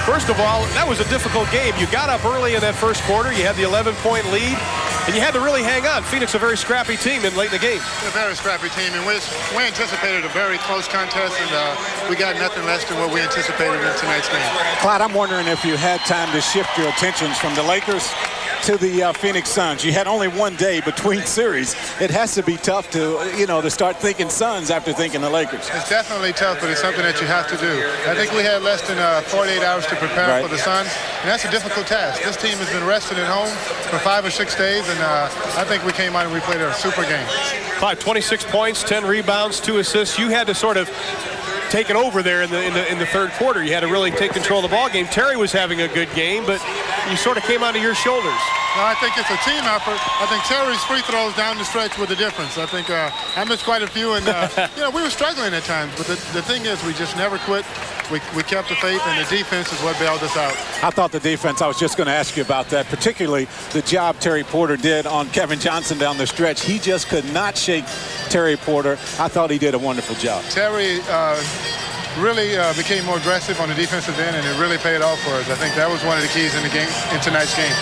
first of all, that was a difficult game. You got up early in that first quarter. You had the 11-point lead, and you had to really hang on. Phoenix, a very scrappy team in late in the game. A very scrappy team, and we anticipated a very close contest, and we got nothing less than what we anticipated in tonight's game. Clyde, I'm wondering if you had time to shift your attentions from the Lakers to the Phoenix Suns. You had only one day between series. It has to be tough to, to start thinking Suns after thinking the Lakers. It's definitely tough, but it's something that you have to do. I think we had less than 48 hours to prepare for the Suns, and that's a difficult task. This team has been rested at home for 5 or 6 days, and I think we came out and we played a super game. 26 points, 10 rebounds, 2 assists. You had to sort of take it over there in the third quarter. You had to really take control of the ball game. Terry was having a good game, but you sort of came onto your shoulders. No, I think it's a team effort. I think Terry's free throws down the stretch were the difference. I think I missed quite a few, and we were struggling at times. But the thing is, we just never quit. We kept the faith, and the defense is what bailed us out. I thought the defense, I was just going to ask you about that, particularly the job Terry Porter did on Kevin Johnson down the stretch. He just could not shake Terry Porter. I thought he did a wonderful job. Terry really became more aggressive on the defensive end, and it really paid off for us. I think that was one of the keys in the game, in tonight's game.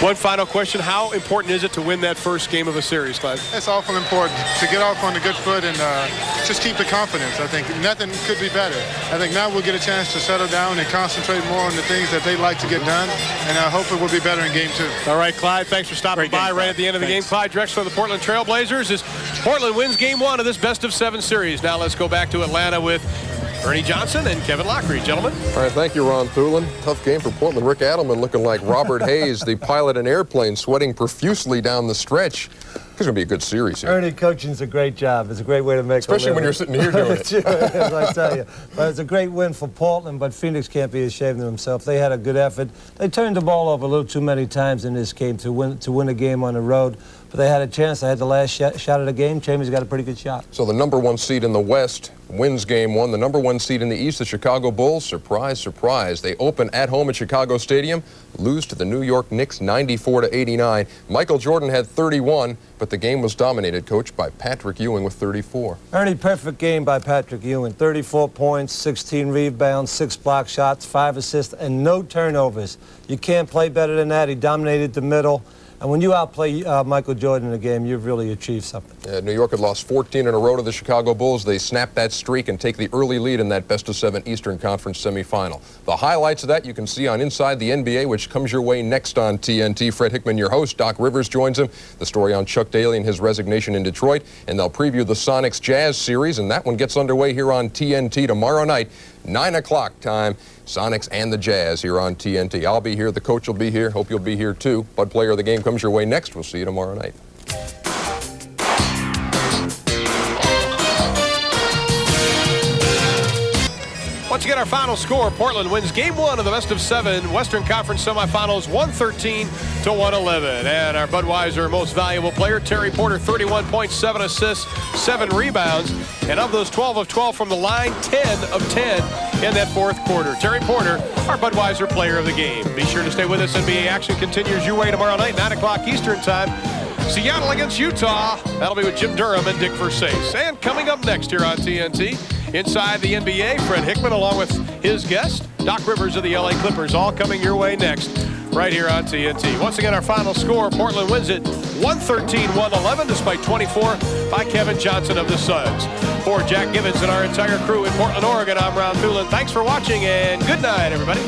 One final question. How important is it to win that first game of a series, Clyde? It's awful important to get off on a good foot and just keep the confidence. I think nothing could be better. I think now we'll get a chance to settle down and concentrate more on the things that they'd like to get done, and hopefully we'll be better in game 2. All right, Clyde, thanks for stopping by right at the end of the game. Clyde Drexler of the Portland Trail Blazers as Portland wins game 1 of this best-of-7 series. Now let's go back to Atlanta with Ernie Johnson and Kevin Lockery. Gentlemen. All right, thank you, Ron Thulin. Tough game for Portland. Rick Adelman looking like Robert Hayes, the pilot in Airplane, sweating profusely down the stretch. It's going to be a good series here. Ernie, coaching's a great job. It's a great way to make especially when you're sitting here doing it. As I tell you. But it's a great win for Portland, but Phoenix can't be ashamed of themselves. They had a good effort. They turned the ball over a little too many times in this game to win a game on the road. But they had a chance. They had the last shot of the game. Chambers got a pretty good shot. So the number 1 seed in the West wins game 1. The number 1 seed in the East, the Chicago Bulls, surprise, surprise. They open at home at Chicago Stadium, lose to the New York Knicks 94-89. Michael Jordan had 31, but the game was dominated, coached by Patrick Ewing with 34. Ernie, perfect game by Patrick Ewing. 34 points, 16 rebounds, 6 block shots, 5 assists, and no turnovers. You can't play better than that. He dominated the middle. And when you outplay Michael Jordan in a game, you've really achieved something. New York had lost 14 in a row to the Chicago Bulls. They snapped that streak and take the early lead in that best-of-7 Eastern Conference semifinal. The highlights of that you can see on Inside the NBA, which comes your way next on TNT. Fred Hickman, your host. Doc Rivers joins him. The story on Chuck Daly and his resignation in Detroit. And they'll preview the Sonics Jazz series, and that one gets underway here on TNT tomorrow night, 9 o'clock time. Sonics and the Jazz here on TNT. I'll be here. The coach will be here. Hope you'll be here, too. Bud Player of the Game comes your way next. We'll see you tomorrow night. Once again, our final score, Portland wins game 1 of the best-of-7 Western Conference semifinals, 113 to 111. And our Budweiser most valuable player, Terry Porter, 31 points, 7 assists, 7 rebounds. And of those, 12 of 12 from the line, 10 of 10 in that fourth quarter. Terry Porter, our Budweiser player of the game. Be sure to stay with us. NBA action continues your way tomorrow night, 9 o'clock Eastern time. Seattle against Utah. That'll be with Jim Durham and Dick Versace. And coming up next here on TNT, Inside the NBA, Fred Hickman along with his guest, Doc Rivers of the LA Clippers, all coming your way next right here on TNT. Once again, our final score, Portland wins it 113-111 despite 24 by Kevin Johnson of the Suns. For Jack Gibbons and our entire crew in Portland, Oregon, I'm Ron Thulin. Thanks for watching and good night, everybody.